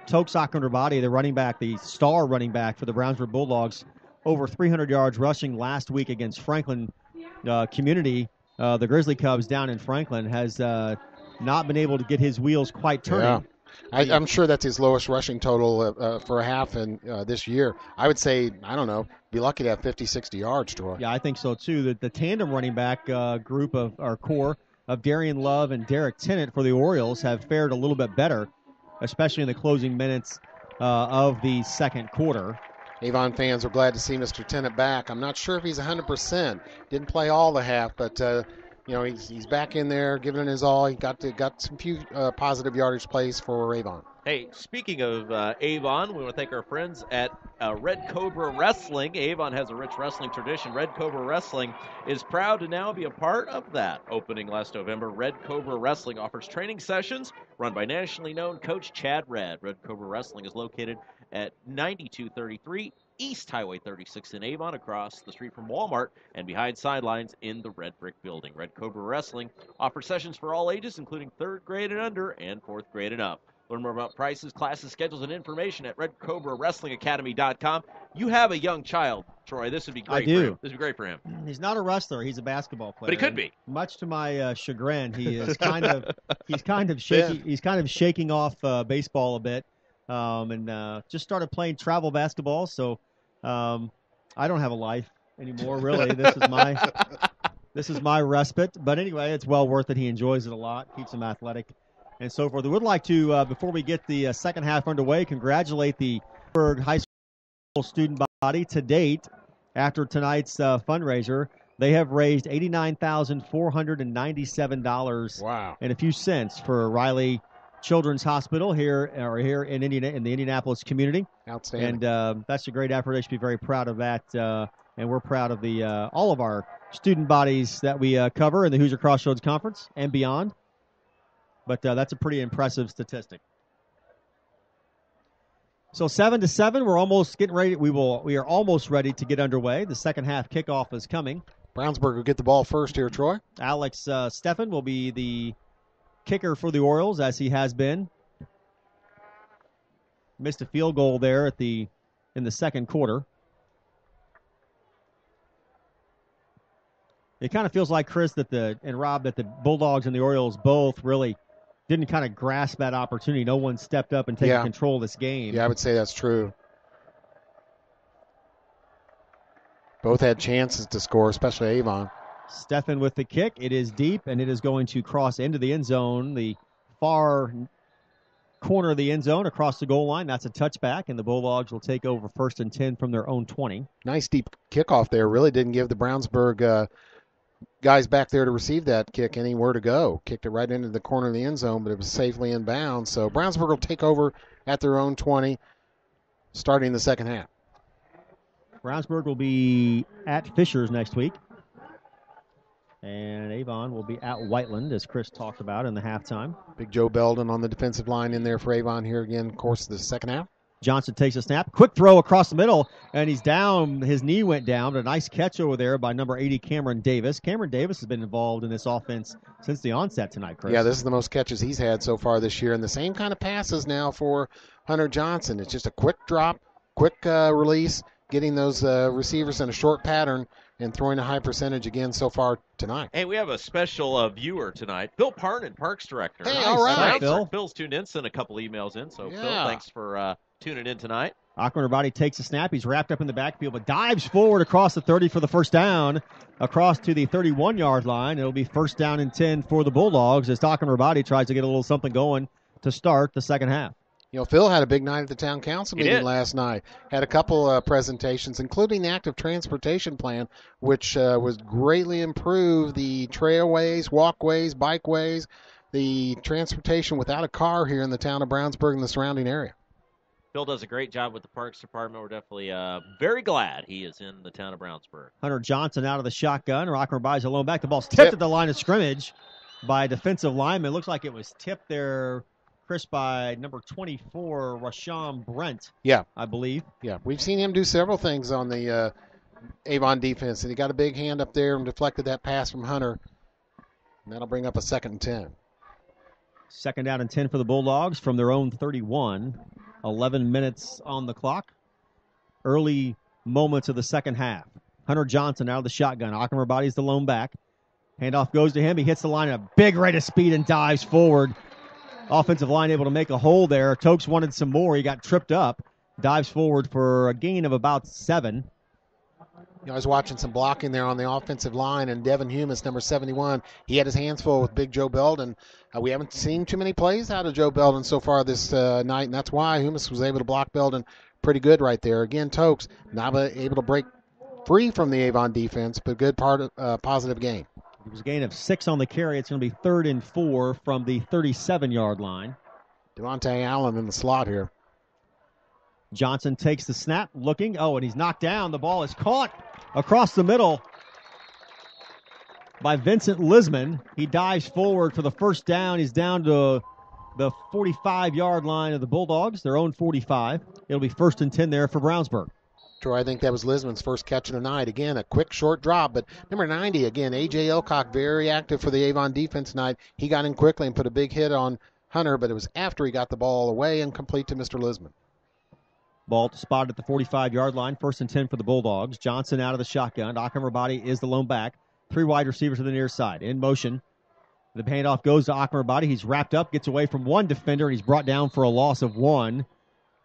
Toksak Underbody, the running back, the star running back for the Brownsburg Bulldogs, over 300 yards rushing last week against Franklin Community. The Grizzly Cubs down in Franklin has not been able to get his wheels quite turning. Yeah. I'm sure that's his lowest rushing total for a half in this year. I would say, I don't know, be lucky to have 50, 60 yards, Troy. Yeah, I think so, too. The tandem running back group of our core of Darian Love and Derek Tennant for the Orioles have fared a little bit better, especially in the closing minutes of the second quarter. Avon fans are glad to see Mr. Tennant back. I'm not sure if he's 100%. Didn't play all the half, but, he's back in there giving it his all. He got some few positive yardage plays for Avon. Hey, speaking of Avon, we want to thank our friends at Red Cobra Wrestling. Avon has a rich wrestling tradition. Red Cobra Wrestling is proud to now be a part of that. Opening last November, Red Cobra Wrestling offers training sessions run by nationally known coach Chad Red. Red Cobra Wrestling is located at 9233 East Highway 36 in Avon, across the street from Walmart and behind sidelines in the Red Brick Building. Red Cobra Wrestling offers sessions for all ages, including 3rd grade and under and 4th grade and up. Learn more about prices, classes, schedules, and information at RedCobraWrestlingAcademy.com. You have a young child, Troy. This would be great I do. for him. This would be great for him. He's not a wrestler. He's a basketball player. But he could be. Much to my chagrin, he is he's kind of shaky. He's kind of shaking off baseball a bit, and just started playing travel basketball. So I don't have a life anymore. Really, this is my respite. But anyway, it's well worth it. He enjoys it a lot. Keeps him athletic and so forth. We would like to, before we get the second half underway, congratulate the Pittsburgh High School student body to date. After tonight's fundraiser, they have raised $89,497 Wow. and a few cents for Riley Children's Hospital here in in the Indianapolis community. Outstanding. And that's a great effort. They should be very proud of that. And we're proud of the all of our student bodies that we cover in the Hoosier Crossroads Conference and beyond. But that's a pretty impressive statistic. So 7-7, we're almost getting ready. We are almost ready to get underway. The second half kickoff is coming. Brownsburg will get the ball first here, Troy. Alex Steffen will be the kicker for the Orioles, as he has been. Missed a field goal there in the second quarter. It kind of feels like, Chris, and Rob, that the Bulldogs and the Orioles both really didn't kind of grasp that opportunity. No one stepped up and taken control of this game. Yeah, I would say that's true. Both had chances to score, especially Avon. Steffen with the kick. It is deep, and it is going to cross into the end zone, the far corner of the end zone across the goal line. That's a touchback, and the Bulldogs will take over 1st and 10 from their own 20. Nice deep kickoff there. Really didn't give the Brownsburg guys back there to receive that kick anywhere to go. Kicked it right into the corner of the end zone, but it was safely inbound. So Brownsburg will take over at their own 20, starting the second half. Brownsburg will be at Fishers next week. And Avon will be at Whiteland, as Chris talked about in the halftime. Big Joe Belden on the defensive line in there for Avon here again, of course, the second half. Johnson takes a snap. Quick throw across the middle, and he's down. His knee went down. But a nice catch over there by number 80, Cameron Davis. Cameron Davis has been involved in this offense since the onset tonight, Chris. Yeah, this is the most catches he's had so far this year. And the same kind of passes now for Hunter Johnson. It's just a quick drop, quick release, getting those receivers in a short pattern and throwing a high percentage again so far tonight. Hey, we have a special viewer tonight. Phil Parnan, Parks Director. Hey, all right. Hi, Phil. Phil's tuned in, sent a couple emails in. So, Yeah. Phil, thanks for tuning in tonight. Akron takes a snap. He's wrapped up in the backfield, but dives forward across the 30 for the first down, across to the 31-yard line. It'll be 1st down and 10 for the Bulldogs as Akron tries to get a little something going to start the second half. You know, Phil had a big night at the town council meeting last night. Had a couple presentations, including the active transportation plan, which was greatly improved the trailways, walkways, bikeways, the transportation without a car here in the town of Brownsburg and the surrounding area. Phil does a great job with the Parks Department. We're definitely very glad he is in the town of Brownsburg. Hunter Johnson out of the shotgun. Akron buys a lone back. The ball's tipped at the line of scrimmage by a defensive lineman. It looks like it was tipped there, Chris, by number 24, Rashawn Brent. Yeah. I believe. Yeah, we've seen him do several things on the Avon defense, and he got a big hand up there and deflected that pass from Hunter. And that'll bring up a 2nd and 10. 2nd down and 10 for the Bulldogs from their own 31. 11 minutes on the clock. Early moments of the second half. Hunter Johnson out of the shotgun. Akron is the lone back. Handoff goes to him. He hits the line at a big rate of speed and dives forward. Offensive line able to make a hole there. Tokes wanted some more. He got tripped up. Dives forward for a gain of about 7. You know, I was watching some blocking there on the offensive line, and Devin Humus, number 71, he had his hands full with Big Joe Belden. We haven't seen too many plays out of Joe Belden so far this night, and that's why Humus was able to block Belden pretty good right there. Again, Tokes not able to break free from the Avon defense, but good positive game. It was a gain of 6 on the carry. It's going to be 3rd and 4 from the 37-yard line. Devontae Allen in the slot here. Johnson takes the snap, looking. Oh, and he's knocked down. The ball is caught across the middle by Vincent Lisman. He dives forward for the first down. He's down to the 45-yard line of the Bulldogs, their own 45. It'll be 1st and 10 there for Brownsburg. Troy, I think that was Lisman's first catch of the night. Again, a quick, short drop. But number 90, again, A.J. Ilcock, very active for the Avon defense tonight. He got in quickly and put a big hit on Hunter, but it was after he got the ball away and complete to Mr. Lisman. Ball spotted at the 45-yard line, 1st and 10 for the Bulldogs. Johnson out of the shotgun. Akram Rabadi is the lone back. 3 wide receivers to the near side. In motion. The handoff goes to Akram Rabadi. He's wrapped up, gets away from one defender, and he's brought down for a loss of 1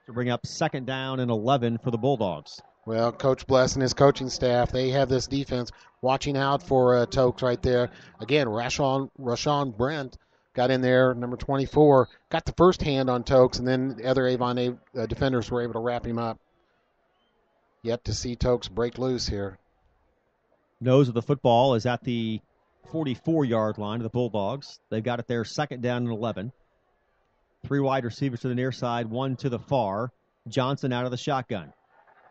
to bring up 2nd down and 11 for the Bulldogs. Well, Coach Bless and his coaching staff, they have this defense watching out for Tokes right there. Again, Rashawn Brent got in there, number 24, got the first hand on Tokes, and then the other Avon defenders were able to wrap him up. Yet to see Tokes break loose here. Nose of the football is at the 44-yard line of the Bulldogs. They've got it there, 2nd down and 11. 3 wide receivers to the near side, 1 to the far. Johnson out of the shotgun.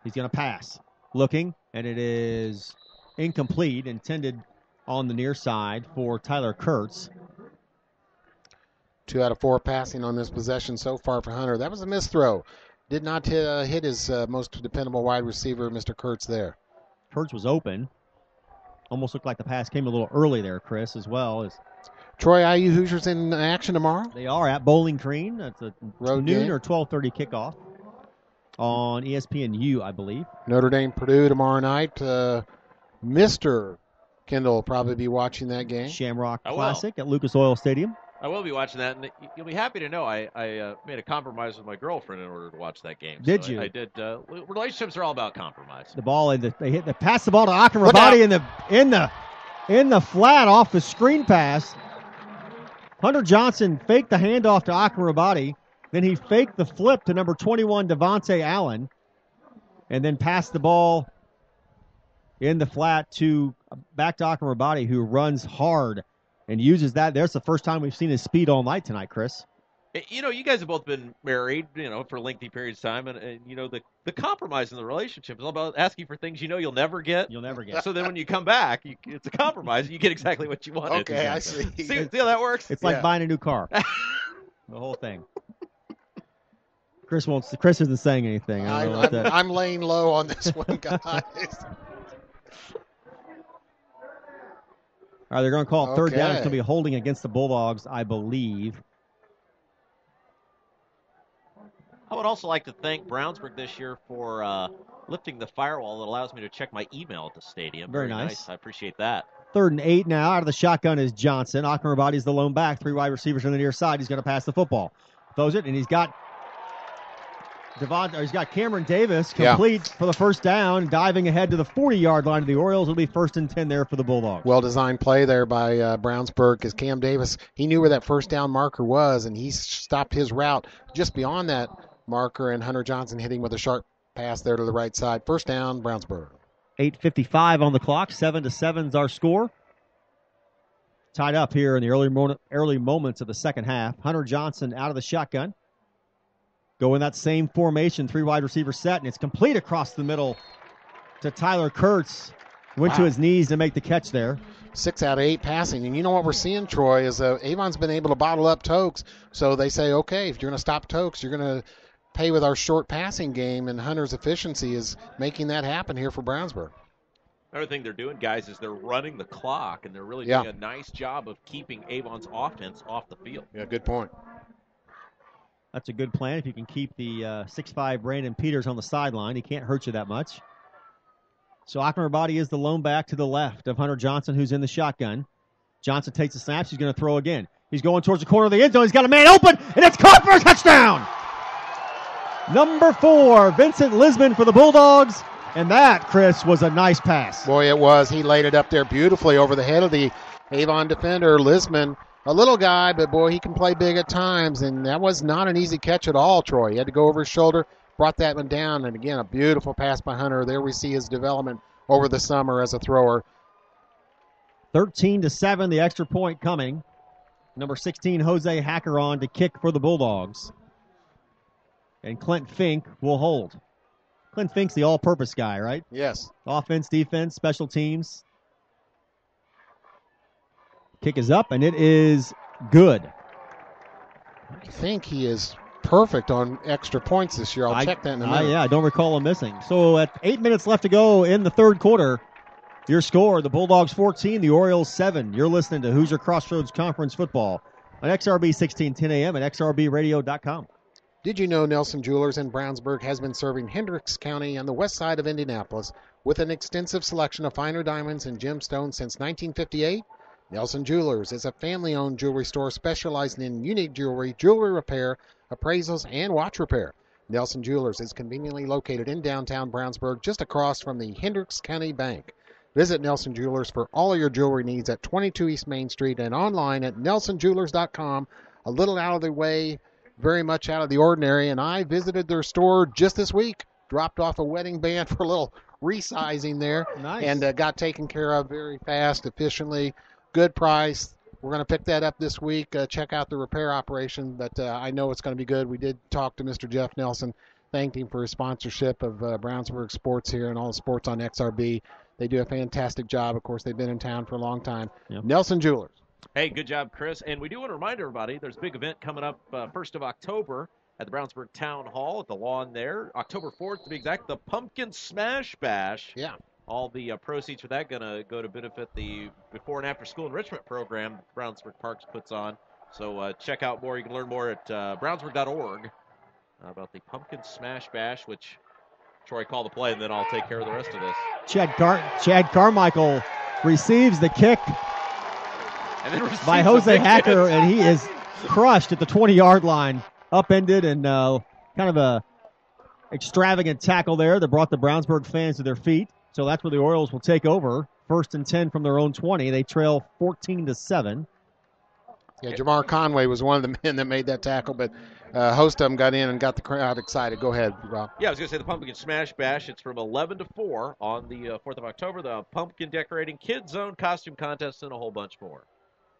He's going to pass. Looking, and it is incomplete, intended on the near side for Tyler Kurtz. 2 out of 4 passing on this possession so far for Hunter. That was a missed throw. Did not hit his most dependable wide receiver, Mr. Kurtz, there. Kurtz was open. Almost looked like the pass came a little early there, Chris, as well. As Troy, IU Hoosiers in action tomorrow? They are at Bowling Green. That's a Road noon game. or 12:30 kickoff on ESPNU, I believe. Notre Dame, Purdue tomorrow night. Mr. Kendall will probably be watching that game. Shamrock I will. Classic at Lucas Oil Stadium. I will be watching that, and you'll be happy to know I made a compromise with my girlfriend in order to watch that game. Did So you? I did. Relationships are all about compromise. The ball, they pass the ball to Akram Look Rabadi in the flat off the screen pass. Hunter Johnson faked the handoff to Akram Rabadi. Then he faked the flip to number 21, Devontae Allen, and then passed the ball in the flat back to Akram Rabadi, who runs hard and uses that. There's the first time we've seen his speed all night tonight, Chris. You know, you guys have both been married, for lengthy periods of time, and the compromise in the relationship is all about asking for things you'll never get. You'll never get. So then when you come back, it's a compromise. You get exactly what you wanted. Okay, I see. See how that works? It's like buying a new car. The whole thing. Chris isn't saying anything. I don't know what that. I'm laying low on this one, guys. All right, they're going to call it 3rd down. It's going to be a holding against the Bulldogs, I believe. I would also like to thank Brownsburg this year for lifting the firewall that allows me to check my email at the stadium. Very nice. I appreciate that. 3rd and 8 now. Out of the shotgun is Johnson. Akram Rabadi is the lone back. 3 wide receivers on the near side. He's going to pass the football. Throws it, and he's got Cameron Davis complete for the first down, diving ahead to the 40-yard line of the Orioles. It'll be 1st and 10 there for the Bulldogs. Well-designed play there by Brownsburg, because Cam Davis, he knew where that first down marker was, and he stopped his route just beyond that marker, and Hunter Johnson hitting with a sharp pass there to the right side. First down, Brownsburg. 8:55 on the clock. 7-7 is our score. Tied up here in the early moments of the second half. Hunter Johnson out of the shotgun. Go in that same formation, 3 wide receiver set, and it's complete across the middle to Tyler Kurtz. Went to his knees to make the catch there. 6 out of 8 passing. And you know what we're seeing, Troy, is Avon's been able to bottle up Tokes. So they say, okay, if you're going to stop Tokes, you're going to pay with our short passing game, and Hunter's efficiency is making that happen here for Brownsburg. Another thing they're doing, guys, is they're running the clock, and they're really doing a nice job of keeping Avon's offense off the field. Yeah, good point. That's a good plan if you can keep the 6'5" Brandon Peters on the sideline. He can't hurt you that much. So Akram Rabadi is the lone back to the left of Hunter Johnson, who's in the shotgun. Johnson takes the snaps. He's going to throw again. He's going towards the corner of the end zone. He's got a man open, and it's caught for a touchdown! Number 4, Vincent Lisman for the Bulldogs. And that, Chris, was a nice pass. Boy, it was. He laid it up there beautifully over the head of the Avon defender, Lisman. A little guy, but boy, he can play big at times, and that was not an easy catch at all, Troy. He had to go over his shoulder, brought that one down, and again, a beautiful pass by Hunter. There we see his development over the summer as a thrower. 13-7, the extra point coming. Number 16, Jose Hacker on to kick for the Bulldogs. And Clint Fink will hold. Clint Fink's the all-purpose guy, right? Yes. Offense, defense, special teams. Kick is up, and it is good. I think he is perfect on extra points this year. I'll check that in a minute. Yeah, I don't recall him missing. So at 8 minutes left to go in the third quarter, your score, the Bulldogs 14, the Orioles 7. You're listening to Hoosier Crossroads Conference Football on XRB 1610 AM and XRBradio.com. Did you know Nelson Jewelers in Brownsburg has been serving Hendricks County and the west side of Indianapolis with an extensive selection of finer diamonds and gemstones since 1958? Nelson Jewelers is a family-owned jewelry store specializing in unique jewelry, jewelry repair, appraisals, and watch repair. Nelson Jewelers is conveniently located in downtown Brownsburg, just across from the Hendricks County Bank. Visit Nelson Jewelers for all of your jewelry needs at 22 East Main Street and online at nelsonjewelers.com. A little out of the way, very much out of the ordinary, and I visited their store just this week. Dropped off a wedding band for a little resizing there. Nice. And got taken care of very fast, efficiently. Good price. We're going to pick that up this week. Check out the repair operation, but I know it's going to be good. We did talk to Mr. Jeff Nelson, thanked him for his sponsorship of Brownsburg sports here and all the sports on XRB. They do a fantastic job. Of course, they've been in town for a long time. Yep. Nelson Jewelers. Hey, good job, Chris. And we do want to remind everybody there's a big event coming up 1st of October at the Brownsburg Town Hall at the lawn there. October 4th, to be exact, the Pumpkin Smash Bash. Yeah. All the proceeds for that going to go to benefit the before and after school enrichment program Brownsburg Parks puts on. So check out more. You can learn more at brownsburg.org about the Pumpkin Smash Bash, which Troy call the play, and then I'll take care of the rest of this. Chad Carmichael receives the kick and then by Jose Hacker, and he is crushed at the 20-yard line, upended, and kind of a extravagant tackle there that brought the Brownsburg fans to their feet. So that's where the Orioles will take over. 1st and 10 from their own 20. They trail 14-7. Yeah, Jamar Conway was one of the men that made that tackle, but a host of them got in and got the crowd excited. Go ahead, Rob. Yeah, I was going to say the Pumpkin Smash Bash. It's from 11 to 4 on the 4th of October. The pumpkin decorating, kids zone, costume contest, and a whole bunch more.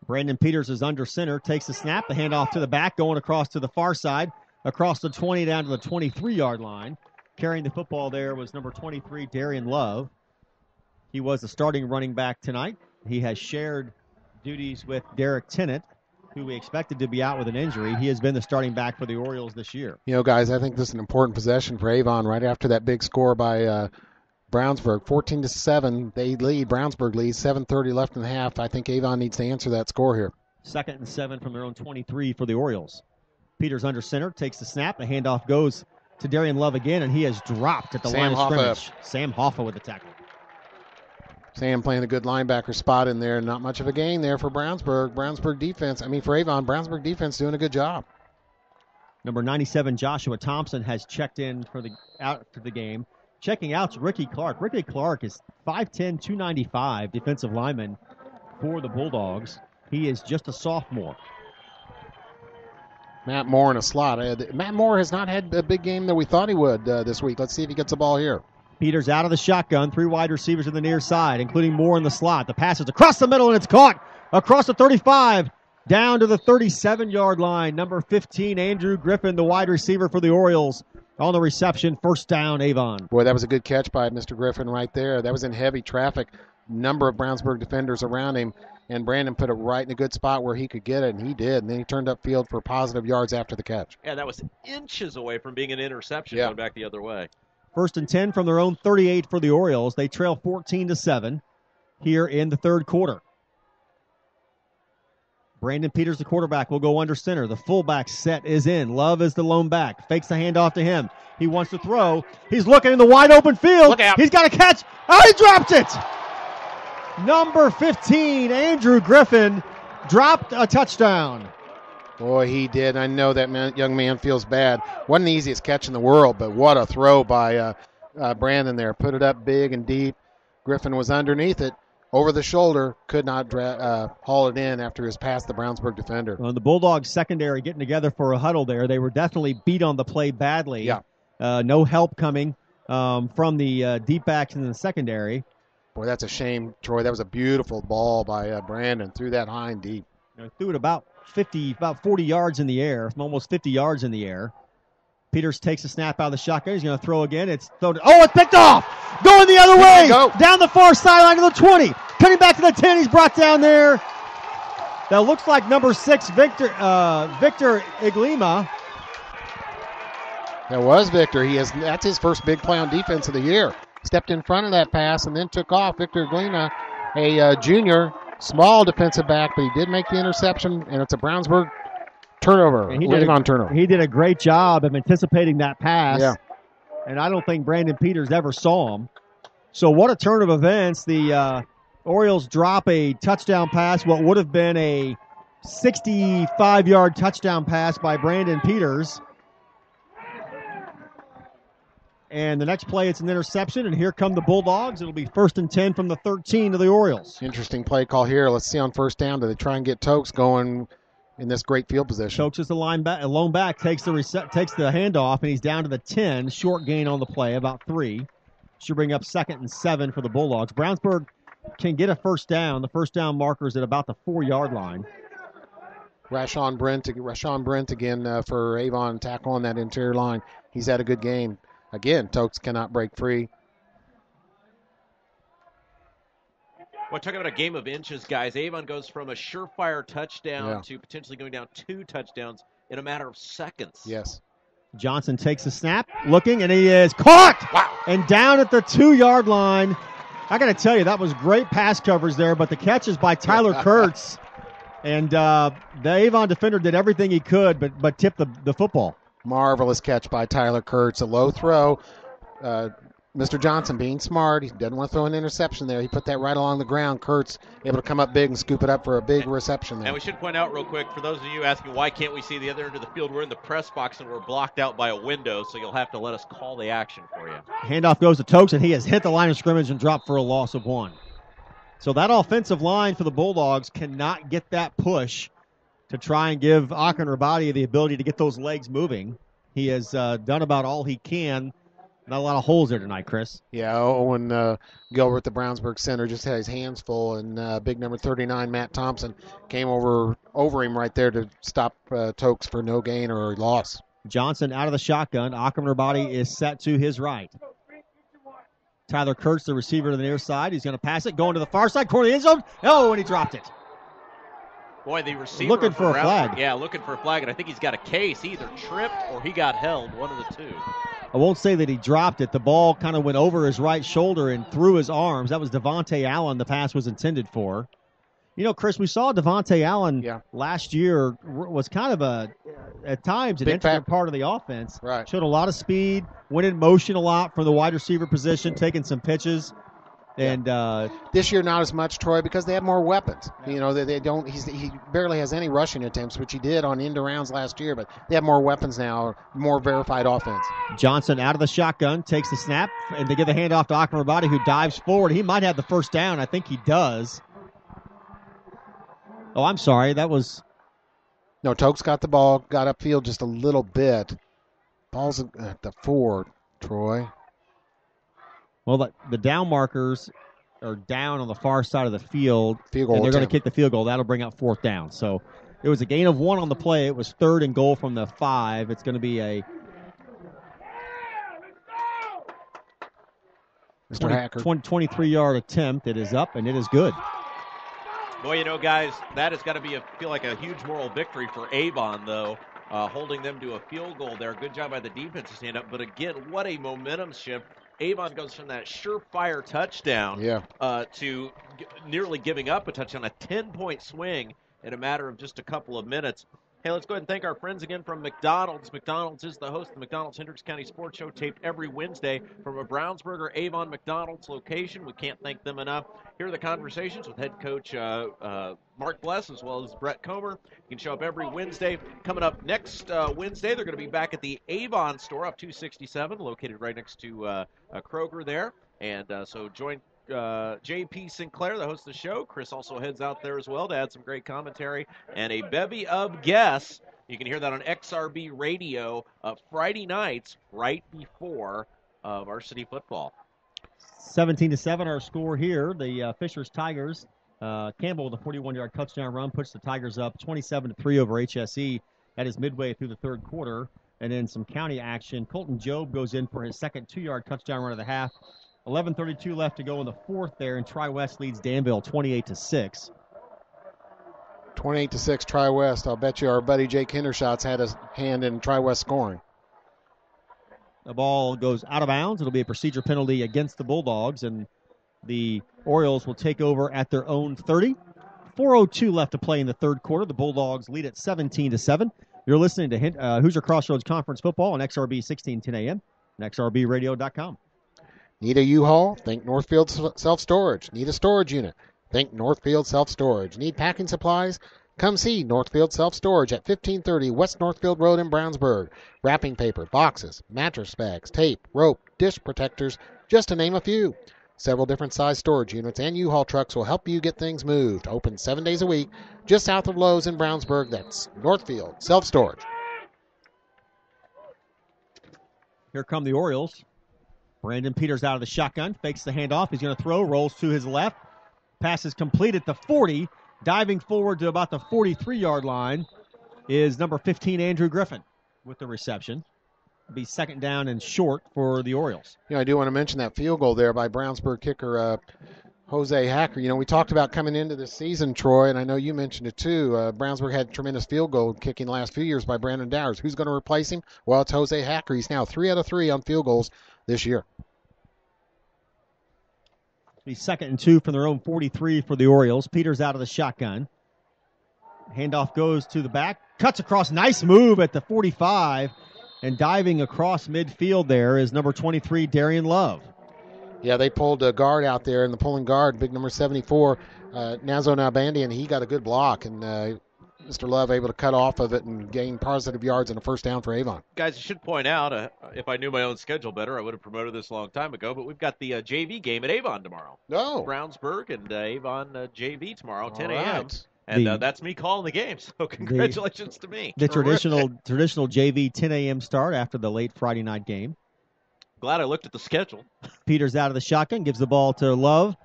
Brandon Peters is under center, takes the snap, the handoff to the back, going across to the far side, across the 20 down to the 23-yard line. Carrying the football there was number 23, Darian Love. He was the starting running back tonight. He has shared duties with Derek Tennant, who we expected to be out with an injury. He has been the starting back for the Orioles this year. You know, guys, I think this is an important possession for Avon right after that big score by Brownsburg. 14-7, they lead. Brownsburg leads. 7:30 left in the half. I think Avon needs to answer that score here. 2nd and 7 from their own 23 for the Orioles. Peters under center, takes the snap. The handoff goes to Darian Love again, and he has dropped at the line of scrimmage. Sam Hoffa with the tackle. Sam playing a good linebacker spot in there. Not much of a gain there for Brownsburg. Brownsburg defense, for Avon, Brownsburg defense doing a good job. Number 97, Joshua Thompson, has checked in for the game. Checking out Ricky Clark. Ricky Clark is 5'10", 295 defensive lineman for the Bulldogs. He is just a sophomore. Matt Moore in a slot. Matt Moore has not had a big game that we thought he would this week. Let's see if he gets the ball here. Peters out of the shotgun. 3 wide receivers in the near side, including Moore in the slot. The pass is across the middle, and it's caught across the 35, down to the 37-yard line. Number 15, Andrew Griffin, the wide receiver for the Orioles, on the reception. 1st down, Avon. Boy, that was a good catch by Mr. Griffin right there. That was in heavy traffic. Number of Brownsburg defenders around him. And Brandon put it right in a good spot where he could get it, and he did. And then he turned upfield for positive yards after the catch. Yeah, that was inches away from being an interception going back the other way. 1st and 10 from their own 38 for the Orioles. They trail 14-7 here in the third quarter. Brandon Peters, the quarterback, will go under center. The fullback set is in. Love is the lone back. Fakes the handoff to him. He wants to throw. He's looking in the wide open field. Look out. He's got a catch. Oh, he dropped it. Number 15, Andrew Griffin, dropped a touchdown. Boy, he did. I know that young man feels bad. Wasn't the easiest catch in the world, but what a throw by Brandon there. Put it up big and deep. Griffin was underneath it, over the shoulder, could not haul it in after his pass the Brownsburg defender. Well, the Bulldogs secondary getting together for a huddle there. They were definitely beat on the play badly. Yeah. No help coming from the deep backs in the secondary. Boy, that's a shame, Troy. That was a beautiful ball by Brandon. Threw that high and deep. Threw it about 40 yards in the air, almost 50 yards in the air. Peters takes a snap out of the shotgun. He's going to throw again. It's picked off. Going the other way. Down the far sideline to the 20. Cutting back to the 10. He's brought down there. That looks like number 6, Victor Iglima. That was Victor. That's his first big play on defense of the year. Stepped in front of that pass and then took off. Victor Iglima, a junior, small defensive back, but he did make the interception, and it's a Brownsburg turnover. He did a great job of anticipating that pass. Yeah. And I don't think Brandon Peters ever saw him. So what a turn of events. The Orioles drop a touchdown pass, what would have been a 65-yard touchdown pass by Brandon Peters. And the next play, it's an interception, and here come the Bulldogs. It'll be 1st and 10 from the 13 of the Orioles. Interesting play call here. Let's see on first down. Do they try and get Tokes going in this great field position? Tokes is the lone back, takes the handoff, and he's down to the 10. Short gain on the play, about 3. Should bring up 2nd and 7 for the Bulldogs. Brownsburg can get a first down. The first down marker is at about the 4-yard line. Rashawn Brent again for Avon, tackle on that interior line. He's had a good game. Again, Tokes cannot break free. Well, talking about a game of inches, guys, Avon goes from a surefire touchdown to potentially going down 2 touchdowns in a matter of seconds. Yes. Johnson takes a snap, looking, and he is caught! Wow. And down at the 2-yard line. I got to tell you, that was great pass coverage there, but the catch is by Tyler Kurtz. And the Avon defender did everything he could, but tipped the football. Marvelous catch by Tyler Kurtz. A low throw. Mr. Johnson being smart. He doesn't want to throw an interception there. He put that right along the ground. Kurtz able to come up big and scoop it up for a big reception there. And we should point out real quick, for those of you asking why can't we see the other end of the field, we're in the press box and we're blocked out by a window, so you'll have to let us call the action for you. Handoff goes to Tokes, and he has hit the line of scrimmage and dropped for a loss of 1. So that offensive line for the Bulldogs cannot get that push to try and give Akin Rabadi the ability to get those legs moving. He has done about all he can. Not a lot of holes there tonight, Chris. Yeah, Owen Gilbert, the Brownsburg center, just had his hands full, and big number 39, Matt Thompson, came over him right there to stop Tokes for no gain or loss. Johnson out of the shotgun. Akin Rabadi is set to his right. Tyler Kurtz, the receiver to the near side. He's going to pass it, going to the far side, corner of the end zone. Oh, and he dropped it. Boy, the receiver looking for a flag. Yeah, looking for a flag, and I think he's got a case. He either tripped or he got held, one of the two. I won't say that he dropped it. The ball kind of went over his right shoulder and through his arms. That was Devontae Allen the pass was intended for. You know, Chris, we saw Devontae Allen last year was kind of at times an integral part of the offense. Right. Showed a lot of speed, went in motion a lot from the wide receiver position, taking some pitches. And this year not as much, Troy, because they have more weapons. You know, they don't. He barely has any rushing attempts, which he did on end rounds last year. But they have more weapons now, more verified offense. Johnson out of the shotgun, takes the snap, and they give the handoff to Akin Rabadi, who dives forward. He might have the first down. I think he does. Oh, I'm sorry. That was... No, Tokes got the ball, got upfield just a little bit. Ball's at the 4, Troy. Well, the down markers are down on the far side of the field, field goal and they're going to attempt. kick the field goal. That'll bring up 4th down. So it was a gain of 1 on the play. It was 3rd and goal from the 5. It's going to be a 23-yard attempt. It is up, and it is good. Boy, you know, guys, that has got to feel like a huge moral victory for Avon, though, holding them to a field goal there. Good job by the defense to stand up. But again, what a momentum shift. Avon goes from that surefire touchdown to nearly giving up a touchdown, a 10-point swing in a matter of just a couple of minutes. Hey, let's go ahead and thank our friends again from McDonald's. McDonald's is the host of the McDonald's Hendricks County Sports Show, taped every Wednesday from a Brownsburg or Avon McDonald's location. We can't thank them enough. Here are the conversations with head coach Mark Bless as well as Brett Comer. You can show up every Wednesday. Coming up next Wednesday, they're going to be back at the Avon store up 267, located right next to Kroger there. And so join J.P. Sinclair, the host of the show. Chris also heads out there as well to add some great commentary and a bevy of guests. You can hear that on XRB Radio Friday nights right before varsity football. 17-7 our score here. The Fishers Tigers, Campbell with a 41-yard touchdown run puts the Tigers up 27-3 over HSE. That is midway through the third quarter. And then some county action. Colton Jobe goes in for his second 2-yard touchdown run of the half. 11:32 left to go in the fourth there, and Tri-West leads Danville 28-6. 28-6 Tri-West. I'll bet you our buddy Jake Hendershot's had a hand in Tri-West scoring. The ball goes out of bounds. It'll be a procedure penalty against the Bulldogs, and the Orioles will take over at their own 30. 4:02 left to play in the third quarter. The Bulldogs lead at 17-7. You're listening to Hoosier Crossroads Conference Football on XRB 1610 AM and XRBradio.com. Need a U-Haul? Think Northfield Self-Storage. Need a storage unit? Think Northfield Self-Storage. Need packing supplies? Come see Northfield Self-Storage at 1530 West Northfield Road in Brownsburg. Wrapping paper, boxes, mattress bags, tape, rope, dish protectors, just to name a few. Several different size storage units and U-Haul trucks will help you get things moved. Open 7 days a week, just south of Lowe's in Brownsburg. That's Northfield Self-Storage. Here come the Orioles. Brandon Peters out of the shotgun, fakes the handoff. He's going to throw, rolls to his left. Pass is complete at the 40. Diving forward to about the 43-yard line is number 15, Andrew Griffin, with the reception. It'll be second down and short for the Orioles. I do want to mention that field goal there by Brownsburg kicker Jose Hacker. We talked about coming into this season, Troy, and I know you mentioned it too. Brownsburg had tremendous field goal kicking the last few years by Brandon Dowers. Who's going to replace him? Well, it's Jose Hacker. He's now 3 out of 3 on field goals this year. Be second and 2 from their own 43 for the Orioles. Peters out of the shotgun. Handoff goes to the back. Cuts across. Nice move at the 45. And diving across midfield there is number 23, Darian Love. Yeah, they pulled a guard out there, and the pulling guard, big number 74, Nazo Nabandi, and he got a good block. And Mr. Love able to cut off of it and gain positive yards and a first down for Avon. Guys, I should point out, if I knew my own schedule better, I would have promoted this a long time ago, but we've got the JV game at Avon tomorrow. Oh. Brownsburg and Avon JV tomorrow, 10 a.m. Right. And that's me calling the game, so congratulations to me. The traditional JV 10 a.m. start after the late Friday night game. Glad I looked at the schedule. Peters out of the shotgun, gives the ball to Love.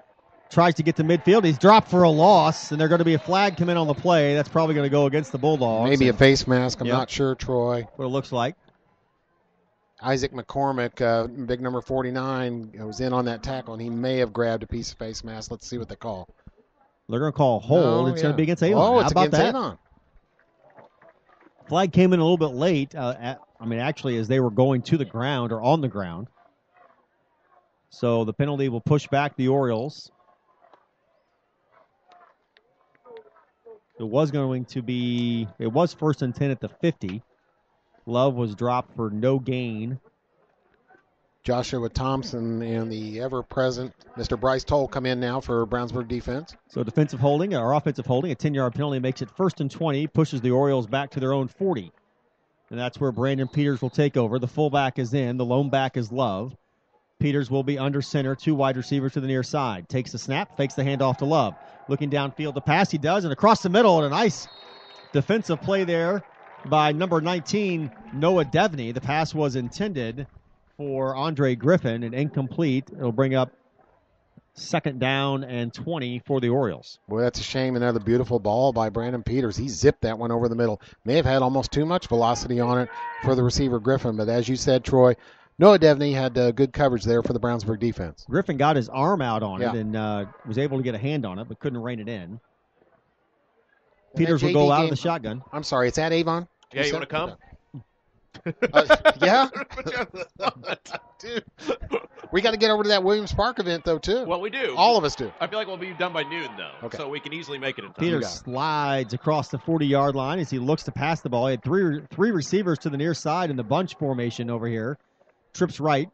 Tries to get to midfield. He's dropped for a loss, and they're going to be a flag come in on the play. That's probably going to go against the Bulldogs. Maybe a face mask. I'm not sure, Troy. What it looks like. Isaac McCormick, big number 49, was in on that tackle, and he may have grabbed a piece of face mask. Let's see what they call. They're going to call a hold. It's going to be against Avon. Oh, it's How about against that? Avon. Flag came in a little bit late. Actually, as they were going to the ground or on the ground. So the penalty will push back the Orioles. It was first and 10 at the 50. Love was dropped for no gain. Joshua Thompson and the ever-present Mr. Bryce Toll come in now for Brownsburg defense. So defensive holding or offensive holding, a 10-yard penalty makes it first and 20, pushes the Orioles back to their own 40. And that's where Brandon Peters will take over. The fullback is in. The lone back is Love. Peters will be under center, 2 wide receivers to the near side. Takes the snap, fakes the handoff to Love. Looking downfield to pass, he does, and across the middle, and a nice defensive play there by number 19, Noah Devney. The pass was intended for Andre Griffin and incomplete. It'll bring up second down and 20 for the Orioles. Boy, that's a shame. Another beautiful ball by Brandon Peters. He zipped that one over the middle. May have had almost too much velocity on it for the receiver Griffin, but as you said, Troy, Noah Devney had good coverage there for the Brownsburg defense. Griffin got his arm out on it and was able to get a hand on it, but couldn't rein it in. Peters will go out of the shotgun. I'm sorry, it's at Avon? Yeah, you want to come? Yeah? Dude. We got to get over to that Williams Park event, though, too. Well, we do. All of us do. I feel like we'll be done by noon, though, okay. So we can easily make it in time. Peters slides across the 40-yard line as he looks to pass the ball. He had three receivers to the near side in the bunch formation over here. Trips right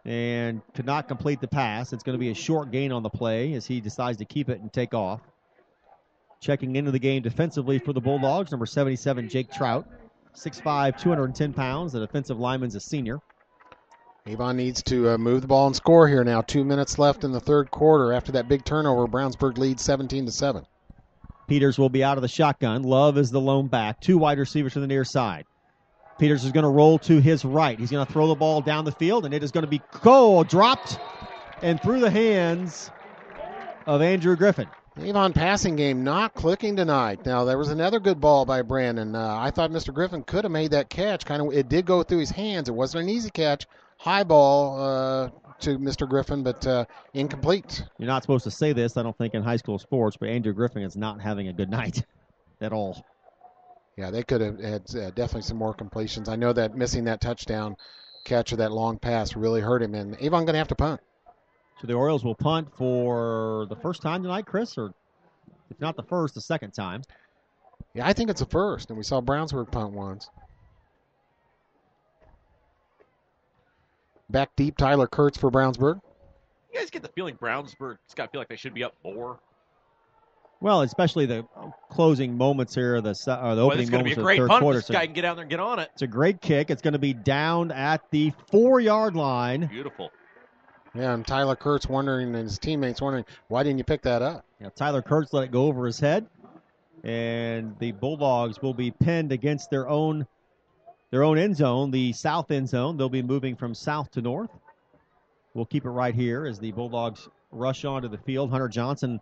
and could not complete the pass. It's going to be a short gain on the play as he decides to keep it and take off. Checking into the game defensively for the Bulldogs, number 77, Jake Trout. 6'5", 210 pounds. The defensive lineman's a senior. Avon needs to move the ball and score here now. 2 minutes left in the third quarter. After that big turnover, Brownsburg leads 17-7. Peters will be out of the shotgun. Love is the lone back. 2 wide receivers to the near side. Peters is going to roll to his right. He's going to throw the ball down the field, and it is going to be dropped and through the hands of Andrew Griffin. Avon passing game not clicking tonight. Now, there was another good ball by Brandon. I thought Mr. Griffin could have made that catch. It did go through his hands. It wasn't an easy catch. High ball to Mr. Griffin, but incomplete. You're not supposed to say this, I don't think, in high school sports, but Andrew Griffin is not having a good night at all. Yeah, they could have had definitely some more completions. I know that missing that touchdown catch or that long pass really hurt him, and Avon going to have to punt. So the Orioles will punt for the first time tonight, Chris, or if not the first, the second time. Yeah, I think it's the first, and we saw Brownsburg punt once. Back deep, Tyler Kurtz for Brownsburg. You guys get the feeling Brownsburg's got to feel like they should be up more? Well, especially the closing moments here, the opening moments of the third quarter. This guy can get out there and get on it. It's a great kick. It's going to be down at the 4-yard line. Beautiful. Yeah, and Tyler Kurtz wondering, and his teammates wondering, why didn't you pick that up? Yeah, Tyler Kurtz let it go over his head, and the Bulldogs will be pinned against their own end zone, the south end zone. They'll be moving from south to north. We'll keep it right here as the Bulldogs rush onto the field. Hunter Johnson,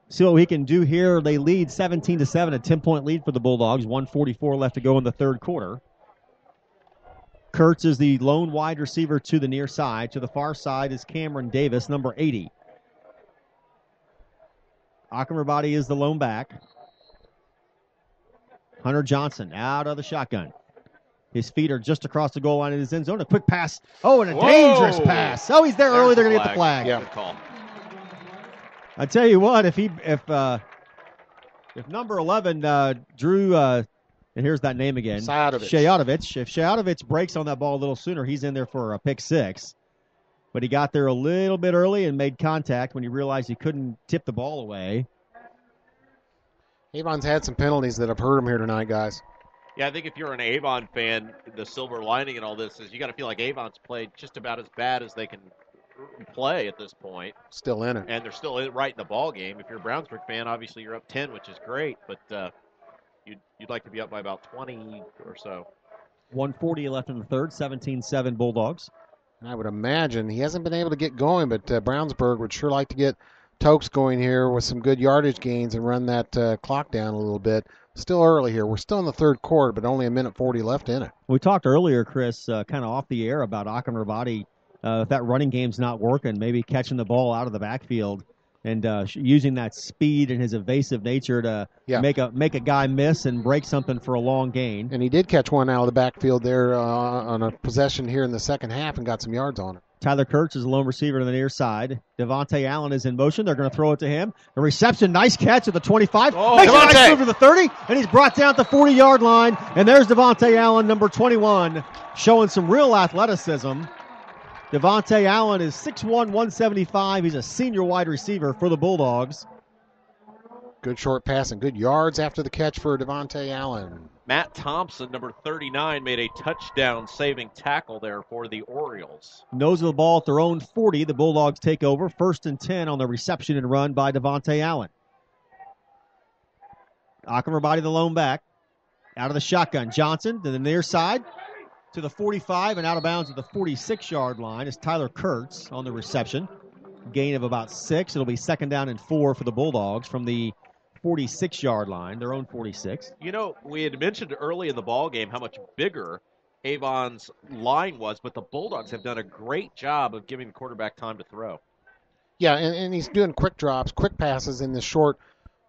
see what he can do here. They lead 17-7, a 10-point lead for the Bulldogs. 1:44 left to go in the third quarter. Kurtz is the lone wide receiver to the near side. To the far side is Cameron Davis, number 80. Akinrabadi is the lone back. Hunter Johnson out of the shotgun. His feet are just across the goal line in his end zone. A quick pass. Oh, and a dangerous pass. Oh, he's there early. They're going to get the flag. Yeah. Good call. I tell you what, if number 11 Drew, and here's that name again, Shayatovich. If Shayatovich breaks on that ball a little sooner, he's in there for a pick six. But he got there a little bit early and made contact when he realized he couldn't tip the ball away. Avon's had some penalties that have hurt him here tonight, guys. Yeah, I think if you're an Avon fan, the silver lining in all this is you got to feel like Avon's played just about as bad as they can play at this point. Still in it. And they're still right in the ball game. If you're a Brownsburg fan, obviously you're up 10, which is great, but you'd like to be up by about 20 or so. 1:40 left in the third, 17-7 Bulldogs. And I would imagine he hasn't been able to get going, but Brownsburg would sure like to get Tokes going here with some good yardage gains and run that clock down a little bit. Still early here. We're still in the third quarter, but only 1:40 left in it. We talked earlier, Chris, kind of off the air about Akinrabadi. If that running game's not working, maybe catching the ball out of the backfield and using that speed and his evasive nature to make a guy miss and break something for a long gain. And he did catch one out of the backfield there on a possession here in the second half and got some yards on it. Tyler Kurtz is the lone receiver to the near side. Devontae Allen is in motion. They're going to throw it to him. The reception, nice catch at the 25. Oh, makes a nice move to the 30, and he's brought down at the 40-yard line. And there's Devontae Allen, number 21, showing some real athleticism. Devontae Allen is 6'1", 175. He's a senior wide receiver for the Bulldogs. Good short pass and good yards after the catch for Devontae Allen. Matt Thompson, number 39, made a touchdown-saving tackle there for the Orioles. Nose of the ball at their own 40. The Bulldogs take over. 1st and 10 on the reception and run by Devontae Allen. Akinrabadi, the lone back. Out of the shotgun. Johnson to the near side. To the 45 and out of bounds at the 46-yard line is Tyler Kurtz on the reception. Gain of about 6. It'll be 2nd down and 4 for the Bulldogs from the 46-yard line, their own 46. You know, we had mentioned early in the ball game how much bigger Avon's line was, but the Bulldogs have done a great job of giving the quarterback time to throw. Yeah, and he's doing quick drops, quick passes in the short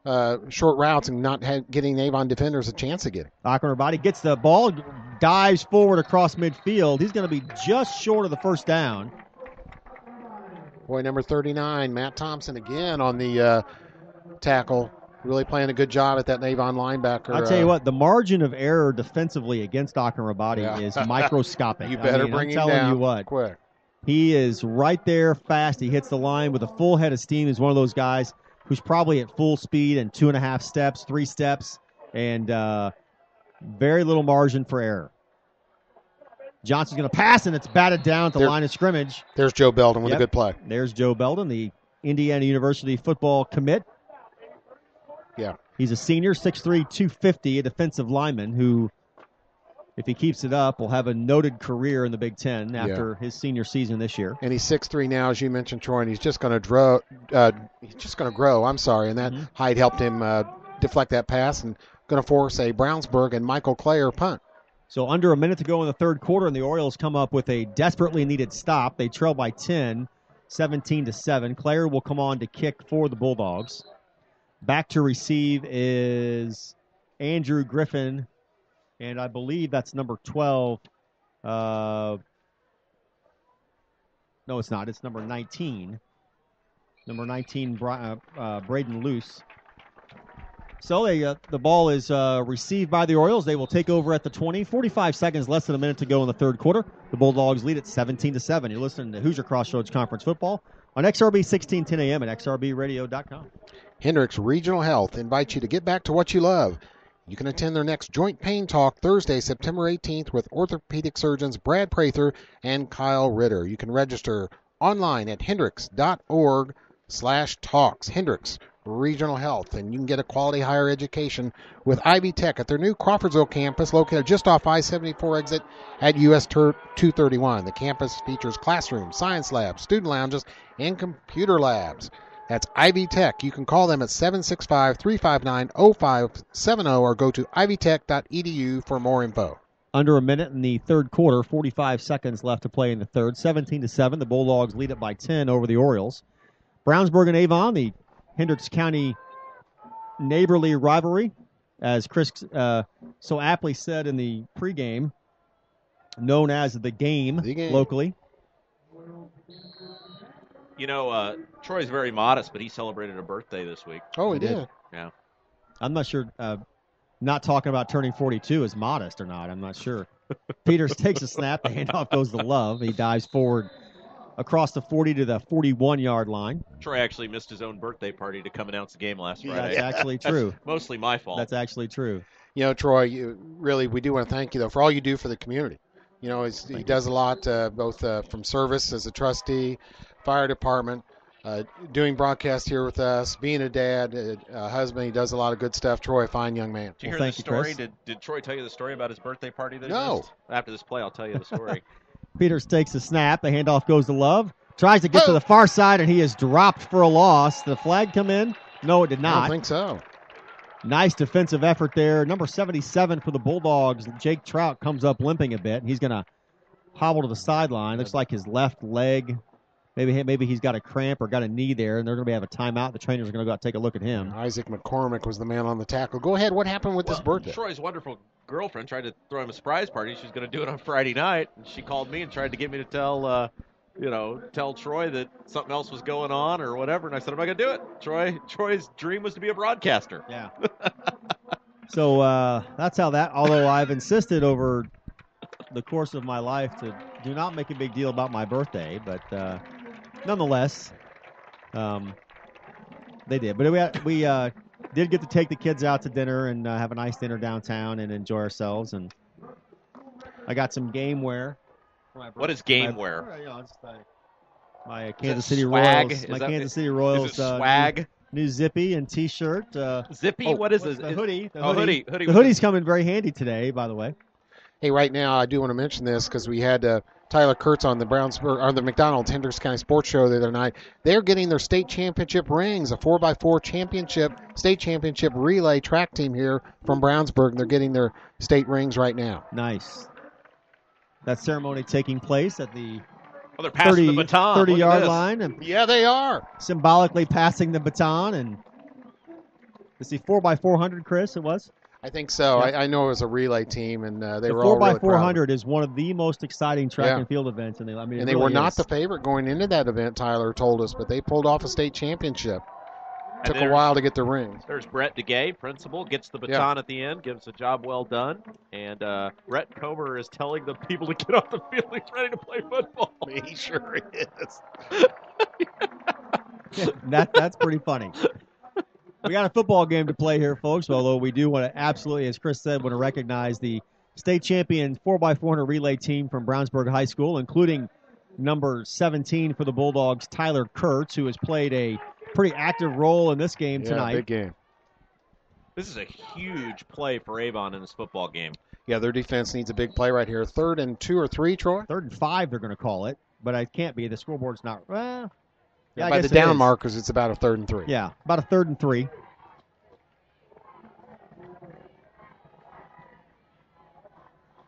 routes and not getting Avon defenders a chance to get it. Akinrabadi gets the ball, dives forward across midfield. He's going to be just short of the first down. Boy, number 39, Matt Thompson again on the tackle. Really playing a good job at that Avon linebacker. I'll tell you what, the margin of error defensively against Akinrabadi is microscopic. You better bring him down. I'm telling you what, quick. He is right there fast. He hits the line with a full head of steam. He's one of those guys who's probably at full speed and 2.5 steps, 3 steps, and very little margin for error. Johnson's going to pass, and it's batted down at the line of scrimmage. There's Joe Belden with a good play. There's Joe Belden, the Indiana University football commit. Yeah. He's a senior, 6'3", 250, a defensive lineman who if he keeps it up, will have a noted career in the Big Ten after his senior season this year. And he's 6'3" now, as you mentioned, Troy, and he's just going to grow. And that height helped him deflect that pass, and going to force a Brownsburg and Michael Clayer punt. So under a minute to go in the third quarter, and the Orioles come up with a desperately needed stop. They trail by 10, 17-7. Clayer will come on to kick for the Bulldogs. Back to receive is Andrew Griffin, and I believe that's number 12. No, it's not. It's number 19. Number 19, Braden Luce. So the ball is received by the Orioles. They will take over at the 20. 45 seconds, less than a minute to go in the third quarter. The Bulldogs lead at 17-7. You're listening to Hoosier Crossroads Conference Football on XRB 1610 AM at xrbradio.com. Hendricks Regional Health invites you to get back to what you love. You can attend their next Joint Pain Talk Thursday, September 18th with orthopedic surgeons Brad Prather and Kyle Ritter. You can register online at hendricks.org/talks. Hendricks Regional Health, and you can get a quality higher education with Ivy Tech at their new Crawfordsville campus located just off I-74 exit at US 231. The campus features classrooms, science labs, student lounges, and computer labs. That's Ivy Tech. You can call them at 765-359-0570 or go to ivytech.edu for more info. Under a minute in the third quarter, 45 seconds left to play in the third. 17-7, the Bulldogs lead it by 10 over the Orioles. Brownsburg and Avon, the Hendricks County neighborly rivalry, as Chris so aptly said in the pregame, known as the game locally. You know, Troy's very modest, but he celebrated a birthday this week. Oh, he did? Yeah. I'm not sure. Not talking about turning 42 is modest or not. I'm not sure. Peters takes a snap. The handoff goes to Love. He dives forward across the 40 to the 41-yard line. Troy actually missed his own birthday party to come announce the game last Friday. That's actually true. That's mostly my fault. That's actually true. You know, Troy, we do want to thank you, though, for all you do for the community. You know, he does a lot, both from service as a trustee, fire department, doing broadcast here with us, being a dad, a husband. He does a lot of good stuff. Troy, a fine young man. Did you hear the story? Did Troy tell you the story about his birthday party that he missed? After this play, I'll tell you the story. Peters takes the snap. The handoff goes to Love. Tries to get to the far side, and he is dropped for a loss. Did the flag come in? No, it did not. I don't think so. Nice defensive effort there. Number 77 for the Bulldogs, Jake Trout, comes up limping a bit. He's going to hobble to the sideline. Looks like his left leg. Maybe he's got a cramp or got a knee there, and they're going to have a timeout. The trainers are going to go out and take a look at him. Isaac McCormick was the man on the tackle. Go ahead. What happened with this birthday? Troy's wonderful girlfriend tried to throw him a surprise party. She was going to do it on Friday night, and she called me and tried to get me to tell Troy that something else was going on or whatever. And I said, I'm not going to do it. Troy's dream was to be a broadcaster. Yeah. So that's how that, although I've insisted over the course of my life to do not make a big deal about my birthday, but nonetheless, they did. But we did get to take the kids out to dinner and have a nice dinner downtown and enjoy ourselves. And I got some game wear. What is game wear? My Kansas City swag? Royals. My Kansas City Royals swag. New Zippy and T-shirt. Zippy? What is this? The hoodie. Hoodie. The hoodie's coming very handy today, by the way. Hey, right now I do want to mention this because we had Tyler Kurtz on the the McDonald's Hendricks County Sports Show the other night. They're getting their state championship rings, a 4x4 state championship relay track team here from Brownsburg. And they're getting their state rings right now. Nice. That ceremony taking place at the they're passing the baton. 30-yard line. And yeah, they are. Symbolically passing the baton. And is he 4x400, Chris, it was? I think so. Yeah. I know it was a relay team, and they were all really proud. The 4x400 is one of the most exciting track and field events. And they were not the favorite going into that event, Tyler told us, but they pulled off a state championship. Took a while to get the rings. There's Brett DeGay, principal, gets the baton at the end, gives a job well done. And Brett Comer is telling the people to get off the field. He's ready to play football. He sure is. That's pretty funny. We got a football game to play here, folks, although we do want to absolutely, as Chris said, want to recognize the state champion 4x400 relay team from Brownsburg High School, including number 17 for the Bulldogs, Tyler Kurtz, who has played a pretty active role in this game tonight. Big game. This is a huge play for Avon in this football game. Yeah, their defense needs a big play right here. 3rd and 2 or 3, Troy? 3rd and 5 they're going to call it, but it can't be. The scoreboard's not. Well, yeah, by I guess the it down is. markers, it's about a 3rd and 3. Yeah, about a 3rd and 3.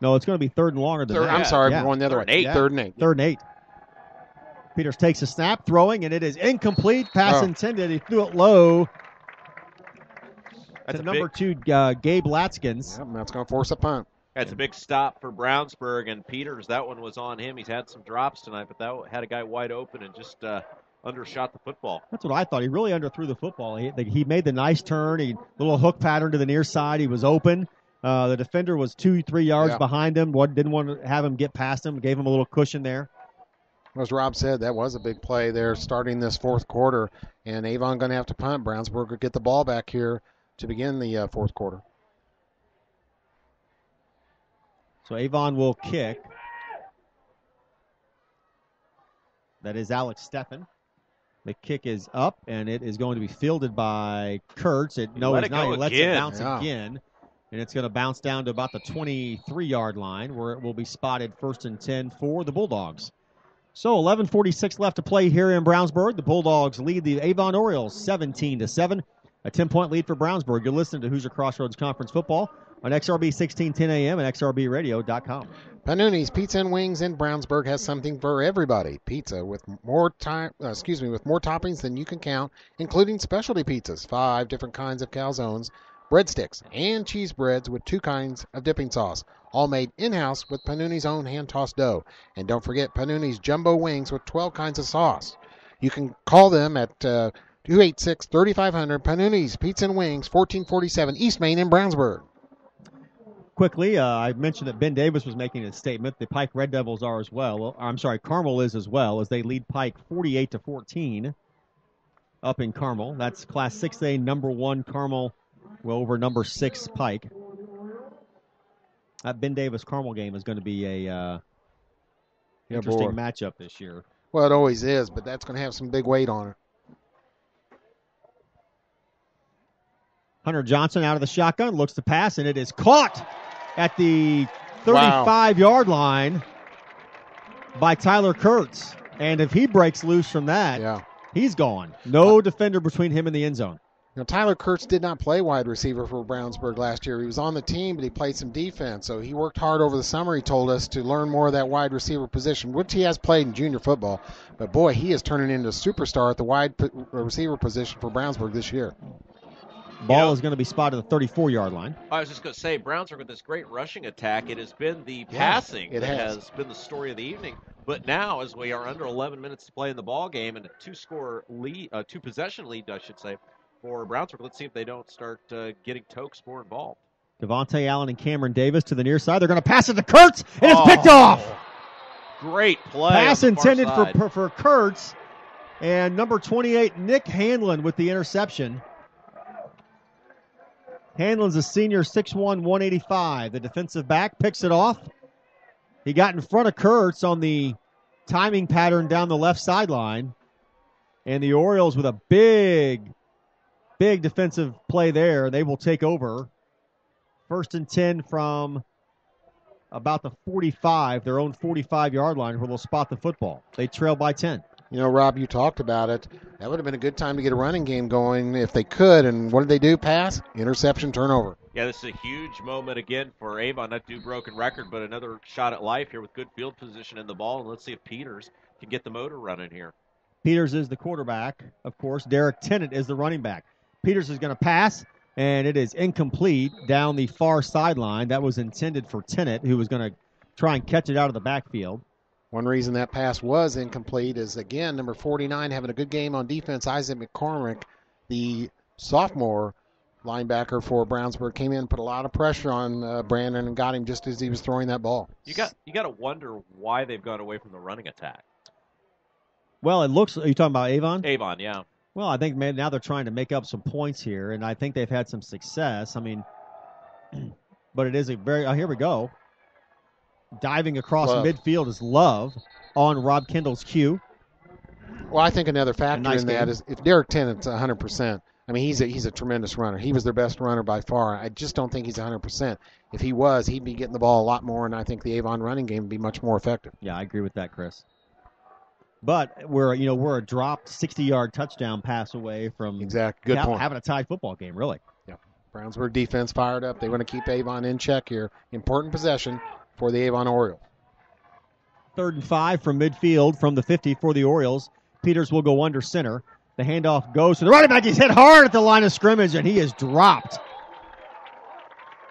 No, it's going to be 3rd and longer than that. I'm sorry, Yeah. we're going the other way. 3rd and 8. Yeah. 3rd and 8. 3rd and 8. Peters takes a snap, throwing, and it is incomplete. Pass Oh. intended. He threw it low That's to a number big, 2, Gabe Latskins. Yep, that's going to force a punt. That's a big stop for Brownsburg, and Peters, that one was on him. He's had some drops tonight, but that had a guy wide open and just undershot the football. That's what I thought. He really underthrew the football. He made the nice turn. Little hook pattern to the near side. He was open. The defender was 2-3 yards behind him. Didn't want to have him get past him. Gave him a little cushion there. As Rob said, that was a big play there starting this 4th quarter, and Avon going to have to punt. Brownsburg will get the ball back here to begin the 4th quarter. So Avon will kick. That is Alex Steffen. The kick is up, and it is going to be fielded by Kurtz. No, let it's it not. go He lets again. it bounce Yeah. again, and it's going to bounce down to about the 23-yard line, where it will be spotted 1st and 10 for the Bulldogs. So 11:46 left to play here in Brownsburg. The Bulldogs lead the Avon Orioles 17-7. A 10-point lead for Brownsburg. You're listening to Hoosier Crossroads Conference Football on XRB 1610 AM and XRBradio.com. Panuni's Pizza and Wings in Brownsburg has something for everybody. Pizza with more toppings than you can count, including specialty pizzas, 5 different kinds of calzones, breadsticks, and cheese breads with 2 kinds of dipping sauce, all made in-house with Panuni's own hand-tossed dough. And don't forget Panuni's jumbo wings with 12 kinds of sauce. You can call them at 286-3500 Panuni's Pizza and Wings, 1447 East Main in Brownsburg. Quickly, I mentioned that Ben Davis was making a statement. The Pike Red Devils are as well. I'm sorry, Carmel is as well, as they lead Pike 48-14 up in Carmel. That's Class 6A number 1 Carmel over number 6 Pike. That Ben Davis Carmel game is going to be a interesting matchup this year. Well, it always is, but that's going to have some big weight on it. Hunter Johnson out of the shotgun, looks to pass, and it is caught at the 35-yard line by Tyler Kurtz. And if he breaks loose from that, he's gone. No defender between him and the end zone. You know, Tyler Kurtz did not play wide receiver for Brownsburg last year. He was on the team, but he played some defense. So he worked hard over the summer, he told us, to learn more of that wide receiver position, which he has played in junior football. But, boy, he is turning into a superstar at the wide receiver position for Brownsburg this year. Ball is going to be spotted at the 34-yard line. I was just going to say, Brownsburg with this great rushing attack, it has been the passing that has been the story of the evening. But now, as we are under 11 minutes to play in the ball game and a two-possession lead, I should say, for Brownsburg, let's see if they don't start getting Tokes more involved. Devontae Allen and Cameron Davis to the near side. They're going to pass it to Kurtz, and it's picked off. Great play. Pass on the far intended side. for Kurtz, and number 28, Nick Hanlon with the interception. Hanlon's a senior, 6'1", 185. The defensive back picks it off. He got in front of Kurtz on the timing pattern down the left sideline. And the Orioles with a big defensive play there. They will take over. 1st and 10 from about the 45, their own 45-yard line, where they'll spot the football. They trail by 10. You know, Rob, you talked about it. That would have been a good time to get a running game going if they could. And what did they do? Pass, interception, turnover. Yeah, this is a huge moment again for Avon. Not do broken record, but another shot at life here with good field position in the ball. And let's see if Peters can get the motor running here. Peters is the quarterback, of course. Derek Tennant is the running back. Peters is going to pass, and it is incomplete down the far sideline. That was intended for Tennant, who was going to try and catch it out of the backfield. One reason that pass was incomplete is, again, number 49 having a good game on defense. Isaac McCormick, the sophomore linebacker for Brownsburg, came in and put a lot of pressure on Brandon and got him just as he was throwing that ball. You got to wonder why they've gone away from the running attack. Well, it looks – are you talking about Avon? Avon, yeah. Well, I think now they're trying to make up some points here, and I think they've had some success. I mean, but it is a very here we go. Diving across midfield is Love on Rob Kendall's cue. Well, I think another factor in that game. is if Derek Tennant's 100%, I mean, he's a tremendous runner. He was their best runner by far. I just don't think he's 100%. if he was, he'd be getting the ball a lot more, and I think the Avon running game would be much more effective. Yeah, I agree with that, Chris. But we're a dropped 60-yard touchdown pass away from Exactly. Good point. having a tied football game, really. Yeah. Brownsburg defense fired up. They want to keep Avon in check here. Important possession for the Avon Orioles. 3rd and 5 from midfield from the 50 for the Orioles. Peters will go under center. The handoff goes to the running back. He's hit hard at the line of scrimmage, and he is dropped.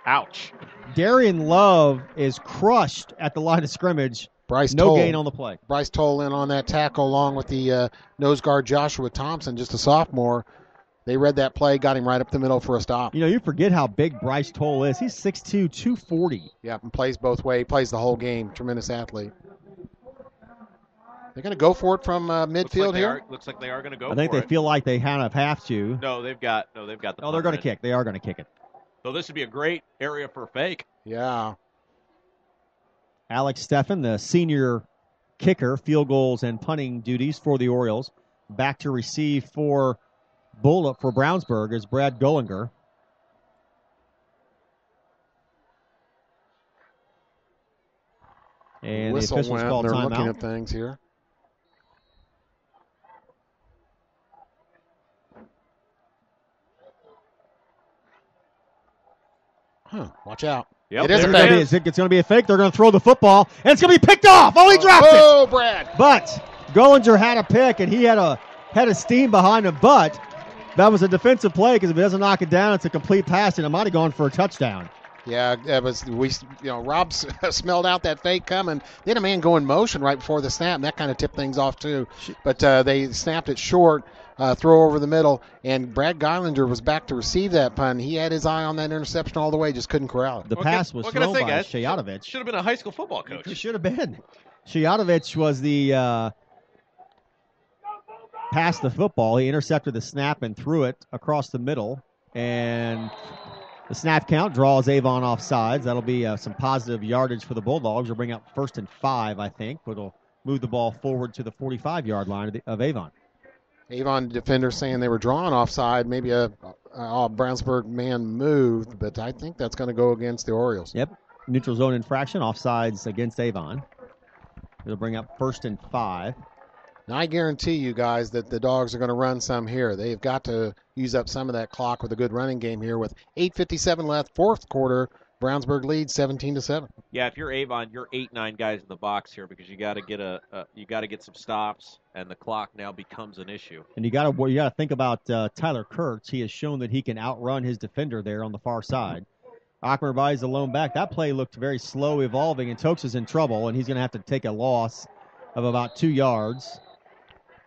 Ouch. Darian Love is crushed at the line of scrimmage. Bryce No Toll, gain on the play. Bryce Toll in on that tackle along with the nose guard Joshua Thompson, just a sophomore. They read that play, got him right up the middle for a stop. You forget how big Bryce Toll is. He's 6'2", 240. Yeah, and plays both ways. Plays the whole game. Tremendous athlete. They're going to go for it from midfield here. Looks like they are going to go. I think for they it. feel like they kind of have to. No, they've got the. Oh, they're going to kick. They are going to kick it. So this would be a great area for a fake. Yeah. Alex Steffen, the senior kicker, field goals and punting duties for the Orioles. Back to receive for Brownsburg is Brad Gollinger. And Whistle the officials went. call They're looking timeout. at things here. Watch out. Yep, It is a there fake. it is. It's going to be a fake. They're going to throw the football, and it's going to be picked off. Oh, he dropped it. Oh, Brad. But Gollinger had a pick, and he had a steam behind him. But that was a defensive play because if he doesn't knock it down, it's a complete pass, and it might have gone for a touchdown. Yeah, it was. Rob smelled out that fake coming. They had a man go in motion right before the snap, and that kind of tipped things off too. But they snapped it short, throw over the middle, and Brad Gollinger was back to receive that punt. He had his eye on that interception all the way, just couldn't corral it. The pass was thrown by Shayatovich. Should have been a high school football coach. It should have been. Shayatovich was the passed the football. He intercepted the snap and threw it across the middle, and the snap count draws Avon off sides. That'll be some positive yardage for the Bulldogs. They'll bring up 1st and 5, I think, but it'll move the ball forward to the 45-yard line of Avon. Avon defenders saying they were drawn offside. Maybe a Brownsburg man moved, but I think that's going to go against the Orioles. Yep, neutral zone infraction, offsides against Avon. It'll bring up 1st and 5. Now, I guarantee you guys that the Dogs are going to run some here. They've got to use up some of that clock with a good running game here with 8:57 left, fourth quarter. Brownsburg leads 17-7. Yeah, if you're Avon, you're 8-9 guys in the box here because you got to get some stops, and the clock now becomes an issue. And you got to think about Tyler Kurtz. He has shown that he can outrun his defender there on the far side. Akmer is the lone back. That play looked very slow evolving, and Tokes is in trouble, and he's going to have to take a loss of about 2 yards.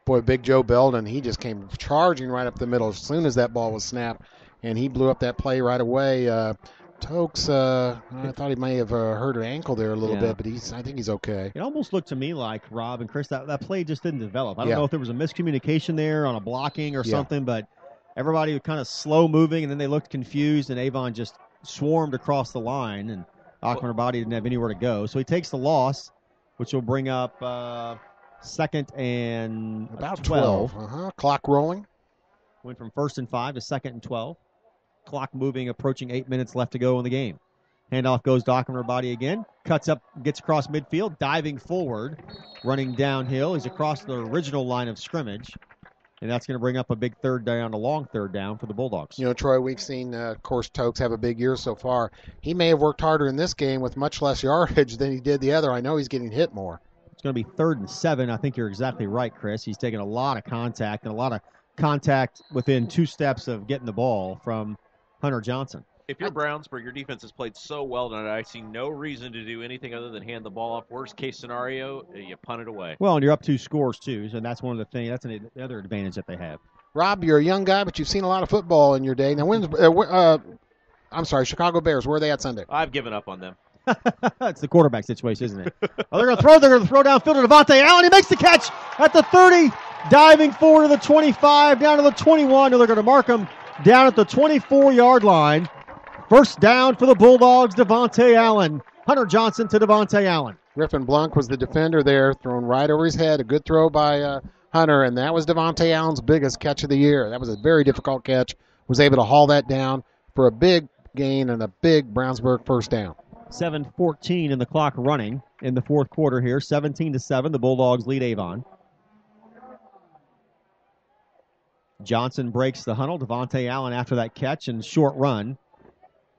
Boy, Big Joe Belden, he just came charging right up the middle as soon as that ball was snapped, and he blew up that play right away. Tokes, I thought he may have hurt an ankle there a little bit, but I think he's okay. It almost looked to me like, Rob and Chris, that play just didn't develop. I don't Yeah. know if there was a miscommunication there on a blocking or something, but everybody was kind of slow moving, and then they looked confused, and Avon just swarmed across the line, and Akmer Body didn't have anywhere to go. So he takes the loss, which will bring up 2nd and About 12. 12. Clock rolling. Went from 1st and 5 to 2nd and 12. Clock moving, approaching 8 minutes left to go in the game. Handoff goes to Akmer Body again. Cuts up, gets across midfield, diving forward, running downhill. He's across the original line of scrimmage. And that's going to bring up a big third down, a long third down for the Bulldogs. Troy, we've seen, of course, Tokes have a big year so far. He may have worked harder in this game with much less yardage than he did the other. I know he's getting hit more. It's going to be 3rd and 7. I think you're exactly right, Chris. He's taking a lot of contact, and a lot of contact within 2 steps of getting the ball from Hunter Johnson. If you're Brownsburg, your defense has played so well tonight, I see no reason to do anything other than hand the ball off. Worst case scenario, you punt it away. Well, and you're up 2 scores, too, so that's one of the things. That's another advantage that they have. Rob, you're a young guy, but you've seen a lot of football in your day. Now, I'm sorry, Chicago Bears, where are they at Sunday? I've given up on them. It's the quarterback situation, isn't it? They're going to throw downfield to Devontae Allen. He makes the catch at the 30, diving forward to the 25, down to the 21, and they're going to mark him down at the 24-yard line. First down for the Bulldogs, Devontae Allen. Hunter Johnson to Devontae Allen. Griffin Blanc was the defender there, thrown right over his head. A good throw by Hunter, and that was Devontae Allen's biggest catch of the year. That was a very difficult catch. Was able to haul that down for a big gain and a big Brownsburg first down. 7:14 in the clock running in the fourth quarter here. 17-7, the Bulldogs lead Avon. Johnson breaks the huddle. Devontae Allen after that catch and short run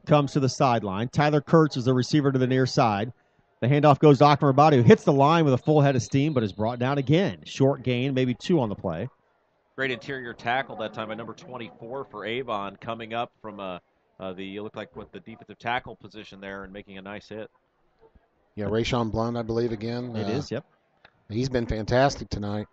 comes to the sideline. Tyler Kurtz is the receiver to the near side. The handoff goes to Akram Rabadi, who hits the line with a full head of steam, but is brought down again. Short gain, maybe 2 on the play. Great interior tackle that time by number 24 for Avon, coming up from you look like what the defensive tackle position there and making a nice hit. Yeah, Rayshawn Blunt, I believe, again. It is, yep. He's been fantastic tonight.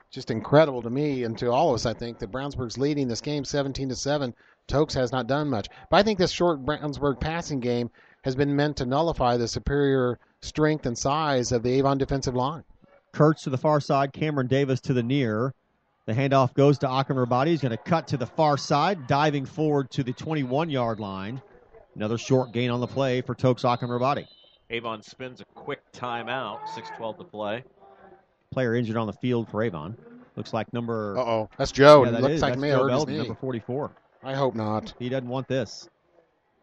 Just incredible to me and to all of us, I think, that Brownsburg's leading this game 17-7. Tokes has not done much. But I think this short Brownsburg passing game has been meant to nullify the superior strength and size of the Avon defensive line. Kurtz to the far side, Cameron Davis to the near. The handoff goes to Akram Rabadi. He's going to cut to the far side, diving forward to the 21-yard line. Another short gain on the play for Tokes Akram Rabadi. Avon spins a quick timeout, 6:12 to play. Player injured on the field for Avon. Looks like number... Uh-oh. That's Joe. Yeah, It looks like That's may Joe hurt his Belden, knee. number 44. I hope not. He doesn't want this.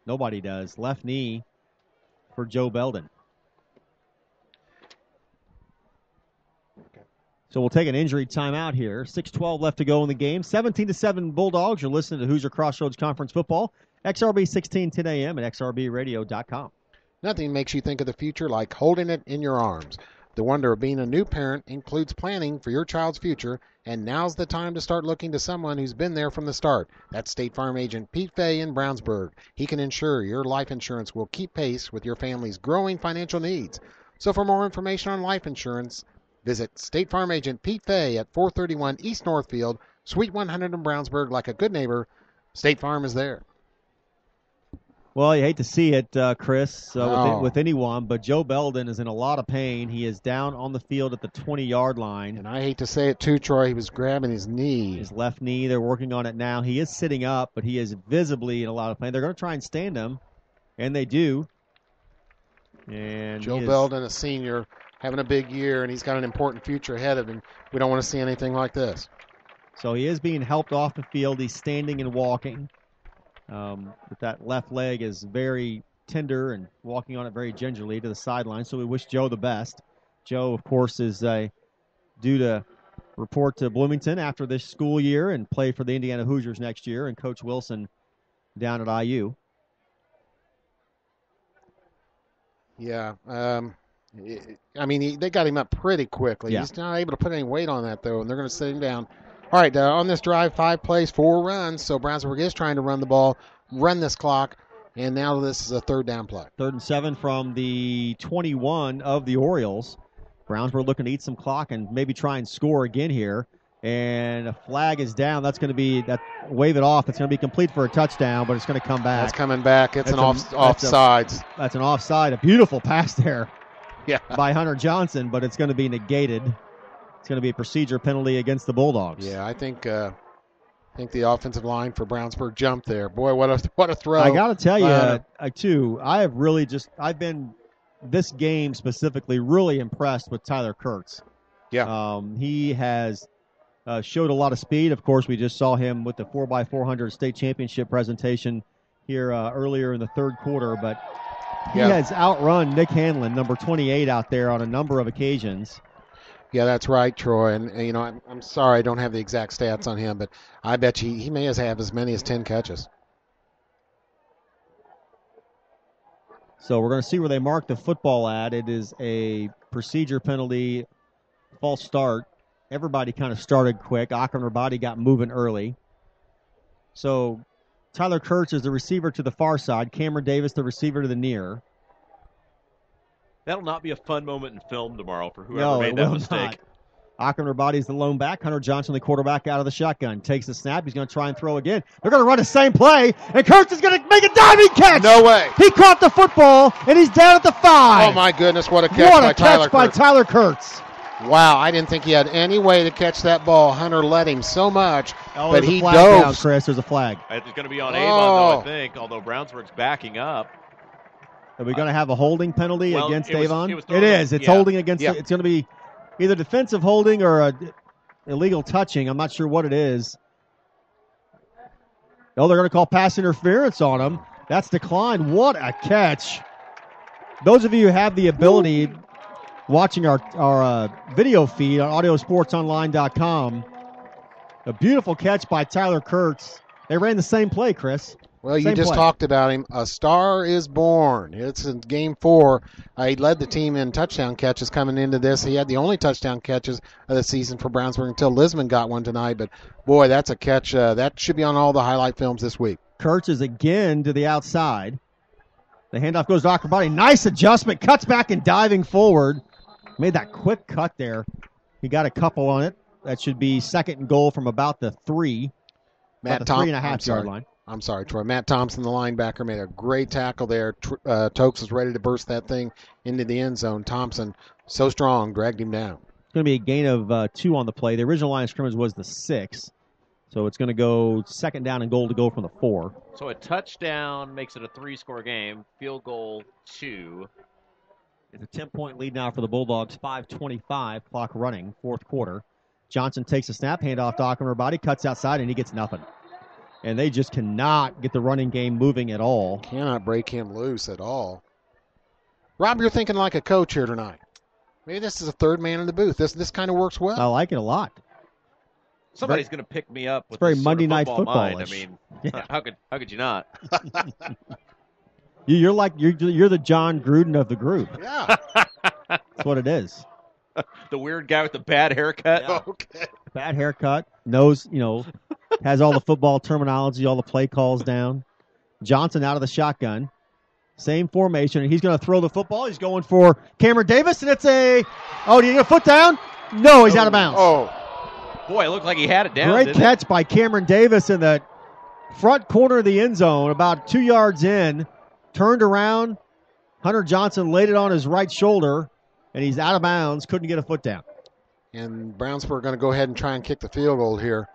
Nobody does. Left knee for Joe Belden. So we'll take an injury timeout here. 6:12 left to go in the game. 17-7 Bulldogs. You're listening to Hoosier Crossroads Conference Football. XRB 16, 10 a.m. at xrbradio.com. Nothing makes you think of the future like holding it in your arms. The wonder of being a new parent includes planning for your child's future, and now's the time to start looking to someone who's been there from the start. That's State Farm agent Pete Fay in Brownsburg. He can ensure your life insurance will keep pace with your family's growing financial needs. So for more information on life insurance, visit State Farm agent Pete Fay at 431 East Northfield, Suite 100 in Brownsburg. Like a good neighbor, State Farm is there. Well, you hate to see it, Chris, No. with anyone, but Joe Belden is in a lot of pain. He is down on the field at the 20-yard line. And I hate to say it too, Troy, he was grabbing his knee. His left knee, they're working on it now. He is sitting up, but he is visibly in a lot of pain. They're going to try and stand him, and they do. And Joe Belden, a senior, having a big year, and he's got an important future ahead of him. We don't want to see anything like this. So he is being helped off the field. He's standing and walking. But that left leg is very tender and walking on it very gingerly to the sideline. So we wish Joe the best. Joe, of course, is due to report to Bloomington after this school year and play for the Indiana Hoosiers next year, and Coach Wilson down at IU. Yeah. They got him up pretty quickly. Yeah. He's not able to put any weight on that, though, and they're going to sit him down. All right, on this drive, 5 plays, 4 runs. So Brownsburg is trying to run the ball, run this clock, and now this is a 3rd down play. 3rd and 7 from the 21 of the Orioles. Brownsburg looking to eat some clock and maybe try and score again here. And a flag is down. That's going to be wave it off. It's going to be complete for a touchdown, but it's going to come back. That's coming back. It's an offsides. That's an offside. A beautiful pass there Yeah. by Hunter Johnson, but it's going to be negated. It's going to be a procedure penalty against the Bulldogs. Yeah, I think the offensive line for Brownsburg jumped there. Boy, what a throw! I got to tell you, too, I've been this game specifically really impressed with Tyler Kurtz. Yeah, he has showed a lot of speed. Of course, we just saw him with the 4x400 state championship presentation here earlier in the 3rd quarter, but he has outrun Nick Hanlon, number 28, out there on a number of occasions. Yeah, that's right, Troy. And I'm sorry I don't have the exact stats on him, but I bet you he may have as many as 10 catches. So we're going to see where they mark the football at. It is a procedure penalty, false start. Everybody kind of started quick. Akram Rabadi got moving early. So Tyler Kurtz is the receiver to the far side. Cameron Davis, the receiver to the near. That'll not be a fun moment in film tomorrow for whoever made that mistake. Akram Rabadi's the lone back. Hunter Johnson, the quarterback, out of the shotgun. Takes the snap. He's going to try and throw again. They're going to run the same play, and Kurtz is going to make a diving catch. No way. He caught the football, and he's down at the 5. Oh, my goodness, what a catch by Tyler Kurtz. Wow, I didn't think he had any way to catch that ball. Hunter led him so much, but he dove. Down, Chris, there's a flag. It's going to be on Avon, though, I think, although Brownsburg's backing up. Are we going to have a holding penalty against Avon? It is. It's holding against It's going to be either defensive holding or illegal touching. I'm not sure what it is. Oh, they're going to call pass interference on him. That's declined. What a catch. Those of you who have the ability watching our video feed on audiosportsonline.com, a beautiful catch by Tyler Kurtz. They ran the same play, Chris. Well, you Same just play. talked about him. A star is born. It's in game 4. He led the team in touchdown catches coming into this. He had the only touchdown catches of the season for Brownsburg until Lisman got one tonight. But, boy, that's a catch. That should be on all the highlight films this week. Kurtz is again to the outside. The handoff goes to Acrobati. Nice adjustment. Cuts back and diving forward. Made that quick cut there. He got a couple on it. That should be 2nd and goal from about the 3. About the 3.5 yard line. I'm sorry, Troy. Matt Thompson, the linebacker, made a great tackle there. Tokes was ready to burst that thing into the end zone. Thompson, so strong, dragged him down. It's going to be a gain of 2 on the play. The original line of scrimmage was the 6. So it's going to go 2nd down and goal to go from the 4. So a touchdown makes it a 3-score game. Field goal 2. It's a 10-point lead now for the Bulldogs. 5:25 clock running, 4th quarter. Johnson takes a snap, handoff to Acrobati, cuts outside, and he gets nothing. And they just cannot get the running game moving at all. Cannot break him loose at all. Rob, you're thinking like a coach here tonight. Maybe this is a third man in the booth. This kind of works well. I like it a lot. Somebody's going to pick me up with very this Monday sort of Night football mind. I Football-ish. mean, Yeah. how could you not? You're the John Gruden of the group. Yeah. That's what it is. The weird guy with the bad haircut. Okay. Bad haircut, knows, has all the football terminology, all the play calls down. Johnson out of the shotgun. Same formation, and he's going to throw the football. He's going for Cameron Davis, and it's do you get a foot down? No, he's out of bounds. Oh, Boy, it looked like he had it down. Great didn't catch by Cameron Davis in the front corner of the end zone, about 2 yards in. Turned around. Hunter Johnson laid it on his right shoulder, and he's out of bounds. Couldn't get a foot down. and Brownsburg are going to go ahead and try and kick the field goal here.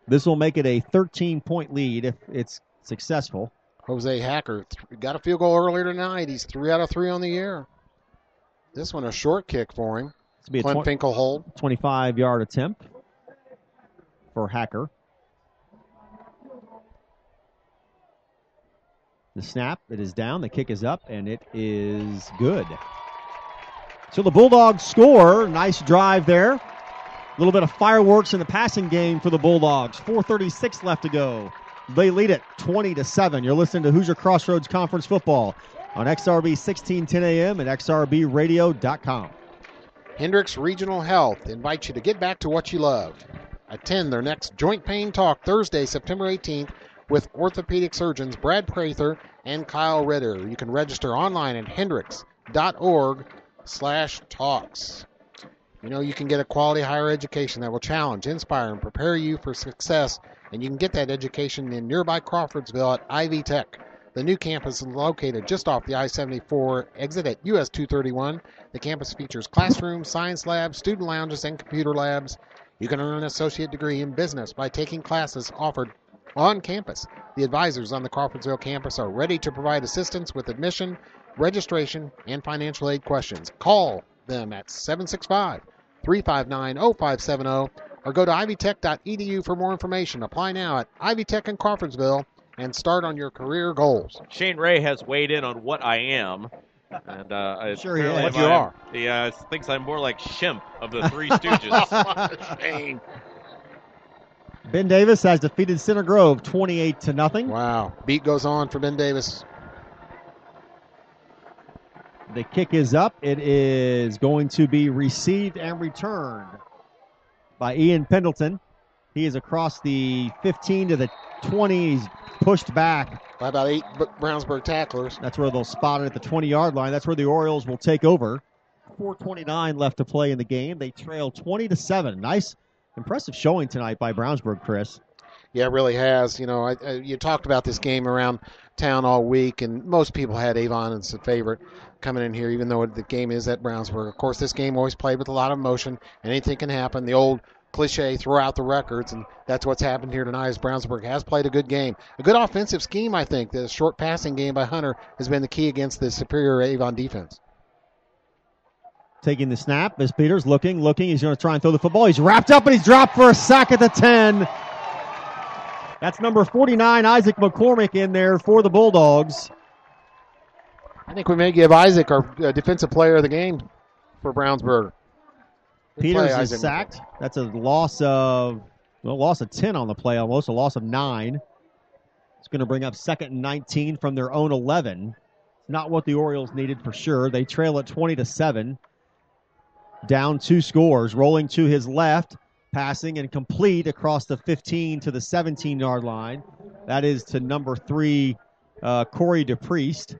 This will make it a 13-point lead if it's successful. Jose Hacker got a field goal earlier tonight. He's 3 out of 3 on the year. This one a short kick for him. This will be a Clint Finkel hold. 25-yard attempt for Hacker. The snap, it is down. The kick is up, and it is good. So the Bulldogs score. Nice drive there. A little bit of fireworks in the passing game for the Bulldogs. 4:36 left to go. They lead it 20-7. You're listening to Hoosier Crossroads Conference Football on XRB 1610 AM and XRBradio.com. Hendricks Regional Health invites you to get back to what you love. Attend their next Joint Pain Talk Thursday, September 18th with orthopedic surgeons Brad Prather and Kyle Ritter. You can register online at hendricks.org/talks. You know, you can get a quality higher education that will challenge, inspire, and prepare you for success, and you can get that education in nearby Crawfordsville at Ivy Tech. The new campus is located just off the I-74 exit at US 231. The campus features classrooms, science labs, student lounges, and computer labs. You can earn an associate degree in business by taking classes offered on campus. The advisors on the Crawfordsville campus are ready to provide assistance with admission, registration, and financial aid questions. Call them at 765-359-0570 or go to ivytech.edu for more information. Apply now at Ivy Tech in Crawfordsville and start on your career goals. Shane Ray has weighed in on what I am. And Sure he has. What you are. He thinks I'm more like Shemp of the Three Stooges. Shane. Ben Davis has defeated Center Grove 28-0. Wow. Beat goes on for Ben Davis. The kick is up. It is going to be received and returned by Ian Pendleton. He is across the 15 to the 20. He's pushed back. By about 8 Brownsburg tacklers. That's where they'll spot it at the 20-yard line. That's where the Orioles will take over. 4:29 left to play in the game. They trail 20-7. Nice, impressive showing tonight by Brownsburg, Chris. Yeah, it really has. You know, you talked about this game around town all week, and most people had Avon as a favorite coming in here, even though the game is at Brownsburg. Of course, this game always played with a lot of emotion. Anything can happen. The old cliche, throw out the records, and that's what's happened here tonight as Brownsburg has played a good game. A good offensive scheme, I think. The short passing game by Hunter has been the key against the superior Avon defense. Taking the snap as Peters looking. He's going to try and throw the football. He's wrapped up and he's dropped for a sack at the 10. That's number 49, Isaac McCormick, in there for the Bulldogs. I think we may give Isaac our defensive player of the game for Brownsburg. Peters is sacked. That's a loss of 10 on the play, almost a loss of 9. It's going to bring up 2nd and 19 from their own 11. It's not what the Orioles needed for sure. They trail at 20-7. Down 2 scores. Rolling to his left, passing and complete across the 15 to the 17-yard line. That is to number 3, Corey DePriest.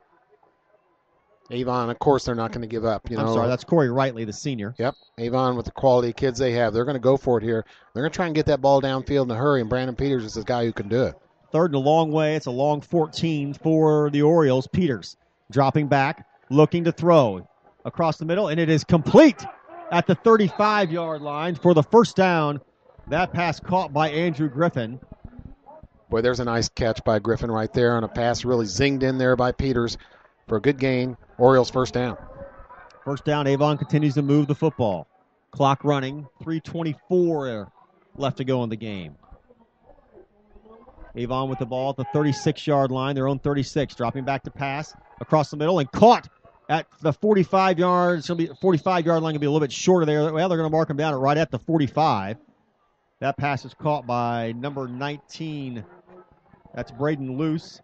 Avon, of course, they're not going to give up. I'm sorry, that's Corey Rightly, the senior. Yep, Avon with the quality of kids they have. They're going to go for it here. They're going to try and get that ball downfield in a hurry, and Brandon Peters is the guy who can do it. 3rd and a long way. It's a long 14 for the Orioles. Peters dropping back, looking to throw across the middle, and it is complete at the 35-yard line for the first down. That pass caught by Andrew Griffin. Boy, there's a nice catch by Griffin right there on a pass really zinged in there by Peters for a good gain. Orioles first down. First down, Avon continues to move the football. Clock running, 3:24 left to go in the game. Avon with the ball at the 36-yard line, their own 36, dropping back to pass across the middle and caught at the 45 yards. It's going to be 45-yard line, going to be a little bit shorter there. Well, they're going to mark him down right at the 45. That pass is caught by number 19. That's Braden Luce.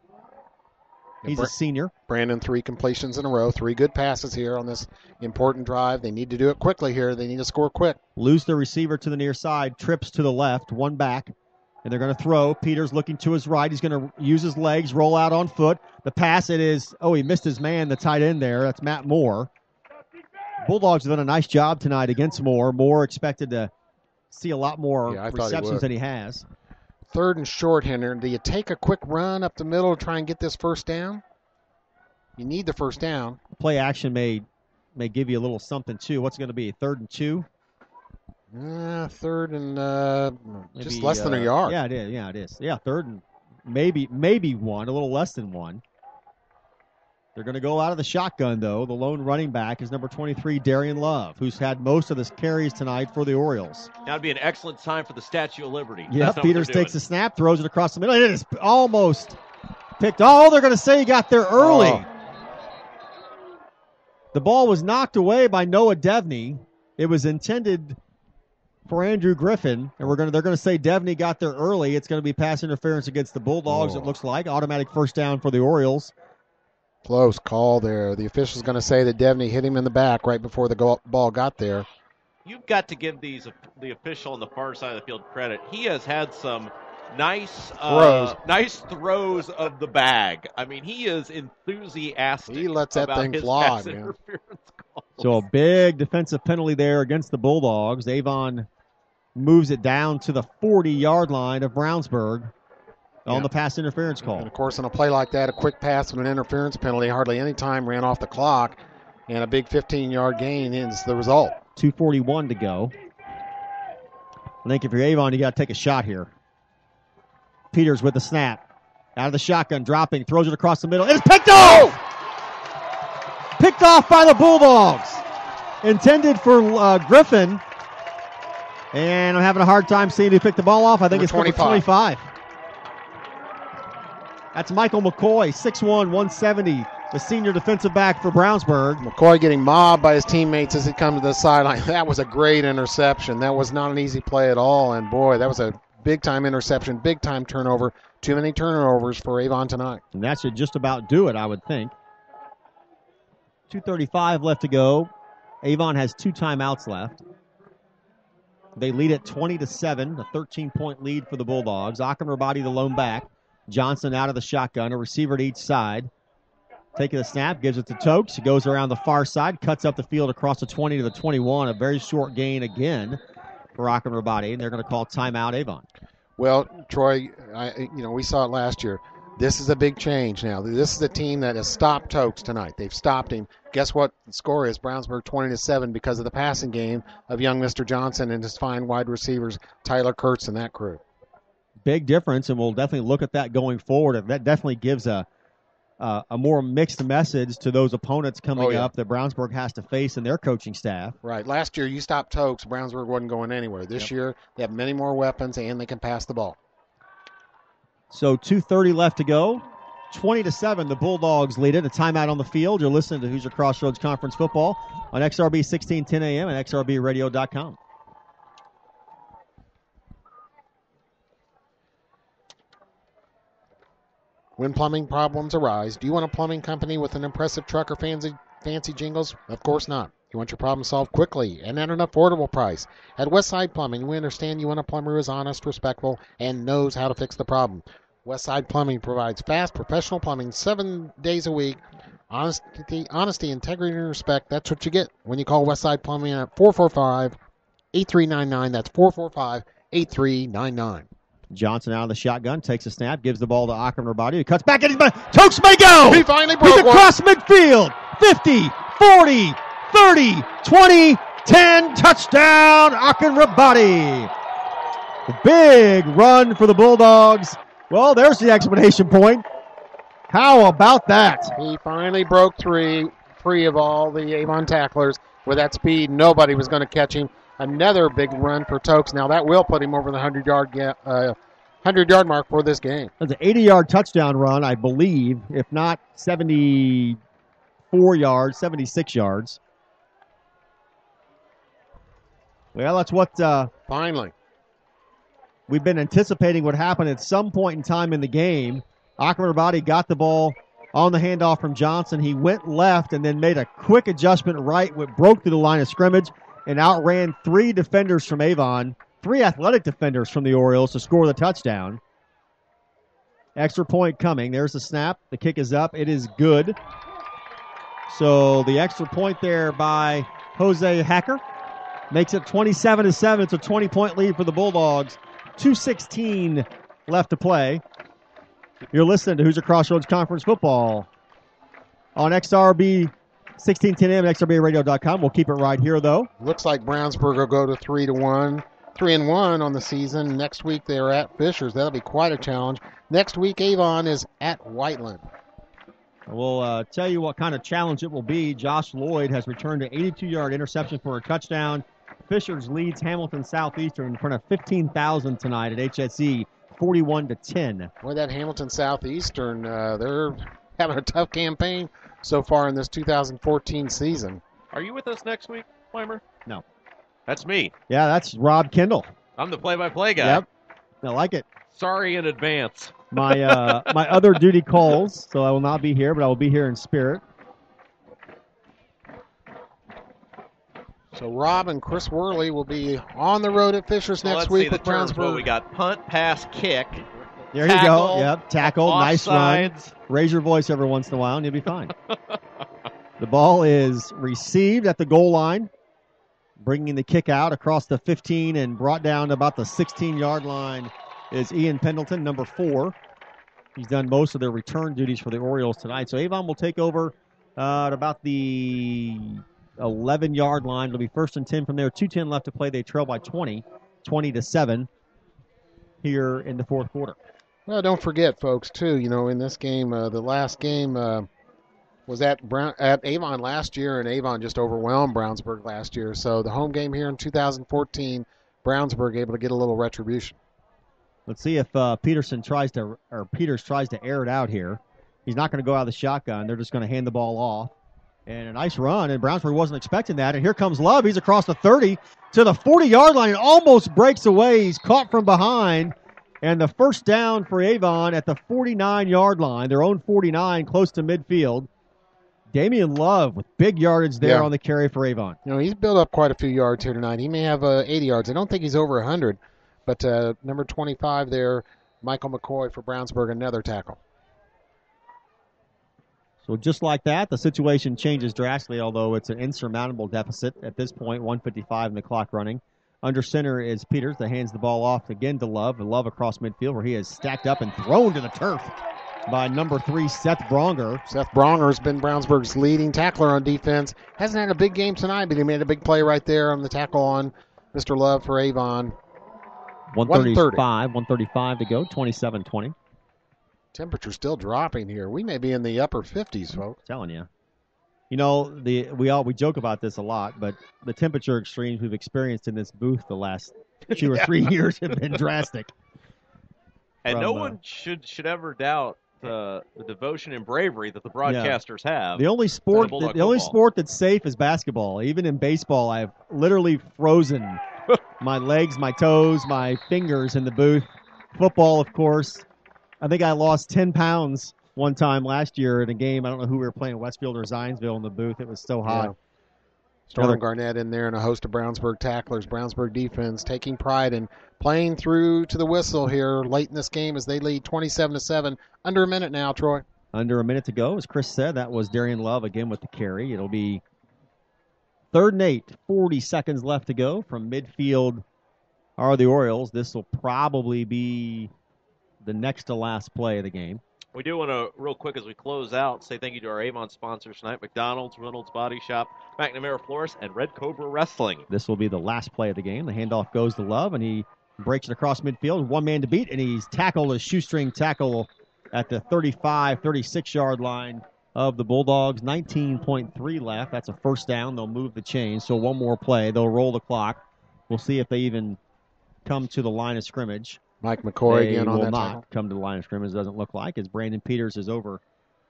He's a senior. Brandon, 3 completions in a row, 3 good passes here on this important drive. They need to do it quickly here. They need to score quick. Luce, the receiver, to the near side, trips to the left, one back, and they're going to throw. Peters looking to his right. He's going to use his legs, roll out on foot. The pass, it is, he missed his man, the tight end there. That's Matt Moore. Bulldogs have done a nice job tonight against Moore. Moore expected to see a lot more receptions than he has. 3rd and short, Henry. Do you take a quick run up the middle to try and get this first down? You need the first down. Play action may give you a little something, too. What's it going to be, 3rd and 2? 3rd and just less than a yard. Yeah, it is. Yeah, 3rd and maybe 1, a little less than 1. They're going to go out of the shotgun, though. The lone running back is number 23, Darian Love, who's had most of the carries tonight for the Orioles. Now would be an excellent time for the Statue of Liberty. Yeah, Peters takes the snap, throws it across the middle. It is almost picked. Oh, they're going to say he got there early. Oh. The ball was knocked away by Noah Devney. It was intended for Andrew Griffin, and they're going to say Devney got there early. It's going to be pass interference against the Bulldogs, it looks like. Automatic first down for the Orioles. Close call there. The official's going to say that Devney hit him in the back right before the ball got there. You've got to give the official on the far side of the field credit. He has had some nice throws of the bag. I mean, he is enthusiastic. He lets that thing fly, man. So a big defensive penalty there against the Bulldogs. Avon moves it down to the 40-yard line of Brownsburg on the pass interference call. And, of course, on a play like that, a quick pass with an interference penalty, hardly any time ran off the clock, and a big 15-yard gain is the result. 2:41 to go. I think if you're Avon, you got to take a shot here. Peters with the snap. Out of the shotgun, dropping, throws it across the middle. It's picked off! Picked off by the Bulldogs. Intended for Griffin. And I'm having a hard time seeing who picked the ball off. I think it's number 25. That's Michael McCoy, 6'1", 170, the senior defensive back for Brownsburg. McCoy getting mobbed by his teammates as he comes to the sideline. That was a great interception. That was not an easy play at all. And, boy, that was a big-time interception, big-time turnover. Too many turnovers for Avon tonight. And that should just about do it, I would think. 2:35 left to go. Avon has 2 timeouts left. They lead at 20-7, a 13-point lead for the Bulldogs. Akim Rabadi, the lone back. Johnson out of the shotgun, a receiver to each side. Taking the snap, gives it to Tokes. He goes around the far side, cuts up the field across the 20 to the 21. A very short gain again for Akim Rabadi, and they're going to call timeout Avon. Well, Troy, we saw it last year. This is a big change now. This is a team that has stopped Tokes tonight. They've stopped him. Guess what the score is? Brownsburg 20-7 because of the passing game of young Mr. Johnson and his fine wide receivers, Tyler Kurtz and that crew. Big difference, and we'll definitely look at that going forward. That definitely gives a more mixed message to those opponents coming up that Brownsburg has to face and their coaching staff. Right. Last year, you stopped Tokes. Brownsburg wasn't going anywhere. This year, they have many more weapons, and they can pass the ball. So 2:30 left to go. 20-7, the Bulldogs lead it. A timeout on the field. You're listening to Hoosier Crossroads Conference Football on XRB 1610 AM and XRBradio.com. When plumbing problems arise, do you want a plumbing company with an impressive truck or fancy jingles? Of course not. You want your problem solved quickly and at an affordable price. At Westside Plumbing, we understand you want a plumber who is honest, respectful, and knows how to fix the problem. Westside Plumbing provides fast, professional plumbing 7 days a week. Honesty, integrity, and respect. That's what you get when you call Westside Plumbing at 445-8399. That's 445-8399. Johnson out of the shotgun, takes a snap, gives the ball to Akram Rabadi. He cuts back at his man. Tokes may go! He finally broke He's one. across midfield. 50, 40, 30, 20, 10. Touchdown, Akram Rabadi. Big run for the Bulldogs. Well, there's the explanation point. How about that? He finally broke free of all the Avon tacklers. With that speed, nobody was going to catch him. Another big run for Tokes. Now that will put him over the 100-yard mark for this game. That's an 80-yard touchdown run, I believe, if not 74 yards, 76 yards. Well, that's what Finally. we've been anticipating would happen at some point in time in the game. Akram Rabadi got the ball on the handoff from Johnson. He went left and then made a quick adjustment right, broke through the line of scrimmage, and outran three defenders from Avon, three athletic defenders from the Orioles to score the touchdown. Extra point coming. There's the snap. The kick is up. It is good. So the extra point there by Jose Hacker makes it 27-7. It's a 20-point lead for the Bulldogs. 2:16 left to play. You're listening to Hoosier Crossroads Conference Football on XRB 1610 AM and XRBradio.com. We'll keep it right here, though. Looks like Brownsburg will go to 3-1 on the season. Next week they're at Fishers. That'll be quite a challenge. Next week Avon is at Whiteland. We'll tell you what kind of challenge it will be. Josh Lloyd has returned an 82-yard interception for a touchdown. Fishers leads Hamilton Southeastern in front of 15,000 tonight at HSE, 41-10. Boy, that Hamilton Southeastern, they're having a tough campaign so far in this 2014 season. Are you with us next week, Weimer? No. That's me. Yeah, that's Rob Kendall. I'm the play-by-play guy. Yep, I like it. Sorry in advance. My my other duty calls, so I will not be here, but I will be here in spirit. So Rob and Chris Worley will be on the road at Fishers next Let's week see the with terms. Well, Brownsburg. we got punt, pass, kick. There tackle, you go. Yep, tackle, nice run. offsides. Raise your voice every once in a while, and you'll be fine. The ball is received at the goal line, bringing the kick out across the 15 and brought down to about the 16-yard line is Ian Pendleton, number 4. He's done most of their return duties for the Orioles tonight. So Avon will take over at about the 11-yard line. It'll be 1st and 10 from there. 2:10 left to play. They trail by 20-7 here in the fourth quarter. Well, don't forget, folks, too, in this game, the last game was at Avon last year, and Avon just overwhelmed Brownsburg last year. So the home game here in 2014, Brownsburg able to get a little retribution. Let's see if Peters tries to air it out here. He's not going to go out of the shotgun. They're just going to hand the ball off. And a nice run, and Brownsburg wasn't expecting that. And here comes Love. He's across the 30 to the 40-yard line and almost breaks away. He's caught from behind. And the first down for Avon at the 49-yard line, their own 49, close to midfield. Damian Love with big yardage there on the carry for Avon. He's built up quite a few yards here tonight. He may have 80 yards. I don't think he's over 100. But number 25 there, Michael McCoy for Brownsburg, another tackle. So just like that, the situation changes drastically, although it's an insurmountable deficit at this point, 1:55 in the clock running. Under center is Peters that hands the ball off again to Love, and Love across midfield where he is stacked up and thrown to the turf by number 3, Seth Bronger. Seth Bronger has been Brownsburg's leading tackler on defense. Hasn't had a big game tonight, but he made a big play right there on the tackle on Mr. Love for Avon. 135 to go, 27-20. Temperature's still dropping here. We may be in the upper 50s, folks. Telling you. We joke about this a lot, but the temperature extremes we've experienced in this booth the last 2 or 3 years have been drastic. And no one should ever doubt the devotion and bravery that the broadcasters have. The only sport that's safe is basketball. Even in baseball, I've literally frozen my legs, my toes, my fingers in the booth. Football, of course. I think I lost 10 pounds one time last year in a game. I don't know who we were playing, Westfield or Zionsville in the booth. It was so hot. Yeah. Storm Garnett in there and a host of Brownsburg tacklers. Brownsburg defense taking pride in playing through to the whistle here late in this game as they lead 27-7. Under a minute now, Troy. Under a minute to go. As Chris said, that was Darian Love again with the carry. It'll be 3rd and 8, 40 seconds left to go. From midfield are the Orioles. This will probably be the next to last play of the game. We do want to, real quick as we close out, say thank you to our Avon sponsors tonight, McDonald's, Reynolds Body Shop, McNamara Florist, and Red Cobra Wrestling. This will be the last play of the game. The handoff goes to Love, and he breaks it across midfield. One man to beat, and he's tackled a shoestring tackle at the 35, 36-yard line of the Bulldogs. 19.3 left. That's a first down. They'll move the chain, so one more play. They'll roll the clock. We'll see if they even come to the line of scrimmage. Mike McCoy again on that. They will not come to the line of scrimmage, doesn't look like, as Brandon Peters is over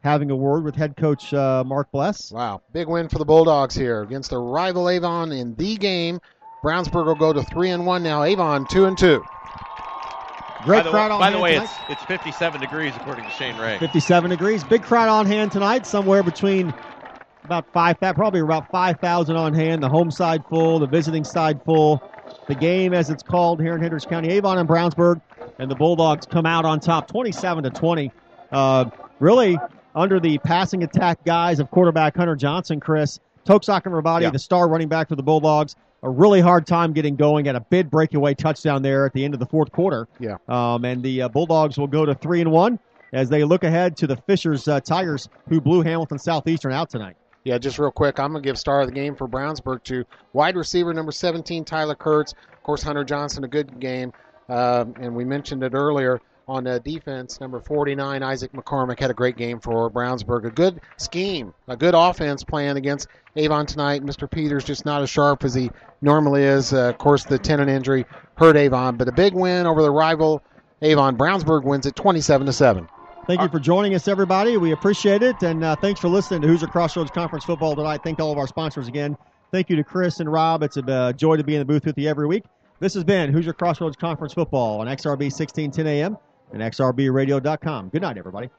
having a word with head coach Mark Bless. Wow, big win for the Bulldogs here against a rival Avon in the game. Brownsburg will go to 3-1 now. Avon 2-2. Great crowd on hand. By the way, tonight. it's 57 degrees according to Shane Ray. 57 degrees. Big crowd on hand tonight, somewhere between probably about 5,000 on hand. The home side full, the visiting side full. The game, as it's called here in Hendricks County, Avon and Brownsburg, and the Bulldogs come out on top, 27-20. Really, under the passing attack guys of quarterback Hunter Johnson, Chris, Toksok and Rabati, the star running back for the Bulldogs, a really hard time getting going. At a big breakaway touchdown there at the end of the fourth quarter. Yeah. And the Bulldogs will go to 3-1 as they look ahead to the Fishers Tigers, who blew Hamilton Southeastern out tonight. Yeah, just real quick, I'm going to give star of the game for Brownsburg to wide receiver number 17, Tyler Kurtz. Of course, Hunter Johnson, a good game. And we mentioned it earlier on defense. Number 49, Isaac McCormick, had a great game for Brownsburg. A good scheme, a good offense plan against Avon tonight. Mr. Peters just not as sharp as he normally is. Of course, the tendon injury hurt Avon. But a big win over the rival Avon. Brownsburg wins it 27-7. Thank you for joining us, everybody. We appreciate it, and thanks for listening to Hoosier Crossroads Conference Football tonight. Thank all of our sponsors again. Thank you to Chris and Rob. It's a joy to be in the booth with you every week. This has been Hoosier Crossroads Conference Football on XRB 1610 AM and XRBradio.com. Good night, everybody.